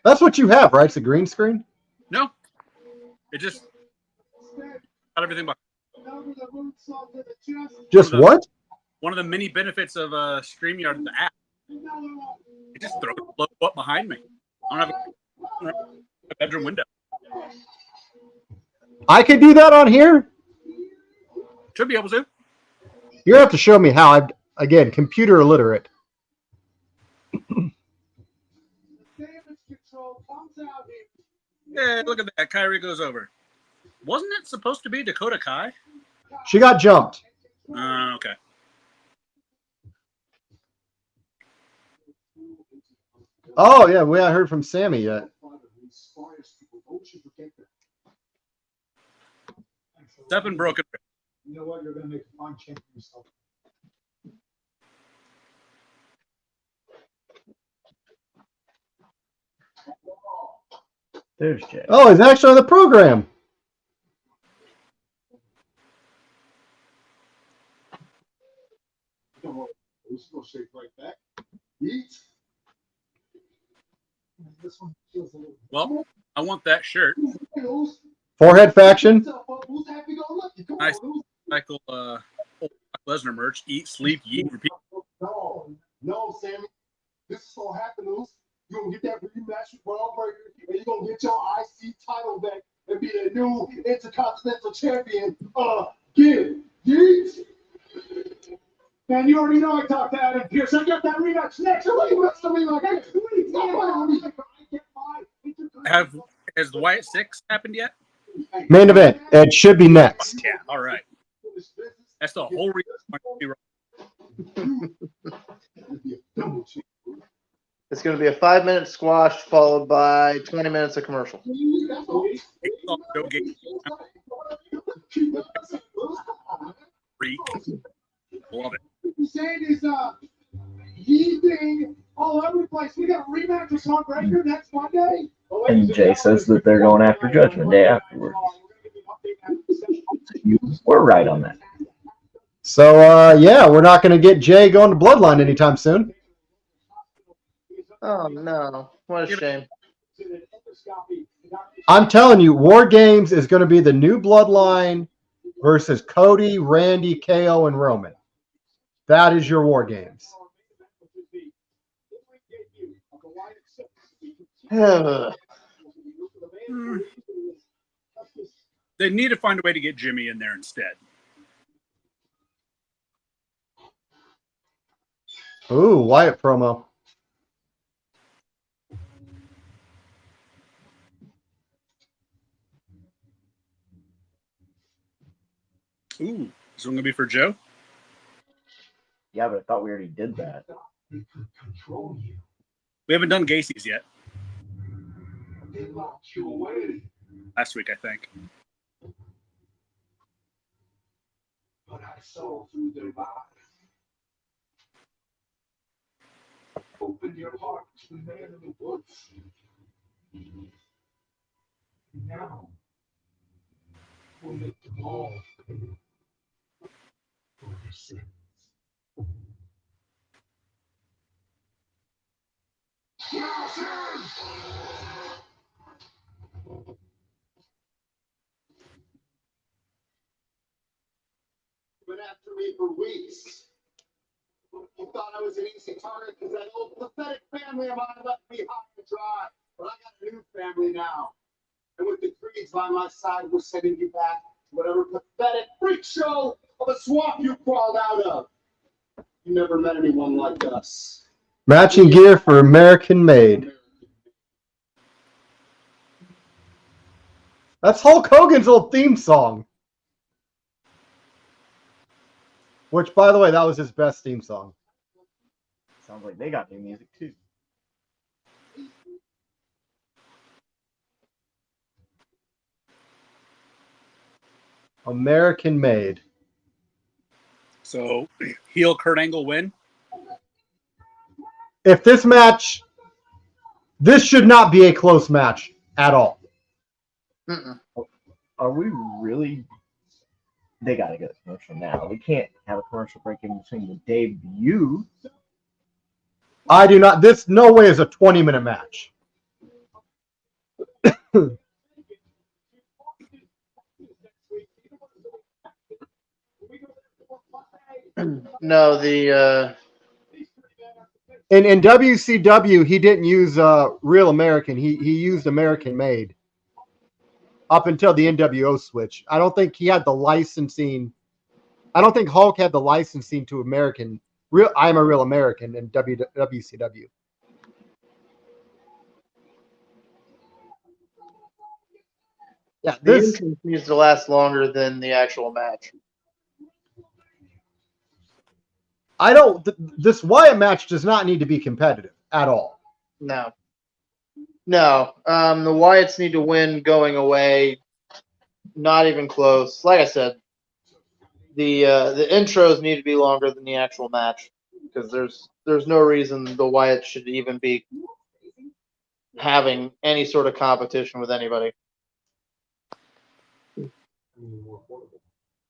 That's what you have, right? It's a green screen? No. It just got everything behind. Just what? One of the many benefits of StreamYard, the app. It just throws the logo up behind me. I don't have a bedroom window. I could do that on here? Should be able to. You have to show me how. Again, computer illiterate. Yeah, look at that. Kyrie goes over. Wasn't it supposed to be Dakota Kai? She got jumped. Okay. Oh, yeah. We haven't heard from Sammy yet. Seven broken. You know what? You're going to make a fine champion yourself. There's Jay. Oh, he's actually on the program. Well, I want that shirt. Forehead faction. Nice Michael Lesnar merch. Eat, sleep, yeet, repeat. No, Sammy. This is gonna happen, Luce. You're gonna get that rematch with Braun Breaker, and you're gonna get your IC title back and be the new Intercontinental Champion. Yeet. Man, you already know I talked to Adam Pearce. I got that rematch next week. What's the rematch? I get my Has the Wyatt Sicks happened yet? Main event. It should be next. Yeah. All right. That's the whole reason I want to be wrong. It's going to be a 5-minute squash followed by 20 minutes of commercial. Freak. Love it. Saying is yeeting all over the place. We got a rematch with Tom Breaker next Monday. And Jay says that they're going after Judgment Day afterwards. You were right on that. So, yeah, we're not going to get Jay going to Bloodline anytime soon. Oh, no. What a shame. I'm telling you, War Games is going to be the new Bloodline versus Cody, Randy, KO, and Roman. That is your War Games. They need to find a way to get Jimmy in there instead. Ooh, Wyatt promo. Ooh, is it going to be for Joe? Yeah, but I thought we already did that. We haven't done Gacy's yet. Last week, I think. But I saw through their eyes. Open your heart to the man in the woods. Now, we'll make them all pay for their sins. Been after me for weeks. You thought I was an easy target because that old pathetic family of mine left me high and dry. But I got a new family now. And with the Creeds by my side, we're sending you back to whatever pathetic freak show of a swamp you crawled out of. You never met anyone like us. Matching gear for American Made. That's Hulk Hogan's old theme song. Which, by the way, that was his best theme song. Sounds like they got new music too. American Made. So, heel Kurt Angle win? If this match, this should not be a close match at all. Are we really? They got to get a commercial now. We can't have a commercial break in between the debut. I do not. This no way is a 20-minute match. No, the in WCW, he didn't use Real American. He used American Made up until the NWO switch. I don't think he had the licensing. I don't think Hulk had the licensing to American. I'm a Real American in WCW. Yeah, the this entrance needs to last longer than the actual match. I don't. This Wyatt match does not need to be competitive at all. No. The Wyatts need to win going away. Not even close. Like I said, the intros need to be longer than the actual match because there's no reason the Wyatts should even be having any sort of competition with anybody.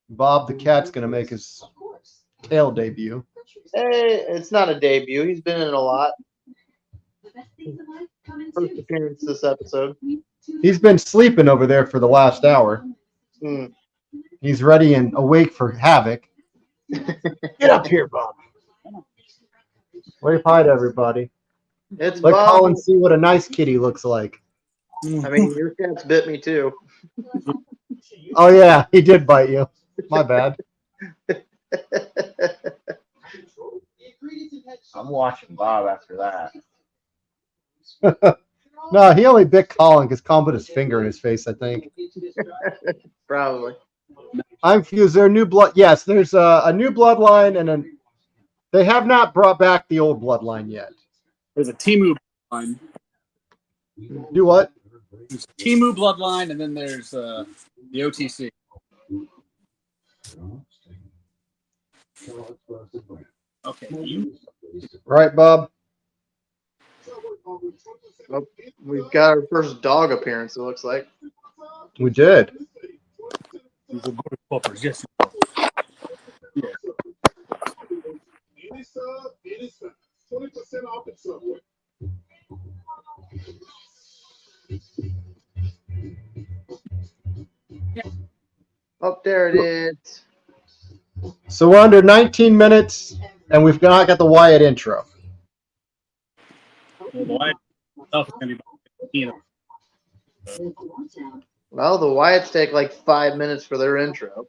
Bob the Cat's going to make his tail debut. Hey, it's not a debut. He's been in a lot. First appearance this episode. He's been sleeping over there for the last hour. He's ready and awake for Havoc. Get up here, Bob. Wave hi to everybody. It's Let Bob. Colin see what a nice kitty looks like. I mean, your cat's bit me too. Oh, yeah, he did bite you. My bad. I'm watching Bob after that. No, he only bit Colin because Colin put his finger in his face, I think. Probably. I'm confused. There a new blood? Yes, there's a new bloodline, and then they have not brought back the old bloodline yet. There's a Timu bloodline. Do what? There's a Timu bloodline, and then there's the OTC. Okay, you. Right, Bob? Oh, we've got our first dog appearance, it looks like. We did. These are good poppers, yes. Yeah. It is 20% off at Subway. Oh, there it is. So we're under 19 minutes, and we've not got the Wyatt intro. Well, the Wyatt stuff is going to be, Well, the Wyatts take like 5 minutes for their intro.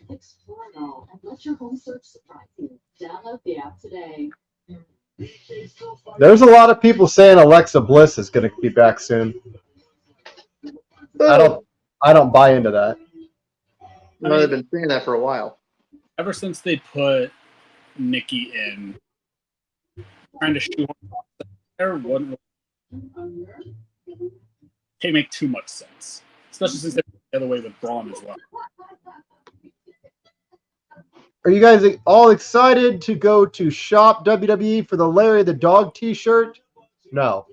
Explore it all and let your home search surprise you. Download the app today. There's a lot of people saying Alexa Bliss is going to be back soon. I don't buy into that. Well, they've been saying that for a while. ever since they put Nikki in, trying to shoehorn there wouldn't make too much sense, especially since they're the other way with Braun as well. Are you guys all excited to go to Shop WWE for the Larry the Dog t-shirt? No.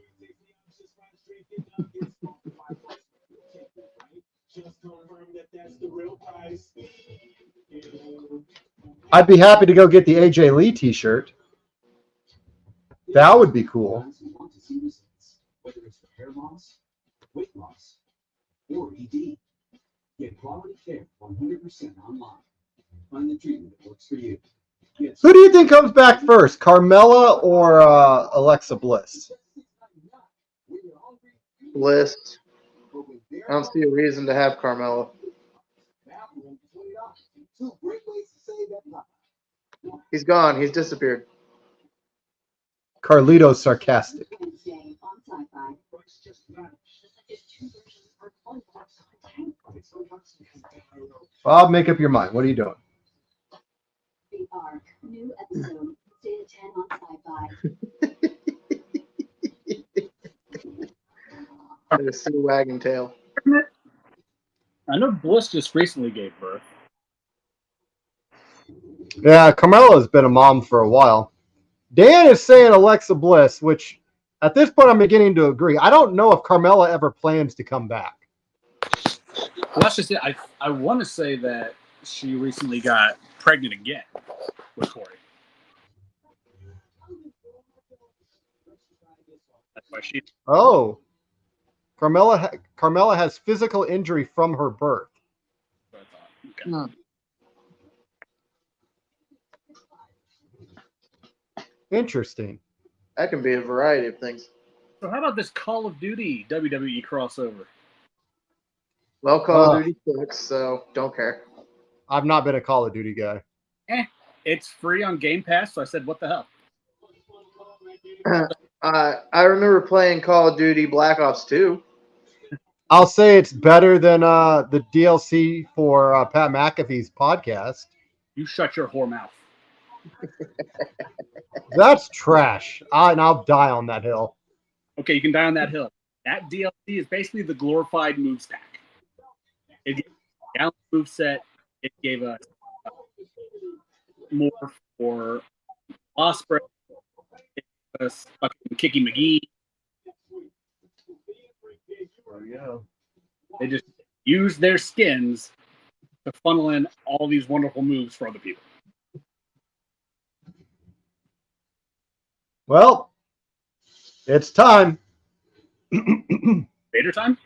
I'd be happy to go get the AJ Lee t-shirt. That would be cool. Whether it's for hair loss, weight loss, or ED, get quality care 100% online. Find the treatment that works for you. Who do you think comes back first, Carmella or Alexa Bliss? Bliss. I don't see a reason to have Carmella. He's gone. He's disappeared. Carlito's sarcastic. Bob, make up your mind. What are you doing? The Ark, new episode, stay at 10 on Sci-Fi. The Sue Wagon Tail. I know Bliss just recently gave birth. Yeah, Carmella has been a mom for a while. Dan is saying Alexa Bliss, which at this point I'm beginning to agree. I don't know if Carmella ever plans to come back. Well, that's just it. I want to say that she recently got pregnant again with Corey. That's why she. Oh, Carmella has physical injury from her birth. Okay. Interesting. That can be a variety of things. So how about this Call of Duty WWE crossover? Well, Call of Duty sucks, so don't care. I've not been a Call of Duty guy. It's free on Game Pass, so I said, what the hell? I remember playing Call of Duty Black Ops 2. I'll say it's better than the DLC for Pat McAfee's podcast. You shut your whore mouth. That's trash. And I'll die on that hill. Okay, you can die on that hill. That DLC is basically the glorified moves pack. It gave a down move set. It gave us more for Osprey. It gave us fucking Kicky McGee. Oh, yeah. They just use their skins to funnel in all these wonderful moves for other people. Well, it's time. Vader time?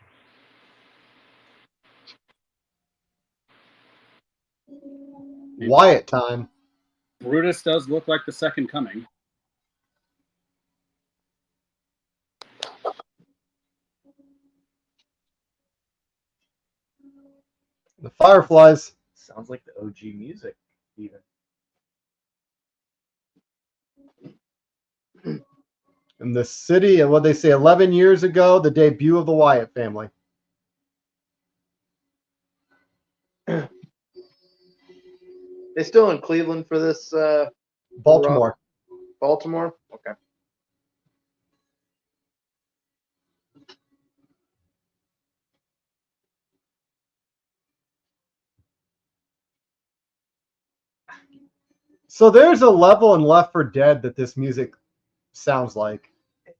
Wyatt time. Brutus does look like the second coming. The Fireflies. Sounds like the OG music, even. In the city, and what they say, 11 years ago, the debut of the Wyatt family. They still in Cleveland for this? Baltimore. Baltimore? Okay. So there's a level in Left 4 Dead that this music sounds like.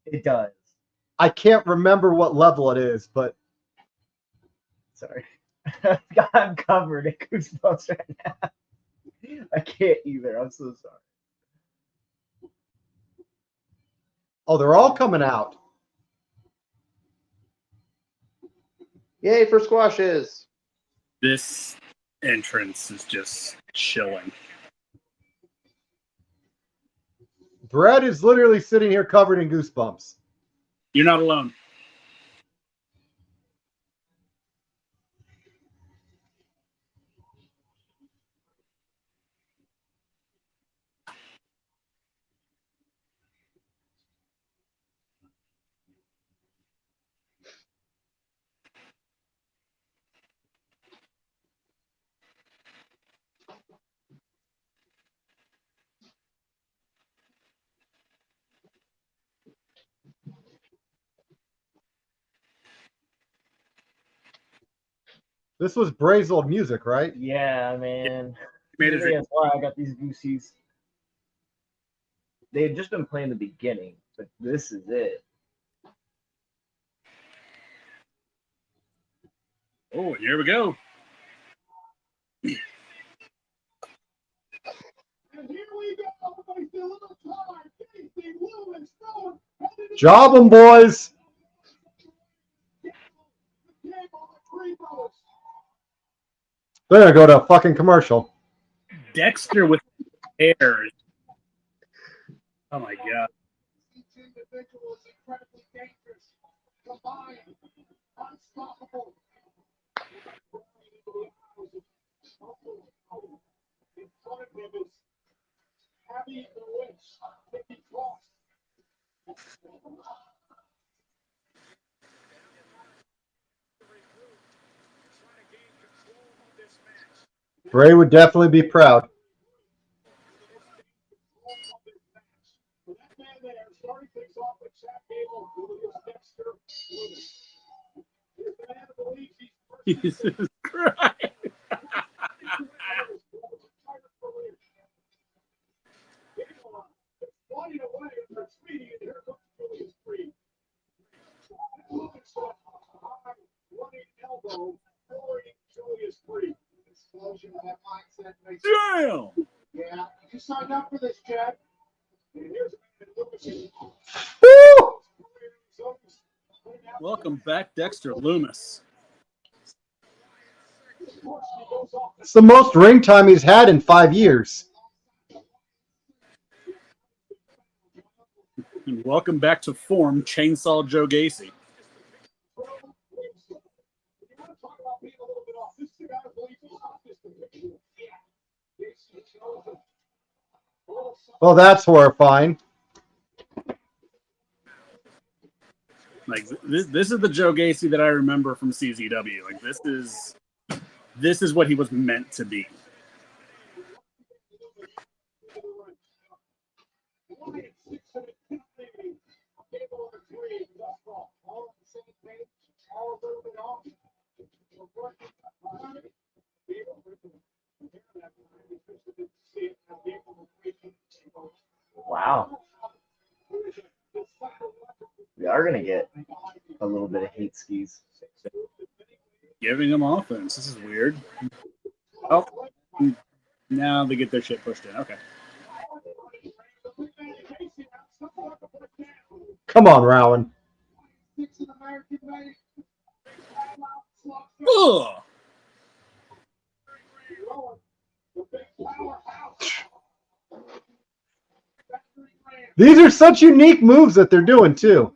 It does. I can't remember what level it is, but Sorry. I'm covered in goosebumps right now. I can't either. I'm so sorry. oh, they're all coming out. Yay for squashes. This entrance is just chilling. Brett is literally sitting here covered in goosebumps. You're not alone. This was Bray's old music, right? Yeah, man. Made it- Maybe that's why I got these goosies. They had just been playing the beginning, but this is it. Oh, and here we go. And here we go. Everybody feel a little tired. Casey, Lewis, Stone, Job 'em, boys. They're gonna go to a fucking commercial. Dexter with hairs. Oh my god. Each individual is incredibly dangerous. Combined, unstoppable. In front of him is Abby the Witch, Mickey Cross. Bray would definitely be proud. For that man there, starting things off with Chad Gable, Julius Dexter, Lewis. Here's the man who believes he's first. Jesus Christ. Wanting away from Speedy, and here comes Julius Reed. Running elbow, throwing Julius Reed. Explosion of that mindset makes Damn. Yeah, you signed up for this, Chad. And here's a man that Lewis. Woo! Welcome back, Dexter Loomis. It's the most ring time he's had in 5 years. And welcome back to form, Chainsaw Joe Gacy. Well, that's horrifying. Like this is the Joe Gacy that I remember from CZW. Like this is what he was meant to be. Wow. We are going to get a little bit of hate skis. Giving him offense. This is weird. Oh, now they get their shit pushed in. Okay. Come on, Rowan. Ugh. These are such unique moves that they're doing, too.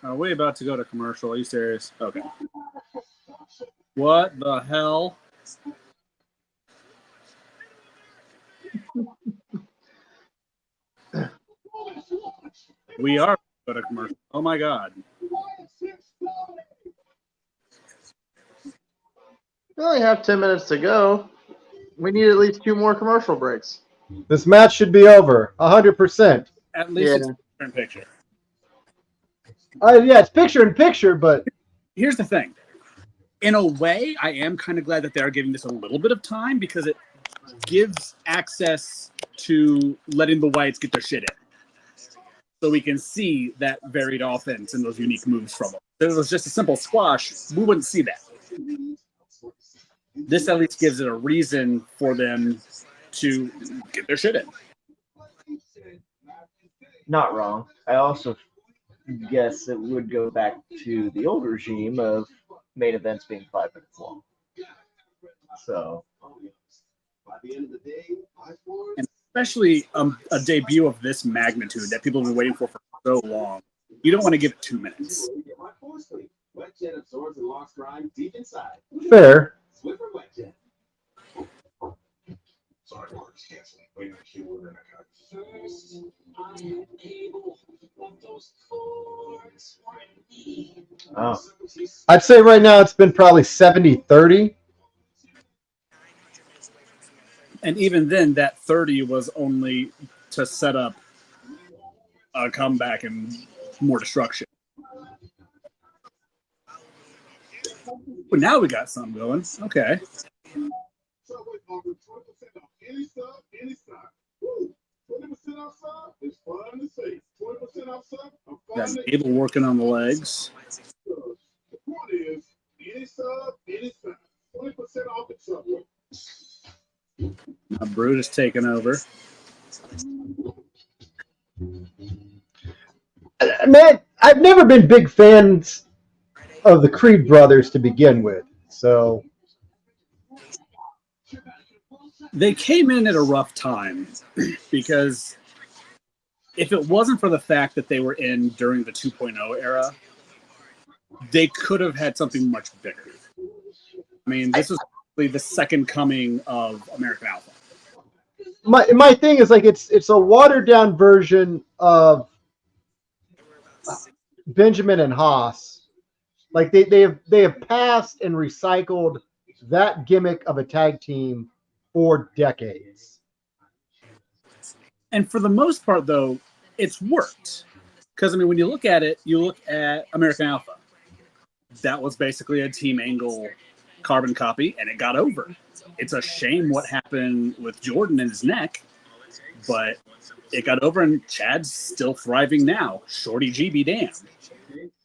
Are we about to go to commercial? Are you serious? Okay. What the hell? We are going to commercial. Oh my God. We only have 10 minutes to go. We need at least 2 more commercial breaks. This match should be over 100%. At least it's in picture. Yeah, it's picture in picture, but here's the thing. In a way, I am kind of glad that they are giving this a little bit of time because it gives access to letting the Wyatts get their shit in. So we can see that varied offense and those unique moves from them. If it was just a simple squash, we wouldn't see that. This at least gives it a reason for them to get their shit in. Not wrong. I also guess it would go back to the old regime of main events being 5 minutes long. So, and especially a debut of this magnitude that people have been waiting for so long. You don't want to give it 2 minutes. Fair. Oh. I'd say right now it's been probably 70-30. And even then, that 30 was only to set up a comeback and more destruction. But now we got something going. Okay. Got Abel working on the legs. Now Brutus taking over. Man, I've never been big fans of the Creed brothers to begin with, so they came in at a rough time because if it wasn't for the fact that they were in during the 2.0 era, they could have had something much bigger. I mean, this was probably the second coming of American Alpha. My thing is like it's a watered down version of Benjamin and Haas. Like they have passed and recycled that gimmick of a tag team for decades. And for the most part, though, it's worked. Because, I mean, when you look at it, you look at American Alpha. That was basically a Team Angle carbon copy, and it got over. It's a shame what happened with Jordan and his neck, but it got over, and Chad's still thriving now. Shorty G be damned.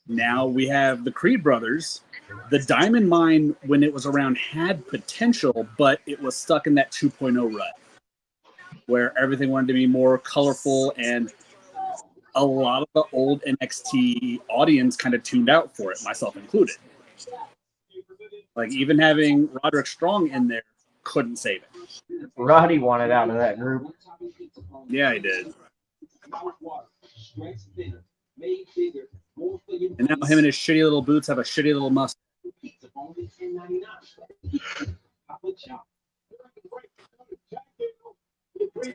Now we have the Creed brothers. The Diamond Mine, when it was around, had potential, but it was stuck in that 2.0 rut where everything wanted to be more colorful, and a lot of the old NXT audience kind of tuned out for it, myself included. Like, even having Roderick Strong in there couldn't save it. Roddy wanted out of that group. Yeah, he did. And now him and his shitty little boots have a shitty little mustache.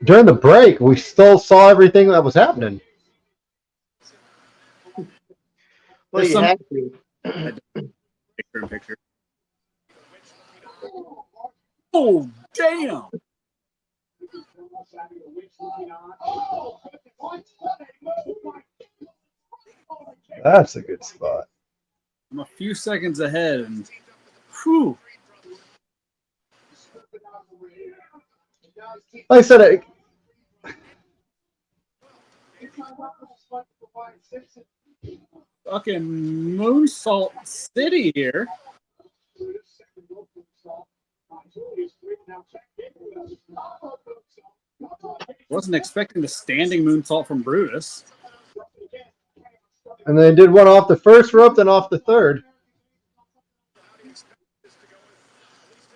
During the break, we still saw everything that was happening. Well, you had to. Picture in picture. Oh, damn! That's a good spot. I'm a few seconds ahead, and whew. Like I said, Fucking Moonsault City here. Wasn't expecting the standing moonsault from Brutus. and they did one off the first rope, then off the third.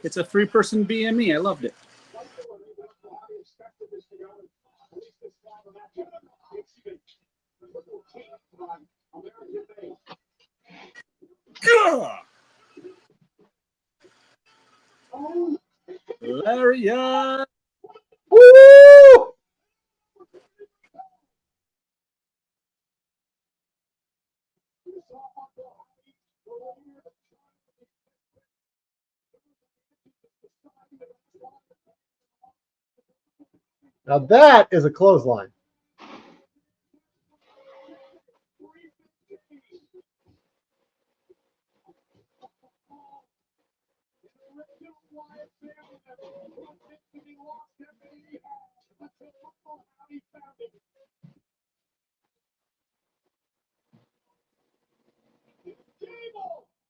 It's a 3-person BME. I loved it. Gah! Lariat! Woo! Now that is a clothesline.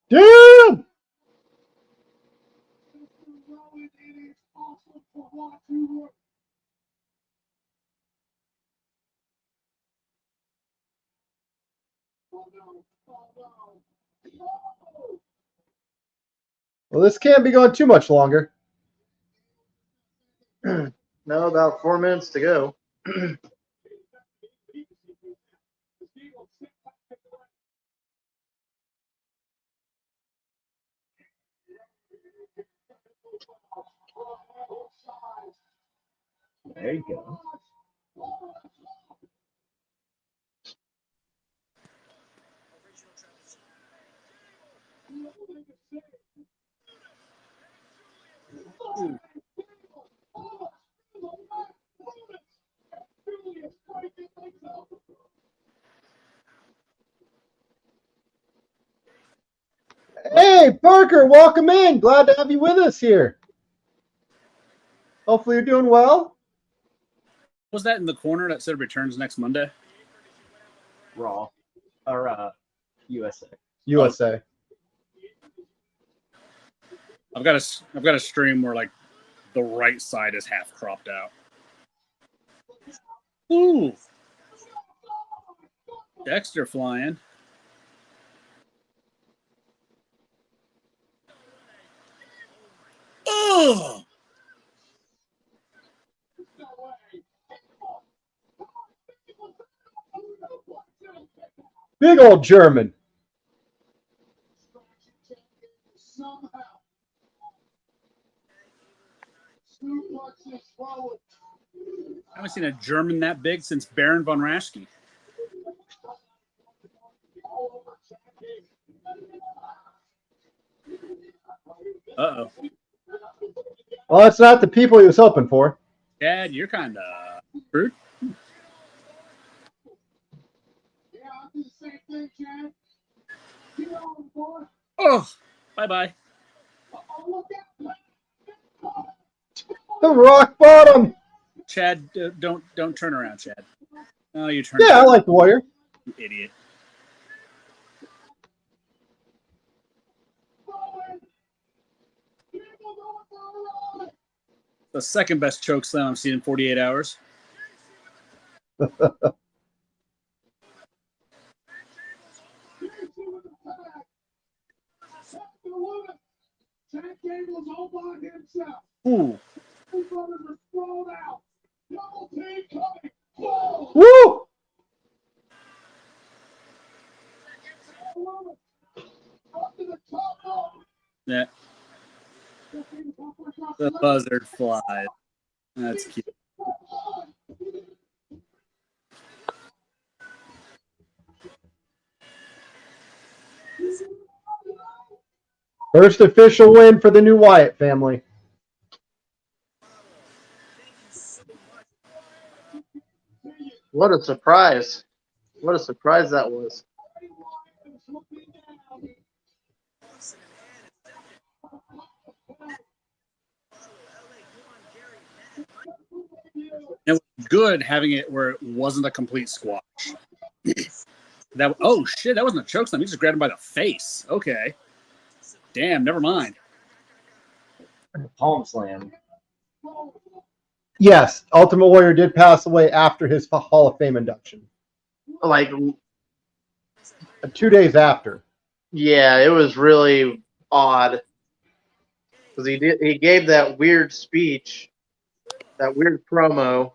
Damn! Well, this can't be going too much longer. No, about 4 minutes to go. There you go. Hey, Parker, welcome in. Glad to have you with us here. Hopefully you're doing well. Was that in the corner that said returns next Monday? Raw. Or USA. USA. I've got a stream where like the right side is half cropped out. Ooh. Dexter flying. Oh. Big old German. I haven't seen a German that big since Baron von Raschke. Uh-oh. Well, that's not the people he was hoping for. Dad, you're kind of rude. Oh, bye-bye. The rock bottom. Chad, don't turn around, Chad. Oh, you turn. Yeah, I like the Warrior. You idiot. The second best choke slam I've seen in 48 hours. Ooh. Woo! Yeah. The buzzard flies. That's cute. First official win for the new Wyatt family. What a surprise. What a surprise that was. It was good having it where it wasn't a complete squash. Oh shit, that wasn't a choke slam. He just grabbed him by the face. Okay. Damn, never mind. Palm slam. Yes, Ultimate Warrior did pass away after his Hall of Fame induction. Like, 2 days after. yeah, it was really odd because he gave that weird speech, that weird promo,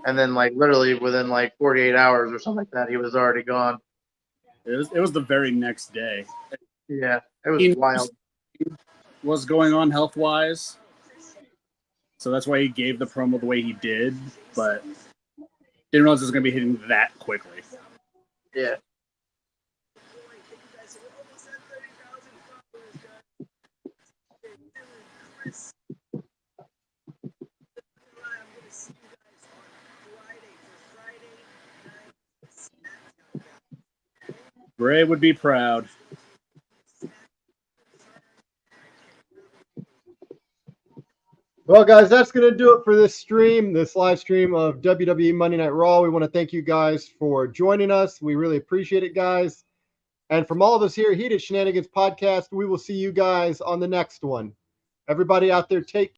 and then like literally within like 48 hours or something like that, he was already gone. It was the very next day. Yeah, it was wild. What's going on health wise? So that's why he gave the promo the way he did, but didn't realize it was going to be hitting that quickly. Yeah. Bray would be proud. Well, guys, that's going to do it for this live stream of WWE Monday Night Raw. We want to thank you guys for joining us. We really appreciate it, guys. And from all of us here at Heated Shenanigans Podcast, we will see you guys on the next one. Everybody out there, take